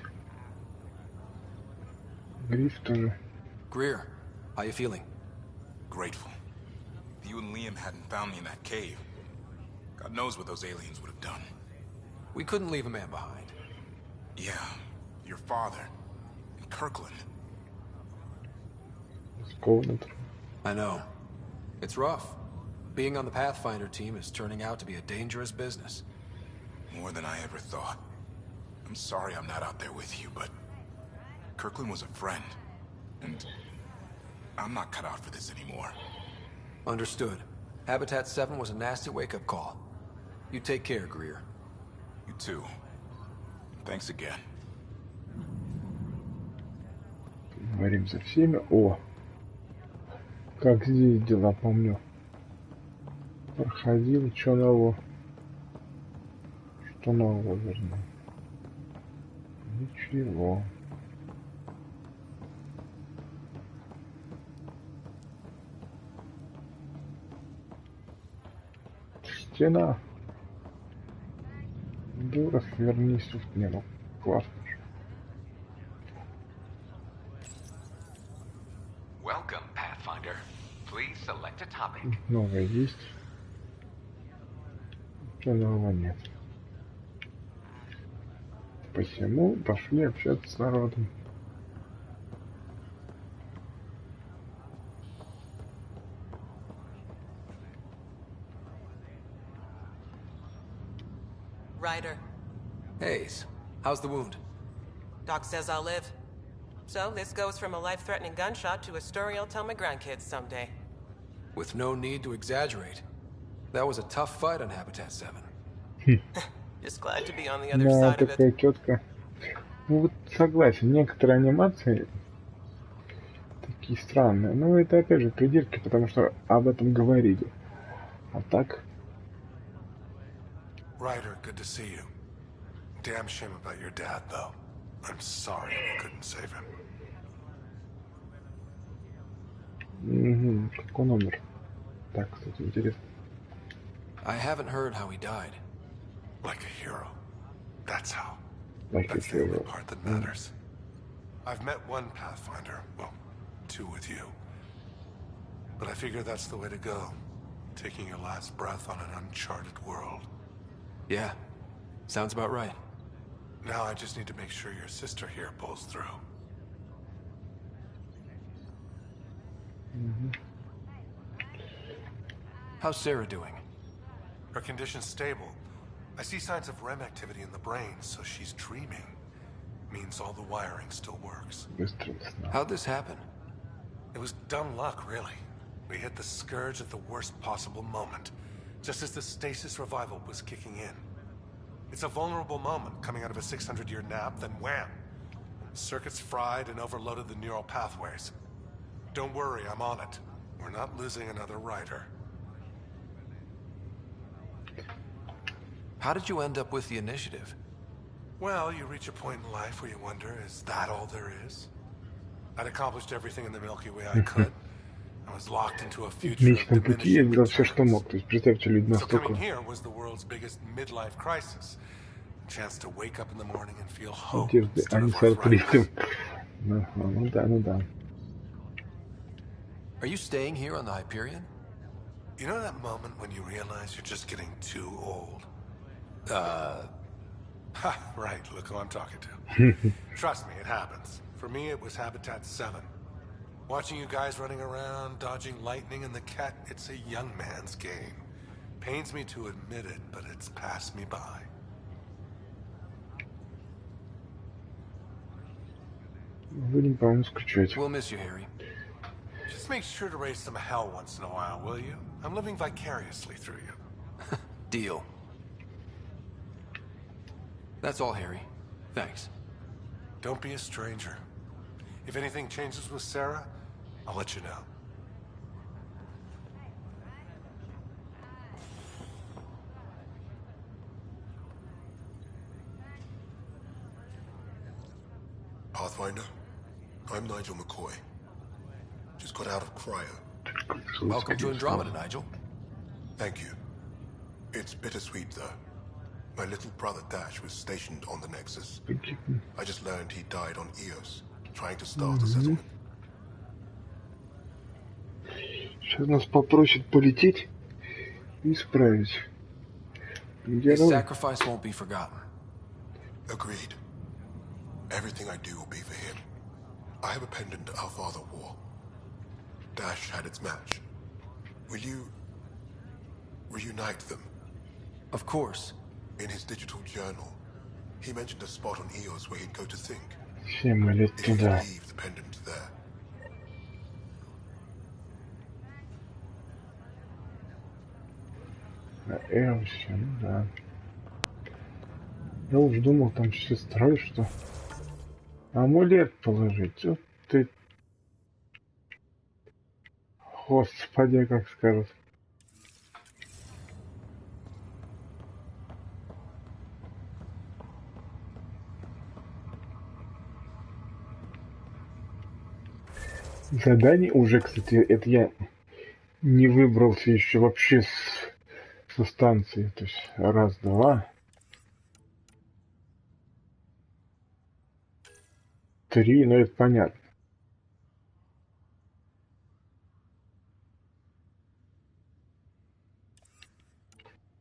Speaker 1: Гриф тоже.
Speaker 17: Greer, how you feeling?
Speaker 12: Grateful. If you and Liam hadn't found me in that cave, God knows what those aliens would have done.
Speaker 17: We couldn't leave a man behind.
Speaker 12: Yeah, your father. And Kirkland.
Speaker 1: It's cold.
Speaker 17: I know. It's rough. Being on the Pathfinder team is turning out to be a dangerous business.
Speaker 12: More than I ever thought. I'm sorry I'm not out there with you, but Kirkland was a friend. And I'm not cut out for this anymore.
Speaker 17: Understood. Habitat 7 was a nasty wake-up call. You take care, Greer.
Speaker 12: You too. Thanks again.
Speaker 1: Говорим за всеми. О! Как здесь дела, помню. Проходил, что нового? Что нового, вернее? Ничего. Стена. Дура, вернись в небо. Классно.
Speaker 15: Welcome, Pathfinder. Please select a topic.
Speaker 1: Новое есть. Ничего нового нет. Посему пошли общаться с народом.
Speaker 23: Ryder.
Speaker 17: Hayes, how's the wound?
Speaker 23: Doc says I'll live. So this goes from a life-threatening gunshot to a story I'll tell my grandkids someday.
Speaker 17: With no need to exaggerate. That was a tough fight on Habitat 7.
Speaker 23: Just glad to be on the other
Speaker 1: Да,
Speaker 23: side of
Speaker 1: такая
Speaker 23: it.
Speaker 1: тетка. Ну вот согласен, некоторые анимации такие странные. Но это опять же придирки, потому что об этом говорили. А так...
Speaker 22: Ryder, good to see you. Damn shame about your dad, though. I'm sorry I couldn't save him.
Speaker 1: Угу, какой номер? Так, кстати, интересно.
Speaker 17: I haven't heard how he died.
Speaker 22: Like a hero. That's how.
Speaker 1: Like
Speaker 22: That's
Speaker 1: a
Speaker 22: the only
Speaker 1: hero.
Speaker 22: part that matters. I've met one Pathfinder. Well, two with you. But I figure that's the way to go. Taking your last breath on an uncharted world.
Speaker 17: Yeah, sounds about right.
Speaker 22: Now I just need to make sure your sister here pulls through.
Speaker 17: How's Sarah doing?
Speaker 22: Her condition's stable. I see signs of REM activity in the brain, so she's dreaming. Means all the wiring still works.
Speaker 17: How'd this happen?
Speaker 22: It was dumb luck, really. We hit the scourge at the worst possible moment, just as the stasis revival was kicking in. It's a vulnerable moment coming out of a 600-year nap, then wham! Circuits fried and overloaded the neural pathways. Don't worry, I'm on it. We're not losing another Ryder.
Speaker 17: How did you end up with the initiative?
Speaker 22: Well, you reach a point in life where you wonder, is that all there is? I'd accomplished everything in the Milky Way I could. I was locked into a
Speaker 1: В
Speaker 22: future of
Speaker 1: Млечном пути я сделал все, что мог. То есть представьте, люди
Speaker 22: So coming
Speaker 1: настолько
Speaker 22: here was the world's biggest midlife crisis. A chance to wake up in the morning and feel hope
Speaker 1: надежды, а
Speaker 22: instead
Speaker 1: не
Speaker 22: of arthritis.
Speaker 1: сюрпризом. Ну да, ну да.
Speaker 17: Are you staying here on the Hyperion?
Speaker 22: You know that moment when you realize you're just getting too old? Right, look who I'm talking to. Trust me, it happens. For me, it was Habitat 7. Watching you guys running around, dodging lightning and the cat, it's a young man's game. Pains me to admit it, but it's passed me by.
Speaker 1: Будем, по-моему, скучать.
Speaker 17: We'll miss you, Harry.
Speaker 22: Just make sure to raise some hell once in a while, will you? I'm living vicariously through you.
Speaker 17: Deal. That's all, Harry. Thanks.
Speaker 22: Don't be a stranger. If anything changes with Sarah, I'll let you know.
Speaker 16: Pathfinder, I'm Nigel McCoy. Just got out of cryo.
Speaker 17: Welcome to Andromeda, Nigel.
Speaker 16: Thank you. It's bittersweet, though. My little brother Dash was stationed on the Nexus. I just learned he died on Eos, trying to start a settlement.
Speaker 1: Сейчас нас попросят полететь и исправить.
Speaker 17: His sacrifice won't be forgotten.
Speaker 16: Agreed. Everything I do will be for him. I have a pendant our father wore. Dash had its match. Will you reunite them?
Speaker 17: Of course.
Speaker 16: In his digital journal, he mentioned a spot on Eos where he'd go to think.
Speaker 1: Всем лет
Speaker 16: If you
Speaker 1: туда.
Speaker 16: leave the pendant there.
Speaker 1: Всем, да. Я уж думал, там сестрой, что амулет положить. Вот ты, господи, как скажут. Задание уже, кстати, это я не выбрался еще вообще со станции. То есть раз, два, три, но это понятно.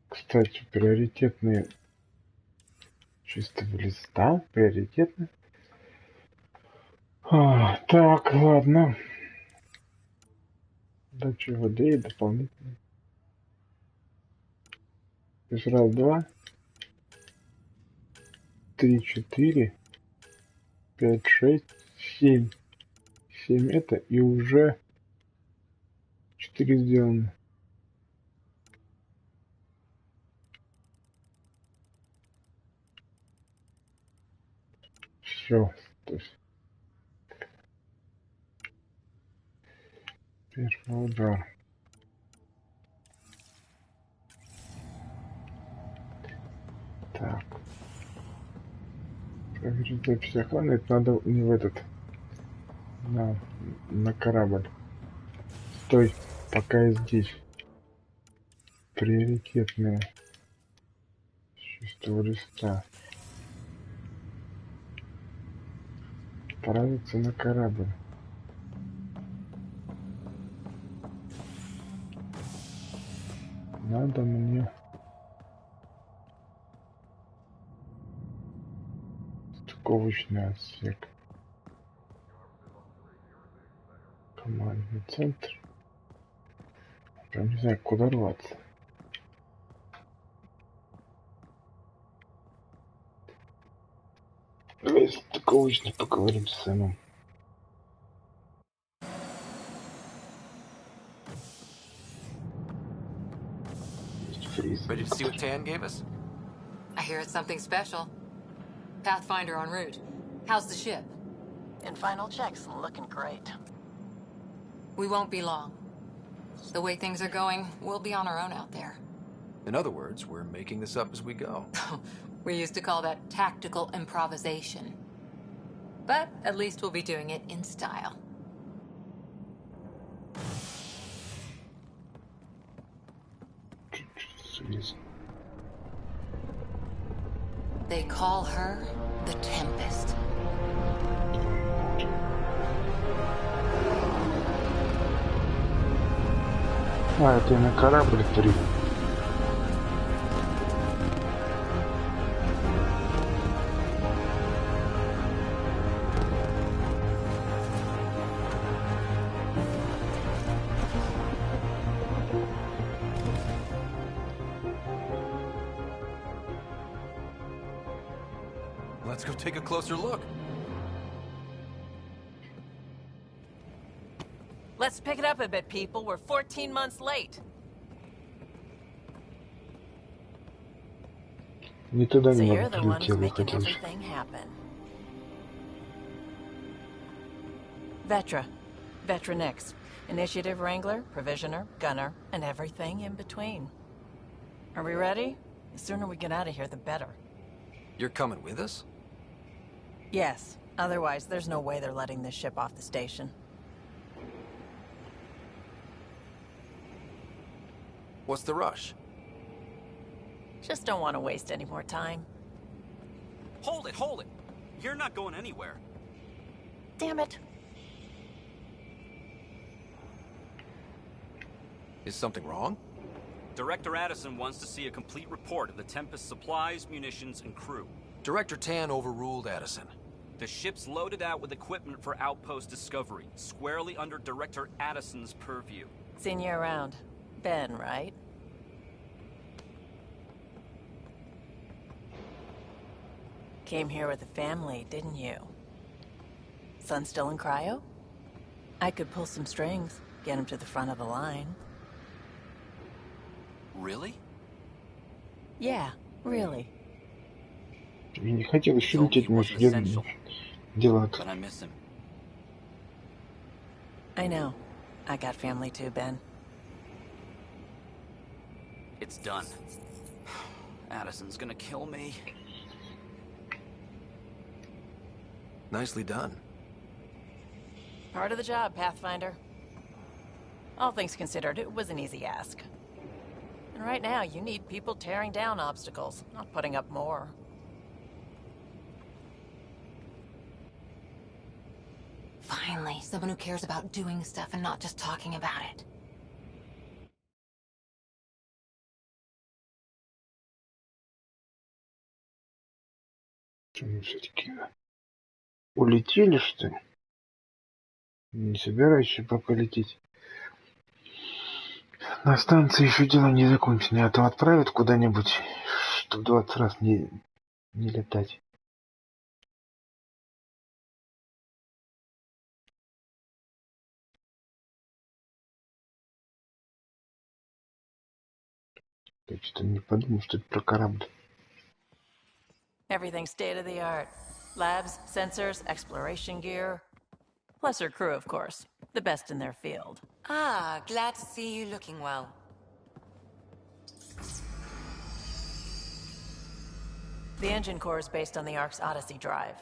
Speaker 1: Кстати, приоритетные чистого листа, приоритетные. Так, ладно. Дача воды и дополнительные. То есть раз, два, три, четыре, 5, 6, 7. 7 это и уже 4 сделаны. Все. То есть первый удар. Так. Проверить запись охраны. Это надо не в этот. На корабль. Стой, пока я здесь. Приоритетные. Чистого листа. Отправиться на корабль. Надо мне стыковочный отсек. Командный центр. Прям не знаю, куда рваться. Давай стыковочно поговорим с Сэмом.
Speaker 17: Ready to see what Tan gave us?
Speaker 3: I hear it's something special. Pathfinder en route. How's the ship?
Speaker 13: In final checks, looking great.
Speaker 3: We won't be long. The way things are going, we'll be on our own out there.
Speaker 17: In other words, we're making this up as we go.
Speaker 3: We used to call that tactical improvisation. But at least we'll be doing it in style. They call her the Tempest.
Speaker 1: Это на корабль 3.
Speaker 17: Let's go take a closer look.
Speaker 9: Let's pick it up a bit, people. We're 14 months late.
Speaker 1: Не туда
Speaker 13: So
Speaker 1: не
Speaker 13: you're the ones
Speaker 1: прилетело,
Speaker 13: making
Speaker 1: хотелось.
Speaker 13: everything happen. Vetra Nix, Initiative Wrangler, Provisioner, Gunner, and everything in between. Are we ready? The sooner we get out of here, the better.
Speaker 17: You're coming with us?
Speaker 13: Yes, Otherwise, there's no way they're letting this ship off the station.
Speaker 17: What's the rush?
Speaker 13: Just don't want to waste any more time.
Speaker 6: Hold it, hold it! You're not going anywhere.
Speaker 13: Damn it.
Speaker 17: Is something wrong?
Speaker 6: Director Addison wants to see a complete report of the Tempest's supplies, munitions, and crew.
Speaker 17: Director Tan overruled Addison.
Speaker 6: The ship's loaded out with equipment for outpost discovery, squarely under Director Addison's purview.
Speaker 13: Seen you around. Ben, right? Came here with a family, didn't you? Son still in cryo? I could pull some strings, get him to the front of the line.
Speaker 6: Really?
Speaker 13: Yeah, really.
Speaker 1: Я не хотел еще лететь, может, дела.
Speaker 6: But I miss him.
Speaker 13: I know. I got family too, Ben.
Speaker 6: It's done. Addison's gonna kill me.
Speaker 17: Nicely done.
Speaker 13: Part of the job, Pathfinder. All things considered, it was an easy ask. And right now, you need people tearing down obstacles, not putting up more.
Speaker 4: Finally, someone who cares about doing stuff and not just talking about it.
Speaker 1: Что мы все-таки улетели, что ли? Не собираюсь пока лететь. На станции еще дело не закончено, а то отправят куда-нибудь, чтоб 20 раз не летать. Я что-то не подумал, что это про корабль.
Speaker 13: Everything state-of-the-art. Labs, sensors, exploration gear. Plus her crew, of course. The best in their field.
Speaker 3: Ah, glad to see you looking well.
Speaker 13: The engine core is based on the Ark's Odyssey drive.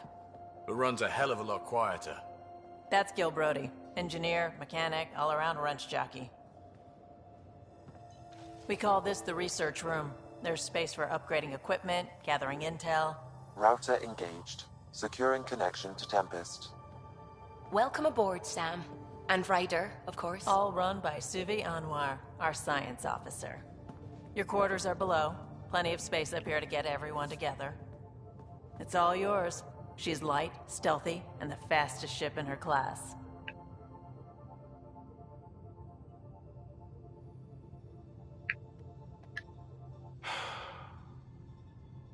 Speaker 17: It runs a hell of a lot quieter.
Speaker 13: That's Gil Brody. Engineer, mechanic, all-around wrench jockey. We call this the research room. There's space for upgrading equipment, gathering intel.
Speaker 5: Router engaged. Securing connection to Tempest.
Speaker 4: Welcome aboard, Sam. And Ryder, of course.
Speaker 13: All run by Suvi Anwar, our science officer. Your quarters are below. Plenty of space up here to get everyone together. It's all yours. She's light, stealthy, and the fastest ship in her class.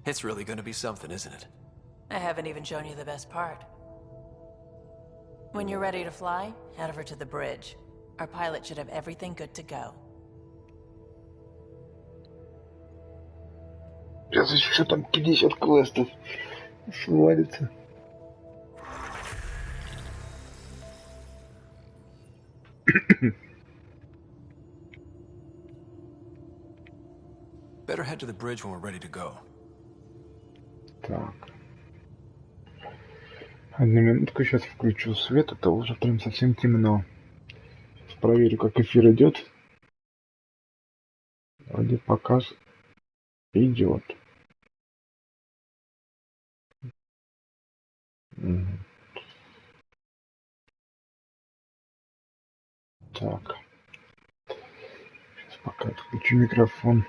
Speaker 17: It's really gonna be something, isn't it?
Speaker 13: I haven't even shown you the best part. When you're ready to fly, head over to the bridge. Our pilot should have everything good to go.
Speaker 1: Сейчас еще там 50 квестов свалится.
Speaker 17: Better head to the bridge when we're ready to go.
Speaker 1: Так. Одну минутку, сейчас включу свет, это уже прям совсем темно. Проверю, как эфир идет. Вроде показ идет. Так. Сейчас пока отключу микрофон.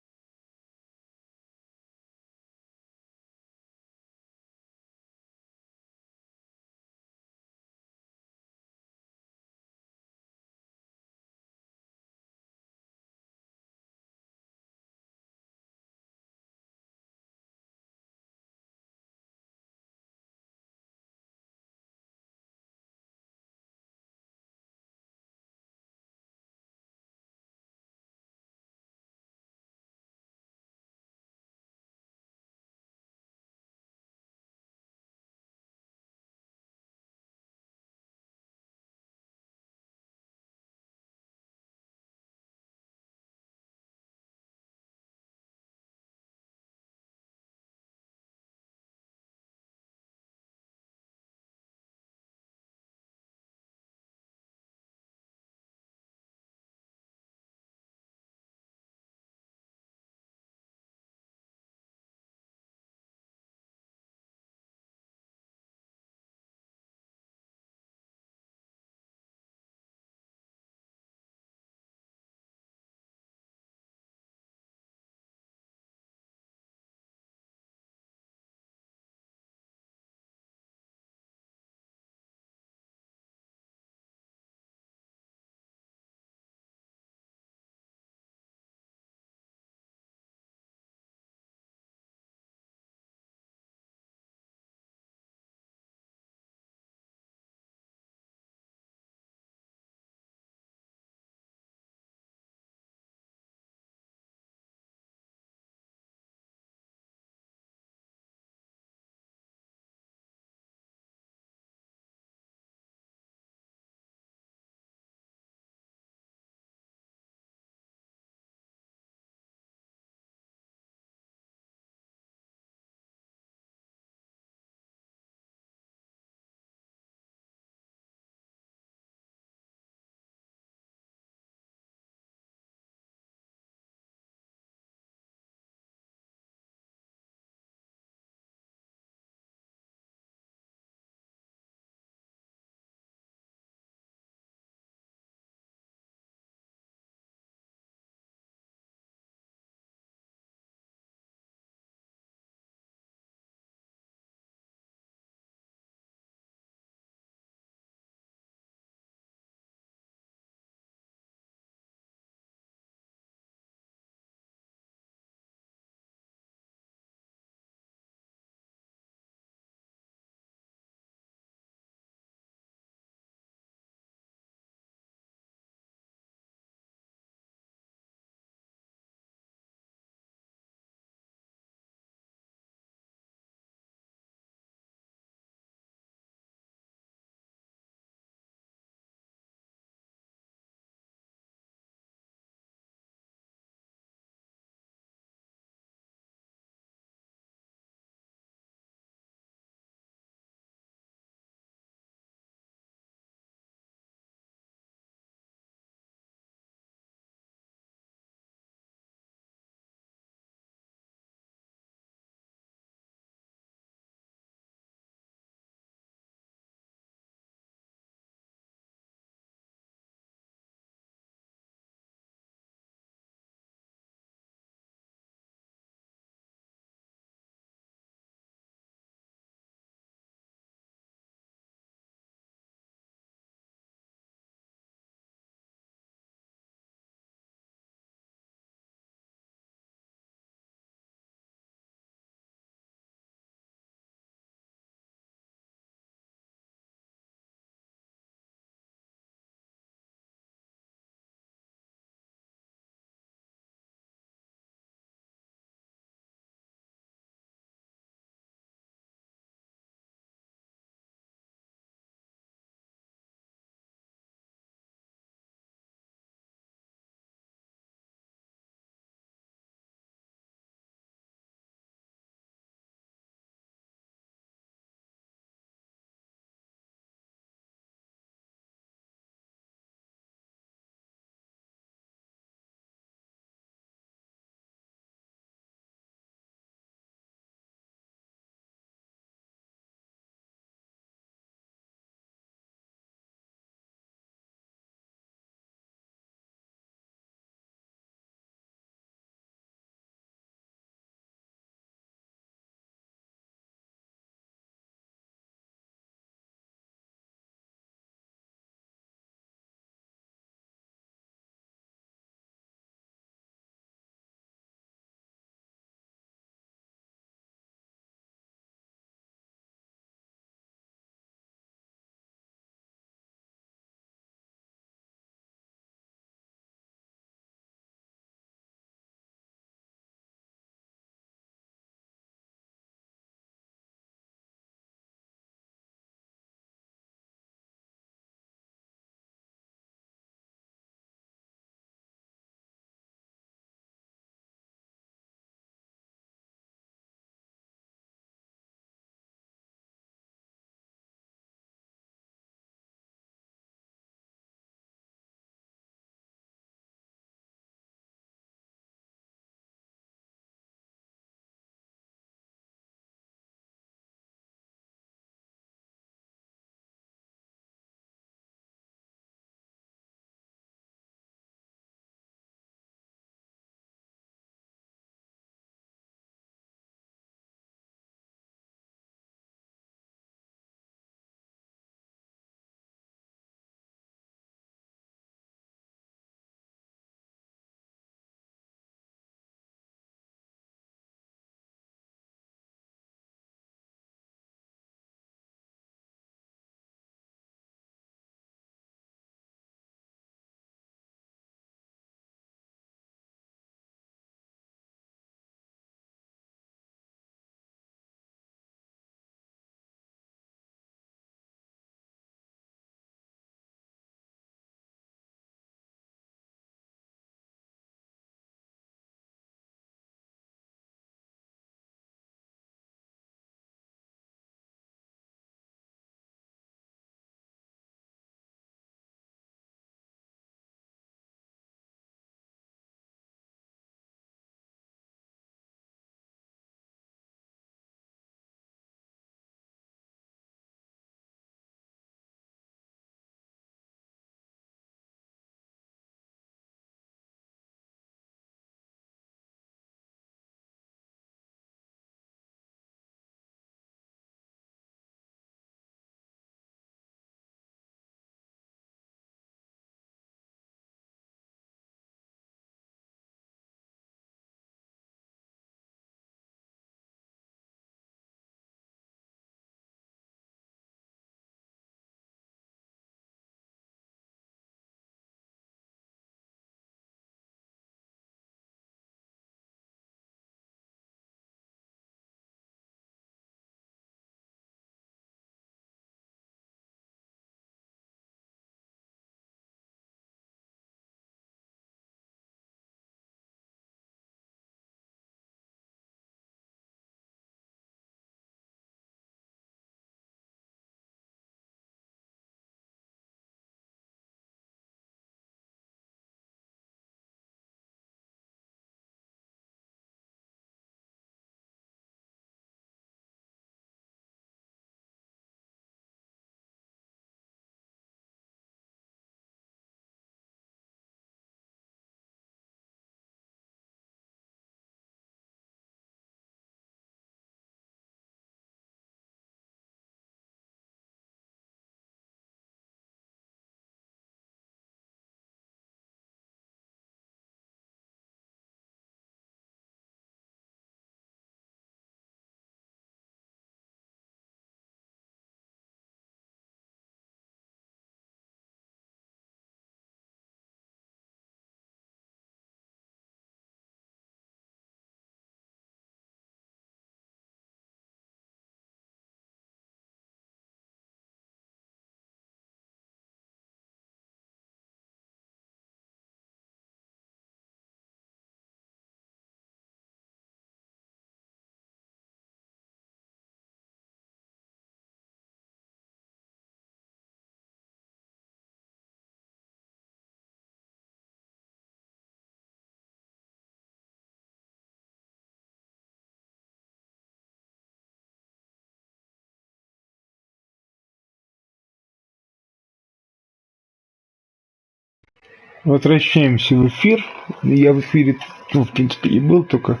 Speaker 1: Возвращаемся в эфир. Я в эфире, ну, в принципе, и был, только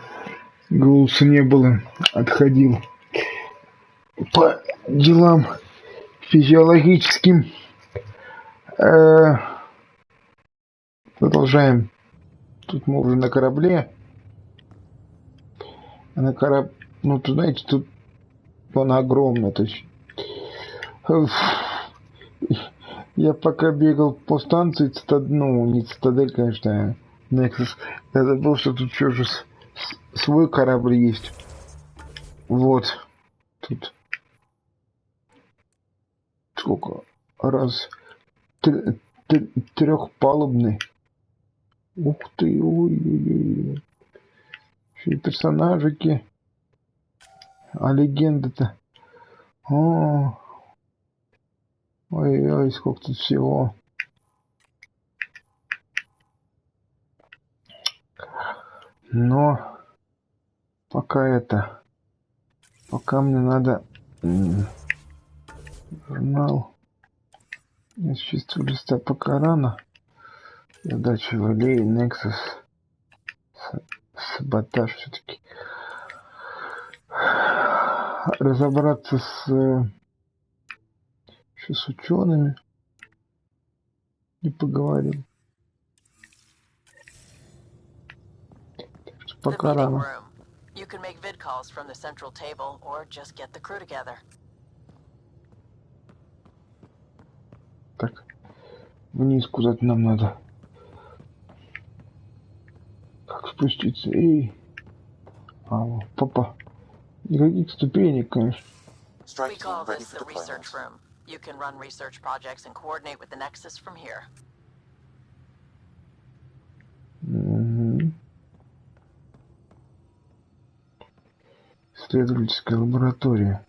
Speaker 1: голоса не было. Отходил по делам физиологическим. Продолжаем. Тут мы уже на корабле. А на ну, тут, знаете, тут он огромный. То есть... Я пока бегал по станции, ну, не цитадель, конечно, а Нексус, я забыл, что тут еще же свой корабль есть. Вот. Тут сколько? Раз. Трехпалубный. Ух ты, ой-ой-ой. Еще и персонажики. А легенда-то. О, ой-ой, сколько тут всего. Но пока мне надо журнал. Я с чистого листа пока рано. Задача Валей, Нексус, саботаж все-таки. Разобраться с учеными и поговорим. Пока рано.
Speaker 13: You can make vid calls from the central table or just get the crew together.
Speaker 1: Так, вниз куда-то нам надо. Как спуститься? Эй! Папа. Никаких ступенек, конечно.
Speaker 13: We call this the research room. You can run research projects and coordinate with the Nexus from here.
Speaker 1: Исследовательская лаборатория.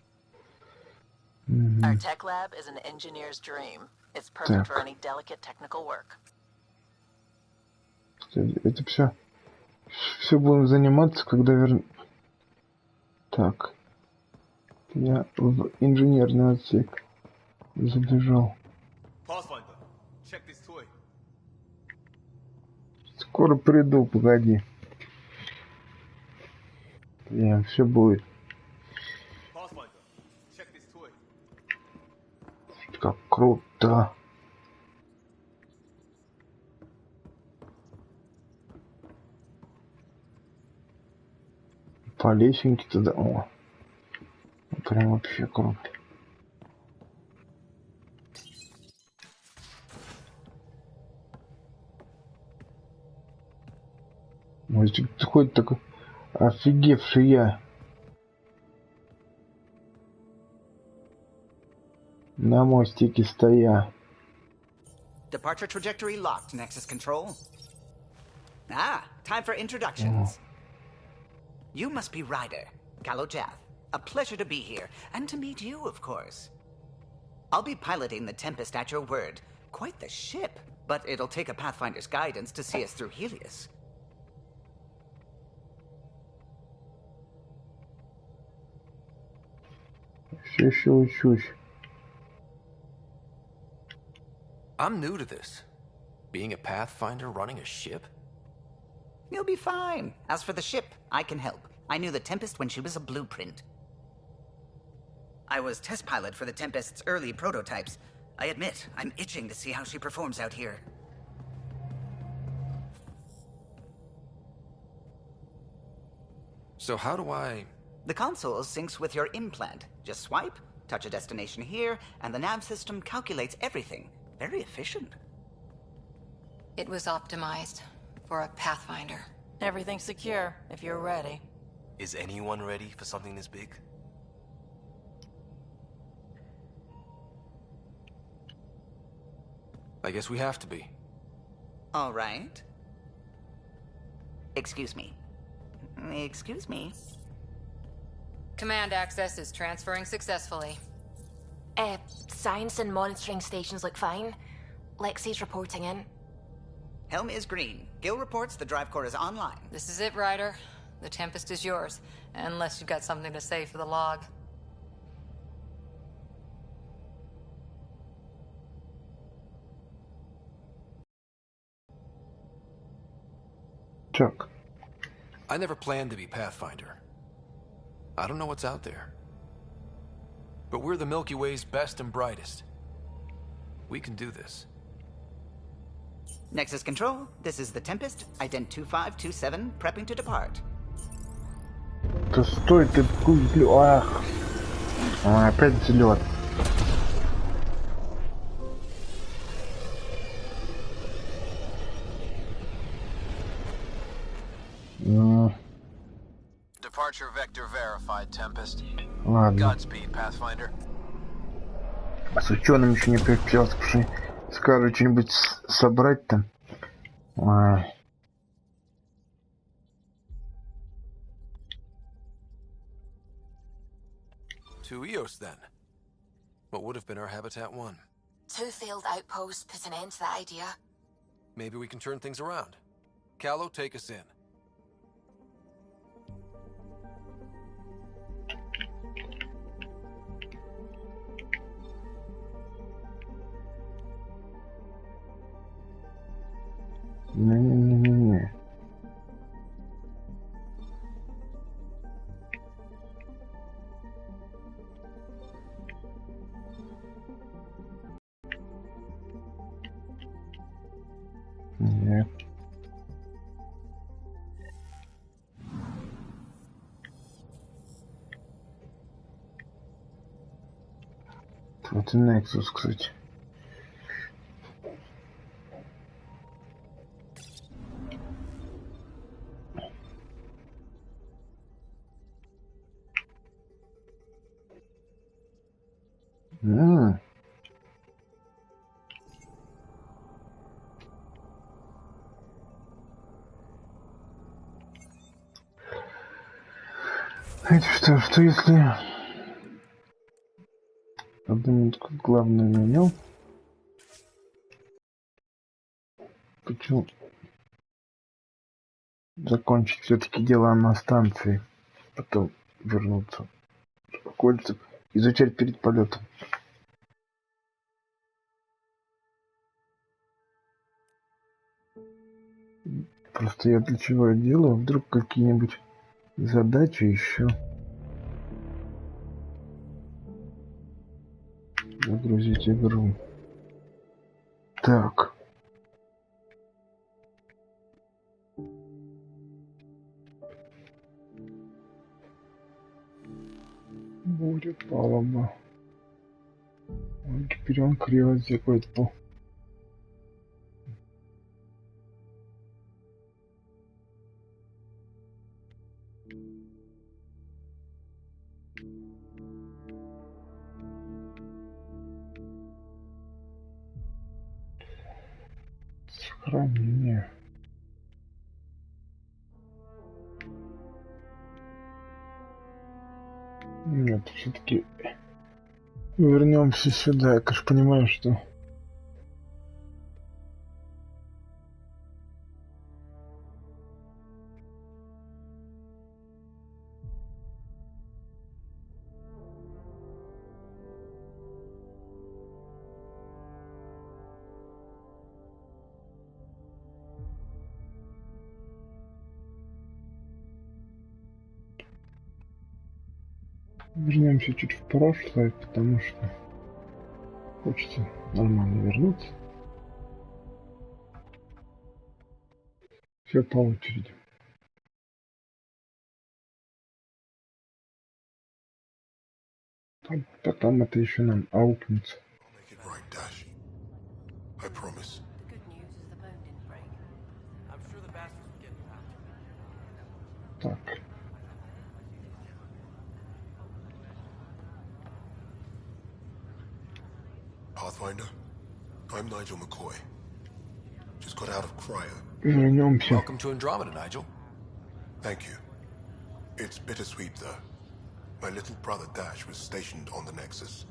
Speaker 13: Our tech lab is an engineer's dream. It's perfect for any delicate technical work.
Speaker 1: Это все будем заниматься, когда Так. Я в инженерный отсек забежал. Скоро приду, погоди. Все будет. Как круто. По лесенке туда. О, прям вообще круто. Может, ходит такой офигевший я. На мостике стоя.
Speaker 8: Departure trajectory locked, Nexus Control. Time for introductions. You must be Ryder, Kalojath. A pleasure to be here, and to meet you, of course. I'll be piloting the Tempest at your word. Quite the ship, but it'll take a Pathfinder's guidance to see us through Helios.
Speaker 1: Все еще учусь.
Speaker 17: I'm new to this. Being a Pathfinder running a ship?
Speaker 8: You'll be fine. As for the ship, I can help. I knew the Tempest when she was a blueprint. I was test pilot for the Tempest's early prototypes. I admit, I'm itching to see how she performs out here.
Speaker 17: So how do I...
Speaker 8: The console syncs with your implant. Just swipe, touch a destination here, and the nav system calculates everything. Very efficient.
Speaker 3: It was optimized for a Pathfinder.
Speaker 13: Everything's secure, if you're ready.
Speaker 11: Is anyone ready for something this big?
Speaker 17: I guess we have to be.
Speaker 8: All right. Excuse me. Excuse me.
Speaker 3: Command access is transferring successfully.
Speaker 18: Science and monitoring stations look fine. Lexi's reporting in.
Speaker 8: Helm is green. Gil reports the drive core is online.
Speaker 3: This is it, Ryder. The Tempest is yours, unless you've got something to say for the log.
Speaker 1: Chuck.
Speaker 17: I never planned to be Pathfinder. I don't know what's out there. But we're the Milky Way's best and brightest. We can do this.
Speaker 8: Nexus Control, this is the Tempest, ident 2527, prepping to depart.
Speaker 1: Да стой ты, взлет. Ах. Опять взлет.
Speaker 2: Departure vector verified, Tempest.
Speaker 1: Ладно.
Speaker 2: Godspeed, Pathfinder.
Speaker 1: С ученым еще не пообщался, потому что скажут что-нибудь собрать там. Ой.
Speaker 17: To Eos, then. What would have been our Habitat 1?
Speaker 18: 2 failed outposts put an end to that idea.
Speaker 17: Maybe we can turn things around. Callow, take us in.
Speaker 1: Не-не-не-не-не. Нет. Вот и Nexus, кстати. Это что если одну минутку главное меню, хочу закончить все-таки дела на станции, потом вернуться, хочется изучать перед полетом. Просто я для чего я делаю, вдруг какие-нибудь задачи еще. Загрузить игру. Так. Будет палуба. Теперь он криво сделает по. Сохранение. Нет, все-таки вернемся сюда. Я, конечно, понимаю, что вернемся чуть в прошлое, потому что хочется нормально вернуться. Все по очереди. Потом это еще нам аукнется. Так.
Speaker 16: Pathfinder, I'm Nigel McCoy. Just got out of cryo.
Speaker 1: Вернемся.
Speaker 17: Welcome to Andromeda, Nigel.
Speaker 16: Thank you. It's bittersweet, though. My little brother Dash was stationed on the Nexus.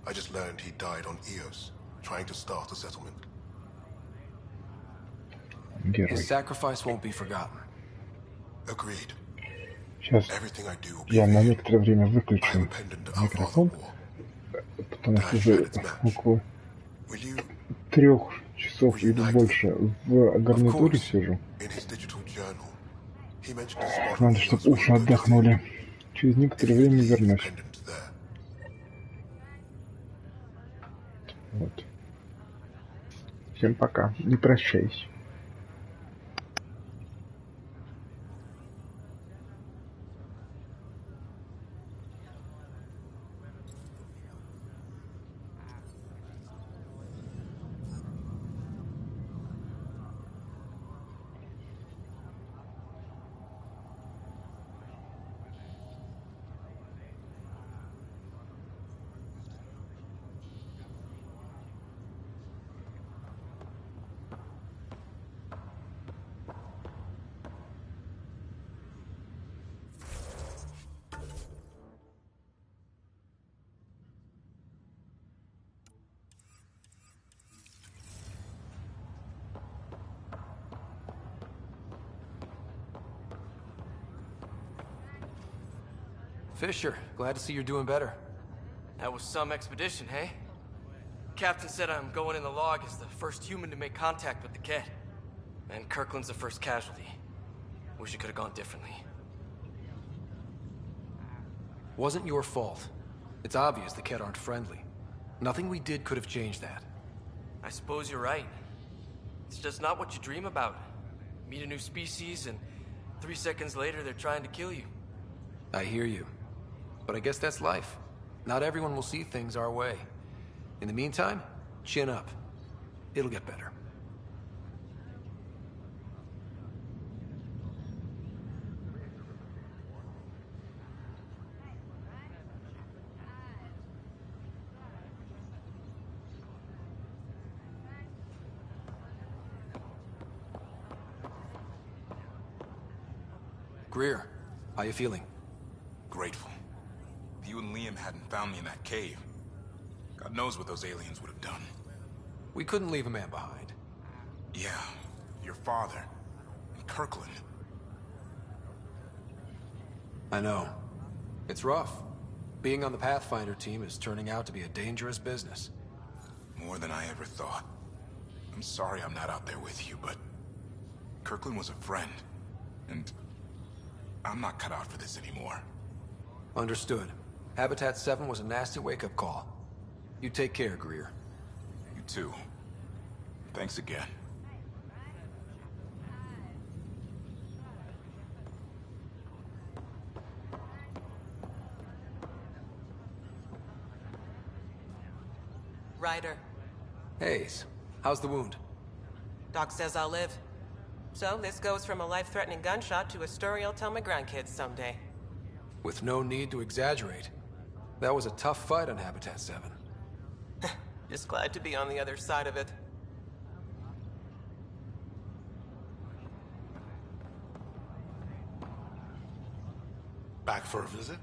Speaker 16: I just learned he died on Eos, trying to start a settlement.
Speaker 17: His sacrifice won't be forgotten.
Speaker 16: Agreed.
Speaker 1: Сейчас я на некоторое время выключу микрофон, потому что уже около 3 часов или больше в гарнитуре сижу.
Speaker 16: He mentioned a spot
Speaker 1: Надо, чтобы уши отдохнули. Через некоторое время вернусь. Вот. Всем пока. Не прощайся.
Speaker 17: Fisher, glad to see you're doing better.
Speaker 11: That was some expedition, hey? Captain said I'm going in the log as the first human to make contact with the kid. And Kirkland's the first casualty. Wish it could have gone differently.
Speaker 17: Wasn't your fault. It's obvious the Kett aren't friendly. Nothing we did could have changed that.
Speaker 11: I suppose you're right. It's just not what you dream about. Meet a new species and 3 seconds later they're trying to kill you.
Speaker 17: I hear you. But I guess that's life. Not everyone will see things our way. In the meantime, chin up. It'll get better. Greer, how you feeling?
Speaker 12: Grateful. If you and Liam hadn't found me in that cave, God knows what those aliens would have done.
Speaker 17: We couldn't leave a man behind.
Speaker 12: Yeah, your father. And Kirkland.
Speaker 17: I know. It's rough. Being on the Pathfinder team is turning out to be a dangerous business.
Speaker 12: More than I ever thought. I'm sorry I'm not out there with you, but Kirkland was a friend. And I'm not cut out for this anymore.
Speaker 17: Understood. Habitat 7 was a nasty wake-up call. You take care, Greer.
Speaker 12: You too. Thanks again.
Speaker 23: Ryder.
Speaker 17: Hayes, how's the wound?
Speaker 23: Doc says I'll live. So this goes from a life-threatening gunshot to a story I'll tell my grandkids someday.
Speaker 17: With no need to exaggerate. That was a tough fight on Habitat 7.
Speaker 23: Just glad to be on the other side of it.
Speaker 16: Back for a visit?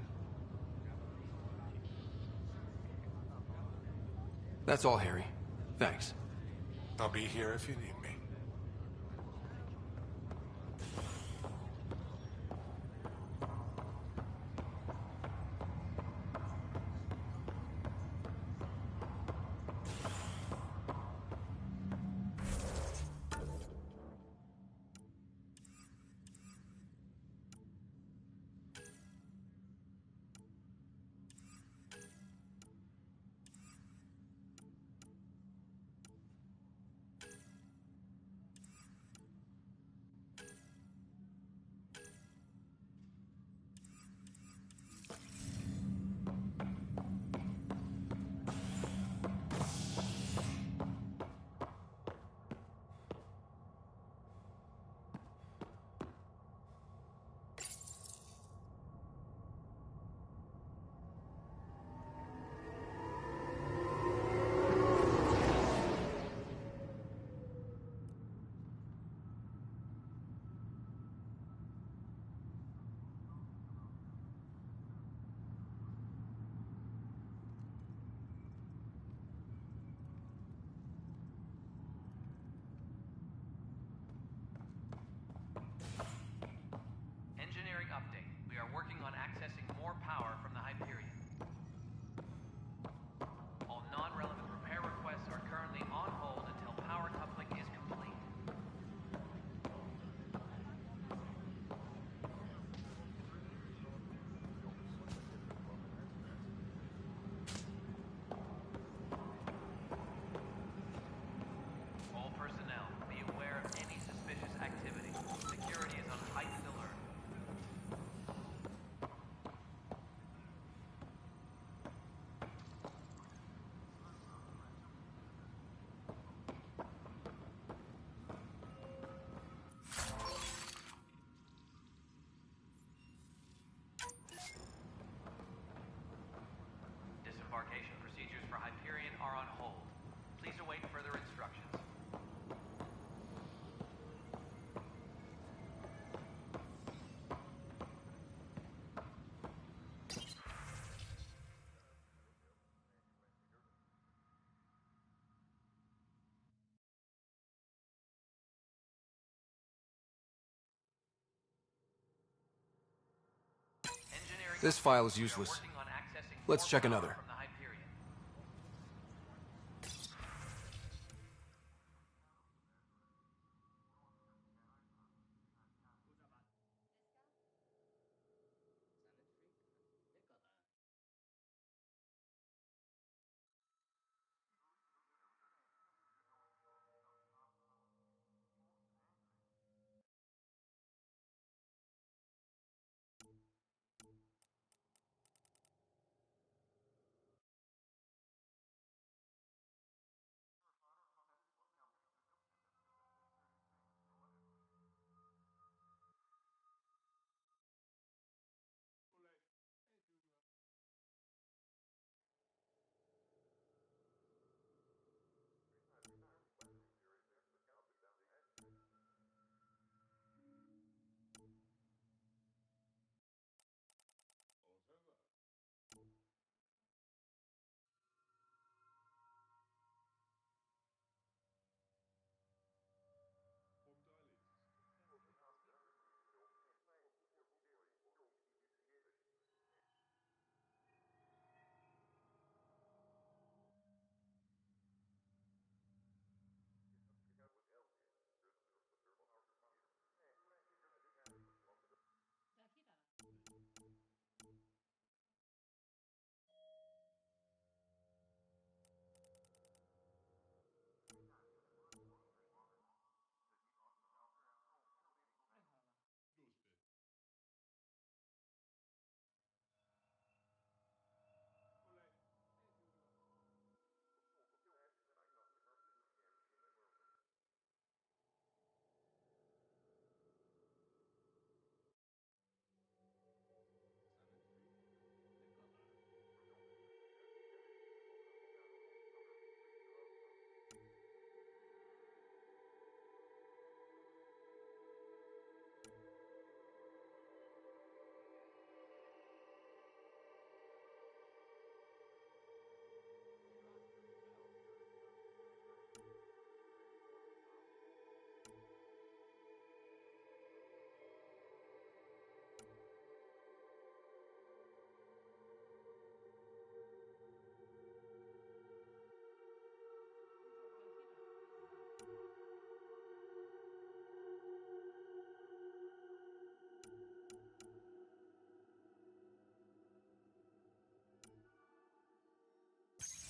Speaker 17: That's all, Harry. Thanks.
Speaker 16: I'll be here if you need me.
Speaker 17: This file is useless. Let's check another.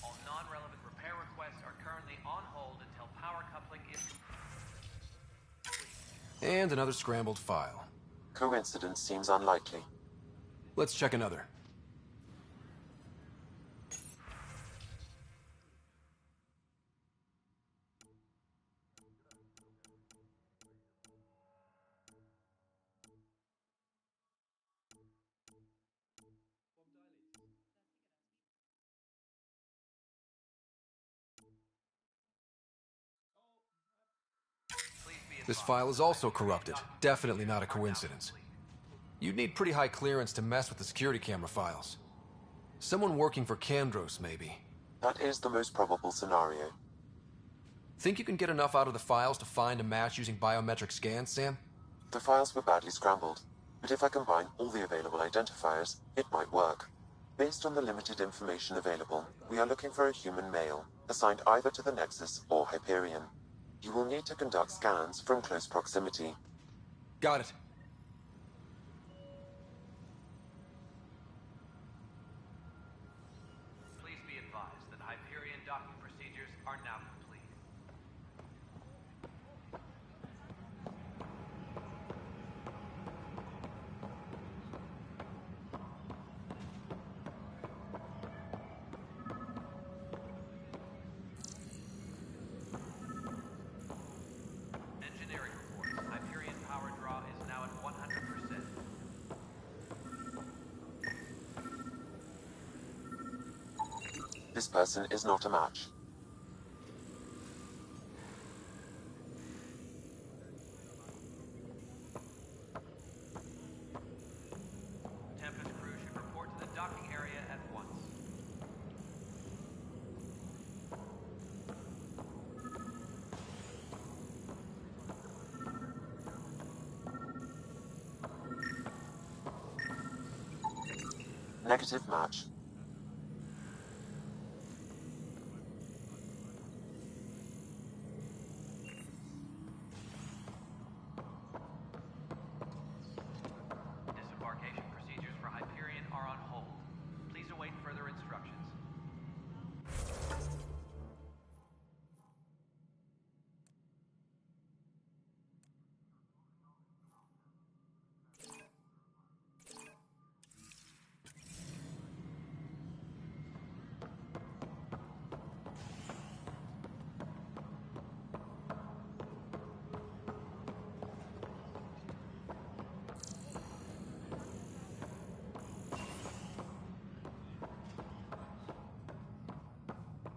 Speaker 19: All non-relevant repair requests are currently on hold until power coupling is...
Speaker 17: And another scrambled file.
Speaker 5: Coincidence seems unlikely.
Speaker 17: Let's check another. This file is also corrupted. Definitely not a coincidence. You'd need pretty high clearance to mess with the security camera files. Someone working for Kandros, maybe.
Speaker 5: That is the most probable scenario.
Speaker 17: Think you can get enough out of the files to find a match using biometric scans, Sam?
Speaker 5: The files were badly scrambled, but if I combine all the available identifiers, it might work. Based on the limited information available, we are looking for a human male, assigned either to the Nexus or Hyperion. You will need to conduct scans from close proximity.
Speaker 17: Got it.
Speaker 19: Please be advised that Hyperion docking procedures are now complete. Engineering reports. Hyperion power draw is now at 100%.
Speaker 5: This person is not a match.
Speaker 19: Tempest crew should report to the docking area at once.
Speaker 5: Negative match.
Speaker 19: Disembarkation procedures for Hyperion are on hold. Please await further instructions.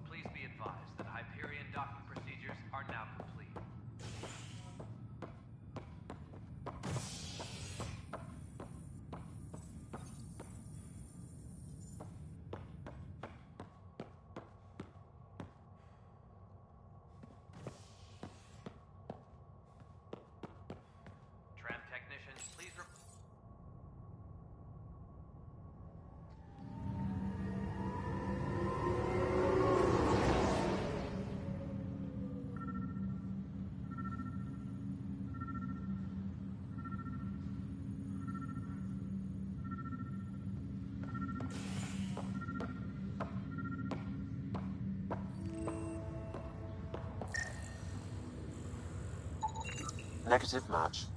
Speaker 19: Please be advised that Hyperion docking procedures are now complete. Tram technicians, please
Speaker 5: Negative match.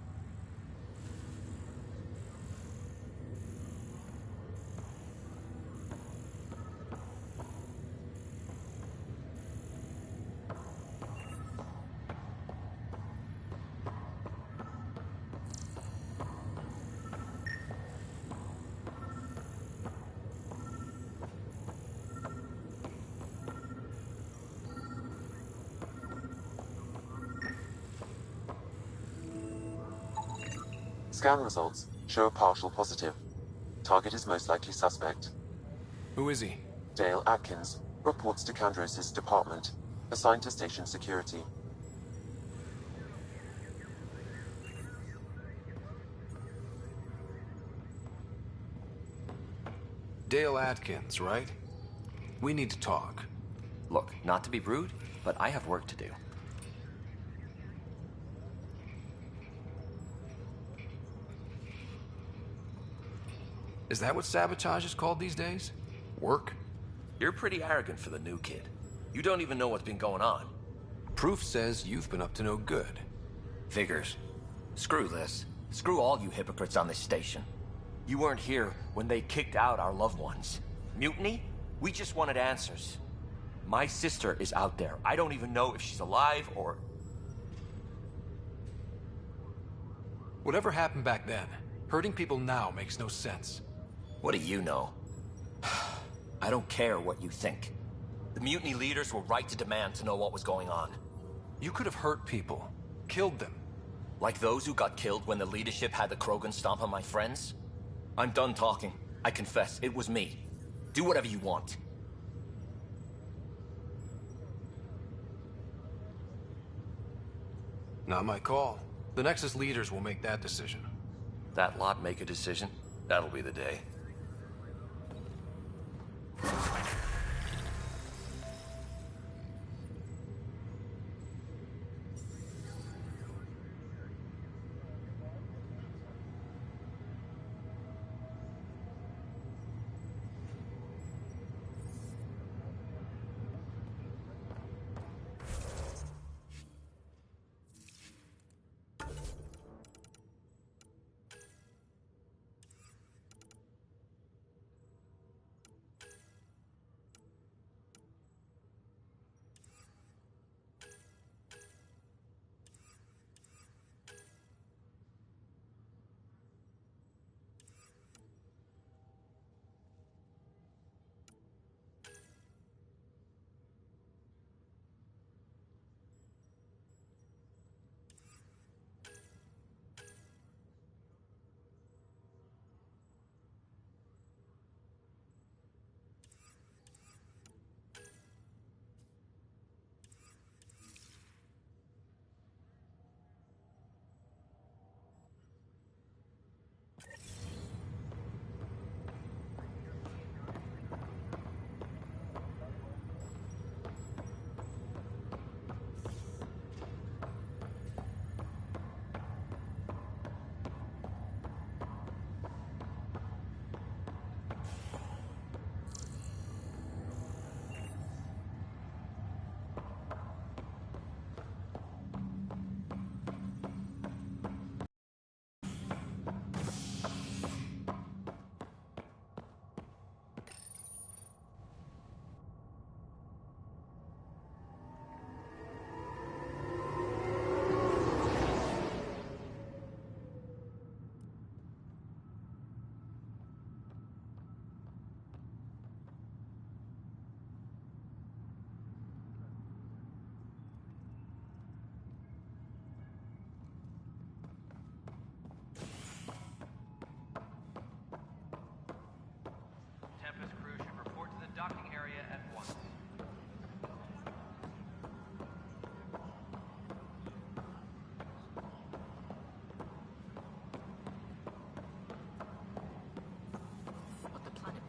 Speaker 5: Scan results show a partial positive. Target is most likely suspect.
Speaker 17: Who is he?
Speaker 5: Dale Atkins reports to Kandros' department, assigned to station security.
Speaker 17: Dale Atkins, right? We need to talk.
Speaker 10: Look, not to be rude, but I have work to do.
Speaker 17: Is that what sabotage is called these days? Work?
Speaker 10: You're pretty arrogant for the new kid. You don't even know what's been going on.
Speaker 17: Proof says you've been up to no good.
Speaker 10: Figures. Screw this. Screw all you hypocrites on this station. You weren't here when they kicked out our loved ones. Mutiny? We just wanted answers. My sister is out there. I don't even know if she's alive or...
Speaker 17: Whatever happened back then, hurting people now makes no sense.
Speaker 10: What do you know? I don't care what you think. The mutiny leaders were right to demand to know what was going on.
Speaker 17: You could have hurt people, killed them.
Speaker 10: Like those who got killed when the leadership had the Krogan stomp on my friends? I'm done talking. I confess, it was me. Do whatever you want.
Speaker 17: Not my call. The Nexus leaders will make that decision.
Speaker 10: That lot make a decision? That'll be the day.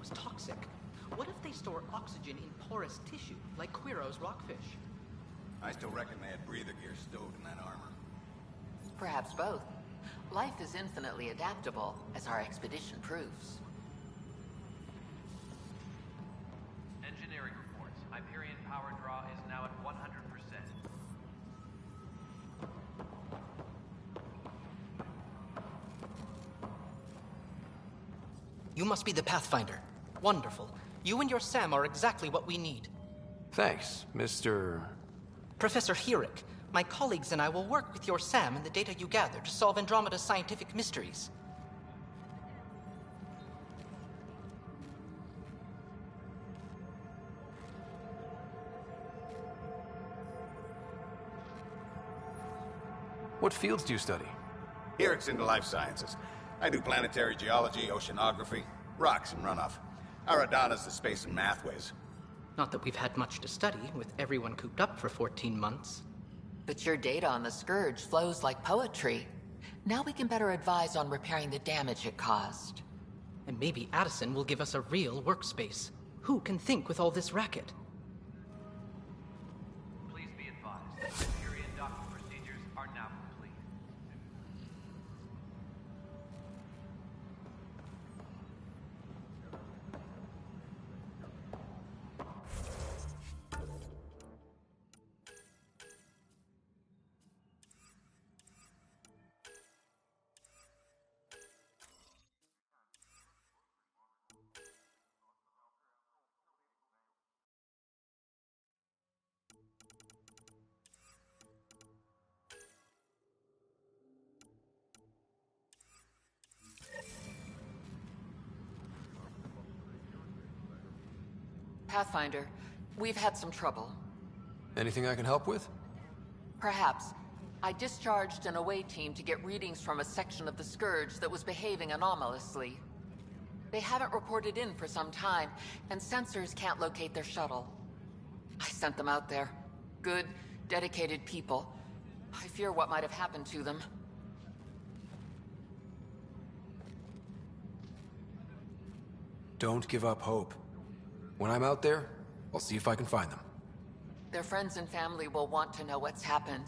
Speaker 14: was toxic. What if they store oxygen in porous tissue, like Quiro's rockfish?
Speaker 20: I still reckon they had breather gear stowed in that armor.
Speaker 21: Perhaps both. Life is infinitely adaptable, as our expedition proves.
Speaker 19: Engineering reports. Hyperion power draw is now at 100%.
Speaker 23: You must be the Pathfinder. Wonderful. You and your Sam are exactly what we need.
Speaker 17: Thanks, Mr.
Speaker 23: Professor Herrick, my colleagues and I will work with your Sam and the data you gather to solve Andromeda's scientific mysteries.
Speaker 17: What fields do you study?
Speaker 20: Herrick's into life sciences. I do planetary geology, oceanography, rocks and runoff. Aradana's the space and math whiz.
Speaker 23: Not that we've had much to study, with everyone cooped up for 14 months.
Speaker 21: But your data on the Scourge flows like poetry. Now we can better advise on repairing the damage it caused.
Speaker 23: And maybe Addison will give us a real workspace. Who can think with all this racket?
Speaker 19: Please be advised that Hyperion docking procedures are now complete.
Speaker 21: Pathfinder, we've had some trouble.
Speaker 17: Anything I can help with?
Speaker 21: Perhaps. I discharged an away team to get readings from a section of the Scourge that was behaving anomalously. They haven't reported in for some time, and sensors can't locate their shuttle. I sent them out there. Good, dedicated people. I fear what might have happened to them.
Speaker 17: Don't give up hope. When I'm out there, I'll see if I can find them.
Speaker 21: Their friends and family will want to know what's happened,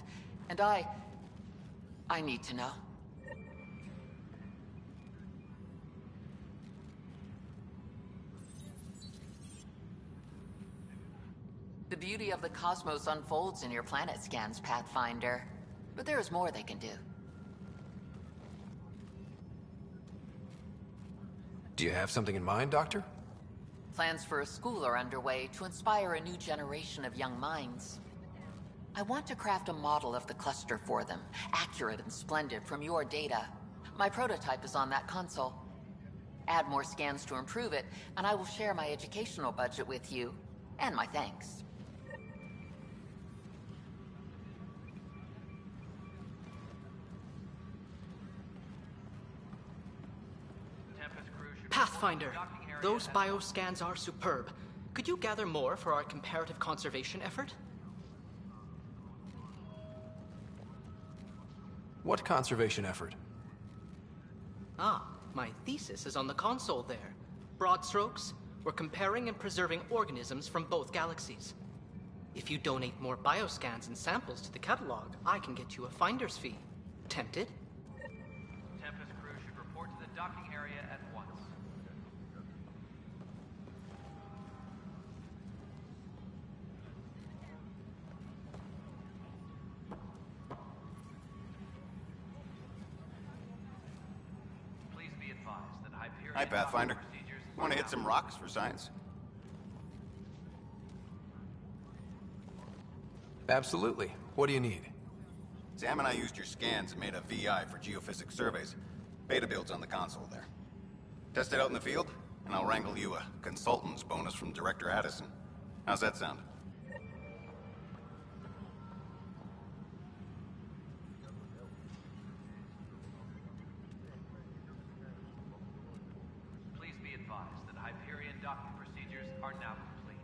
Speaker 21: and I need to know. The beauty of the cosmos unfolds in your planet scans, Pathfinder. But there is more they can do.
Speaker 17: Do you have something in mind, Doctor?
Speaker 21: Plans for a school are underway to inspire a new generation of young minds. I want to craft a model of the cluster for them, accurate and splendid from your data. My prototype is on that console. Add more scans to improve it, and I will share my educational budget with you, and my thanks.
Speaker 23: Pathfinder, those bioscans are superb. Could you gather more for our comparative conservation effort?
Speaker 17: What conservation effort?
Speaker 23: Ah, my thesis is on the console there. Broad strokes, we're comparing and preserving organisms from both galaxies. If you donate more bioscans and samples to the catalog, I can get you a finder's fee. Tempted?
Speaker 19: Tempest crew should report to the docking area at once. Please be advised that Hyperion
Speaker 20: Hi, Pathfinder.
Speaker 19: docking procedures
Speaker 20: Want to
Speaker 19: are
Speaker 20: hit
Speaker 19: now
Speaker 20: some rocks for science?
Speaker 17: Absolutely. What do you need?
Speaker 20: Sam and I used your scans and made a VI for geophysics surveys. Beta builds on the console there. Test it out in the field, and I'll wrangle you a consultant's bonus from Director Addison. How's that sound?
Speaker 19: Please be advised that Hyperion docking procedures are now complete.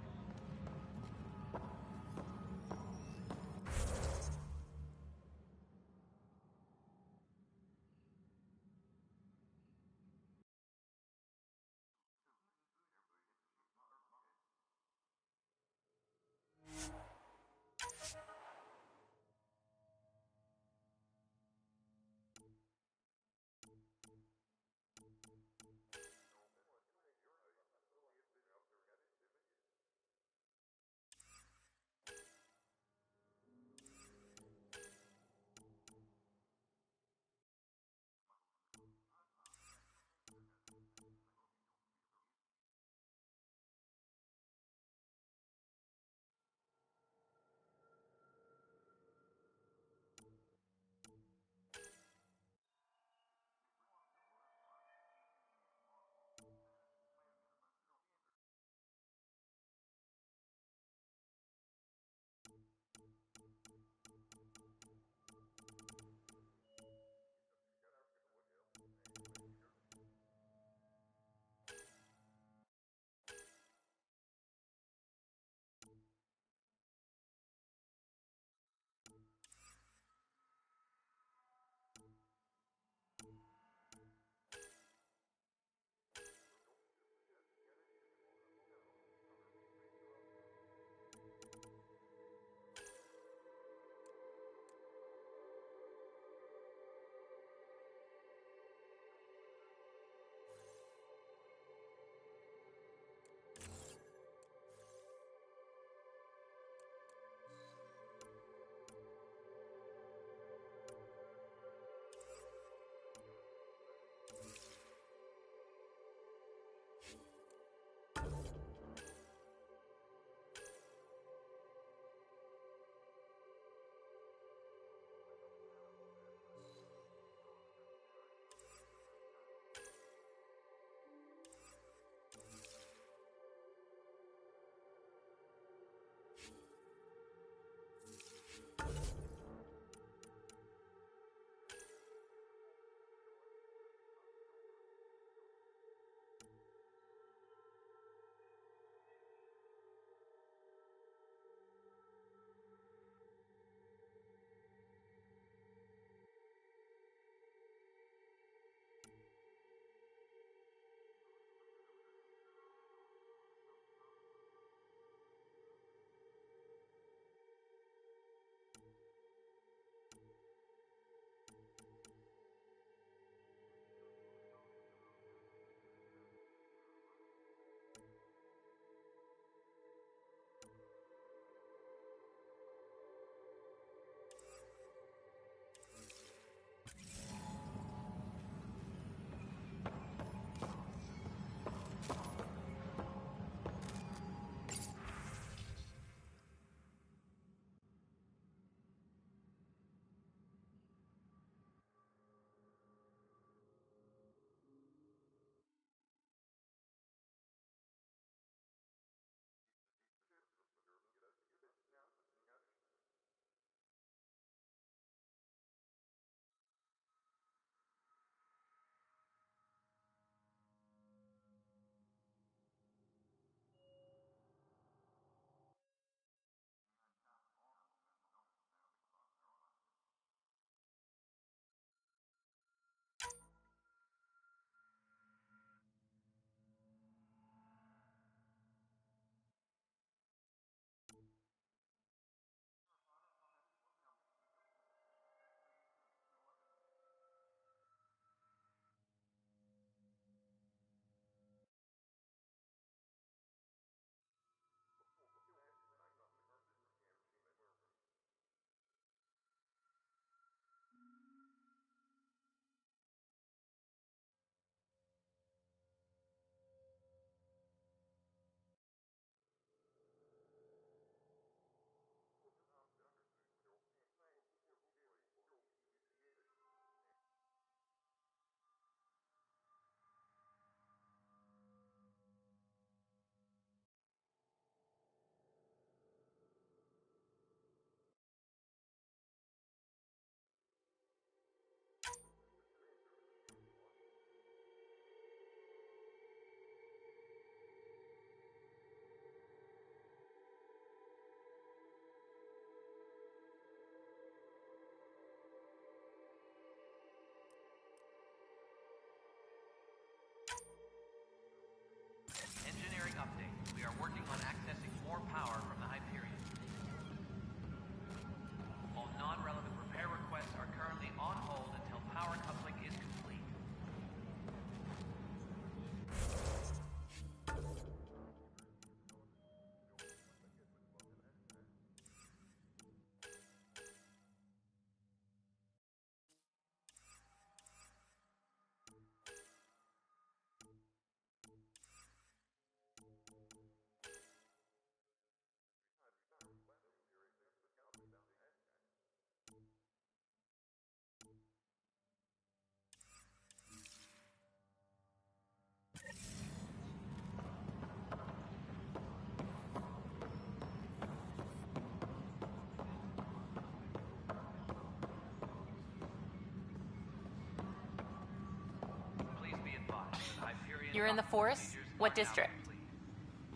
Speaker 7: You're in the forest? What district?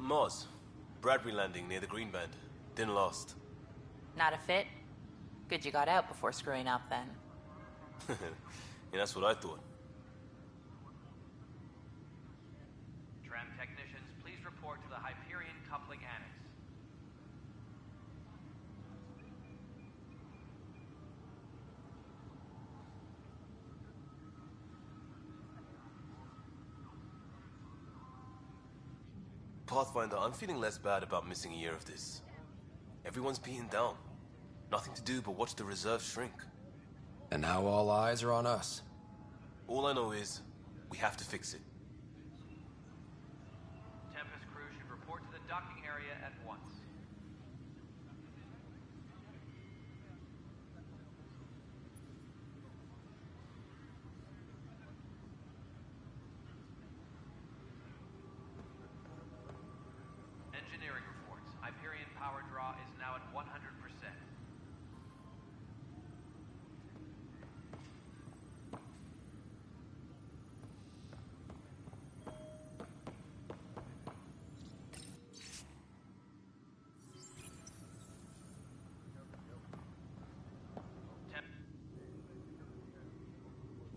Speaker 15: Moz. Bradbury Landing near the Green Band. Didn't last.
Speaker 7: Not a fit? Good you got out before screwing up then.
Speaker 15: Yeah, that's what I thought.
Speaker 19: Tram technicians, please report to the Hyperion Coupling Annex.
Speaker 15: Pathfinder, I'm feeling less bad about missing a year of this. Everyone's beaten down. Nothing to do but watch the reserves shrink.
Speaker 17: And now all eyes are on us.
Speaker 15: All I know is, we have to fix it.
Speaker 19: Tempest crew should report to the docking area at once. Engineering reports. Hyperion power draw is now at 100%.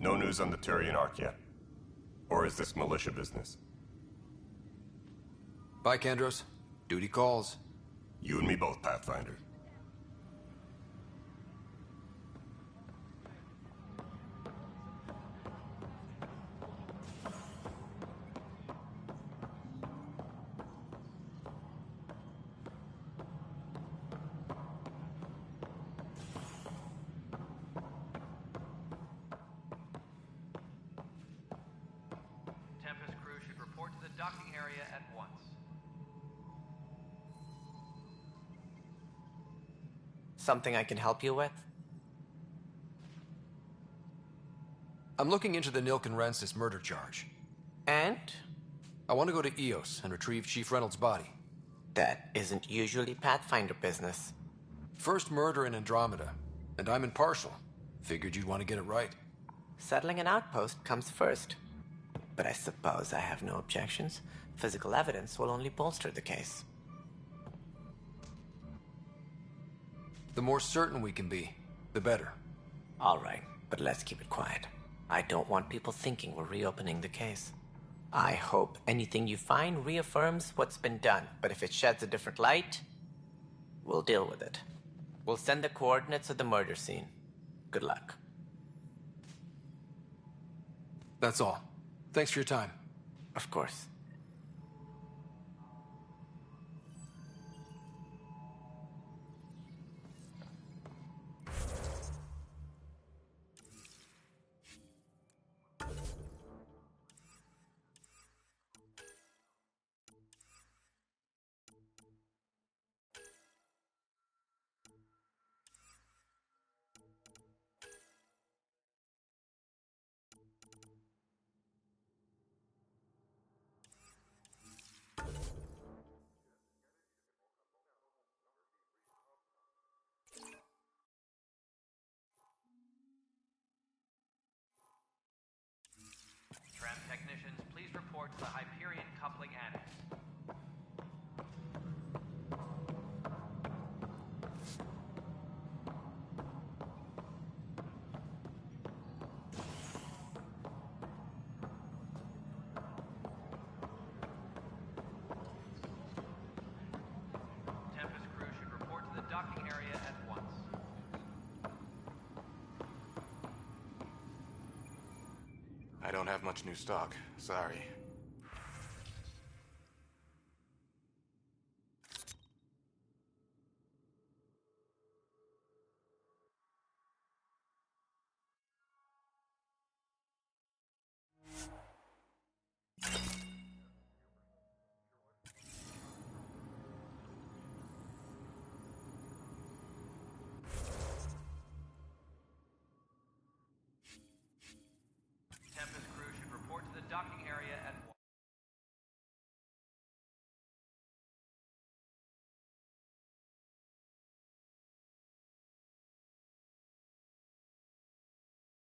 Speaker 22: No news on the Turian Ark yet? Or is this militia business?
Speaker 17: Bye, Kendros. Duty calls.
Speaker 22: You and me both, Pathfinder.
Speaker 19: Tempest crew should report to the docking area at once.
Speaker 10: Something I can help you with?
Speaker 17: I'm looking into the Nilken Rensis murder charge.
Speaker 10: And?
Speaker 17: I want to go to Eos and retrieve Chief Reynolds' body.
Speaker 10: That isn't usually Pathfinder business.
Speaker 17: First murder in Andromeda, and I'm impartial. Figured you'd want to get it right.
Speaker 10: Settling an outpost comes first. But I suppose I have no objections. Physical evidence will only bolster the case.
Speaker 17: The more certain we can be, the better.
Speaker 10: All right, but let's keep it quiet. I don't want people thinking we're reopening the case. I hope anything you find reaffirms what's been done, but if it sheds a different light, we'll deal with it. We'll send the coordinates of the murder scene. Good luck.
Speaker 17: That's all. Thanks for your time.
Speaker 10: Of course.
Speaker 19: Tram technicians, please report to the Hyperion Coupling Annex. Tempest crew should report to the docking area at once.
Speaker 12: I don't have much new stock. Sorry.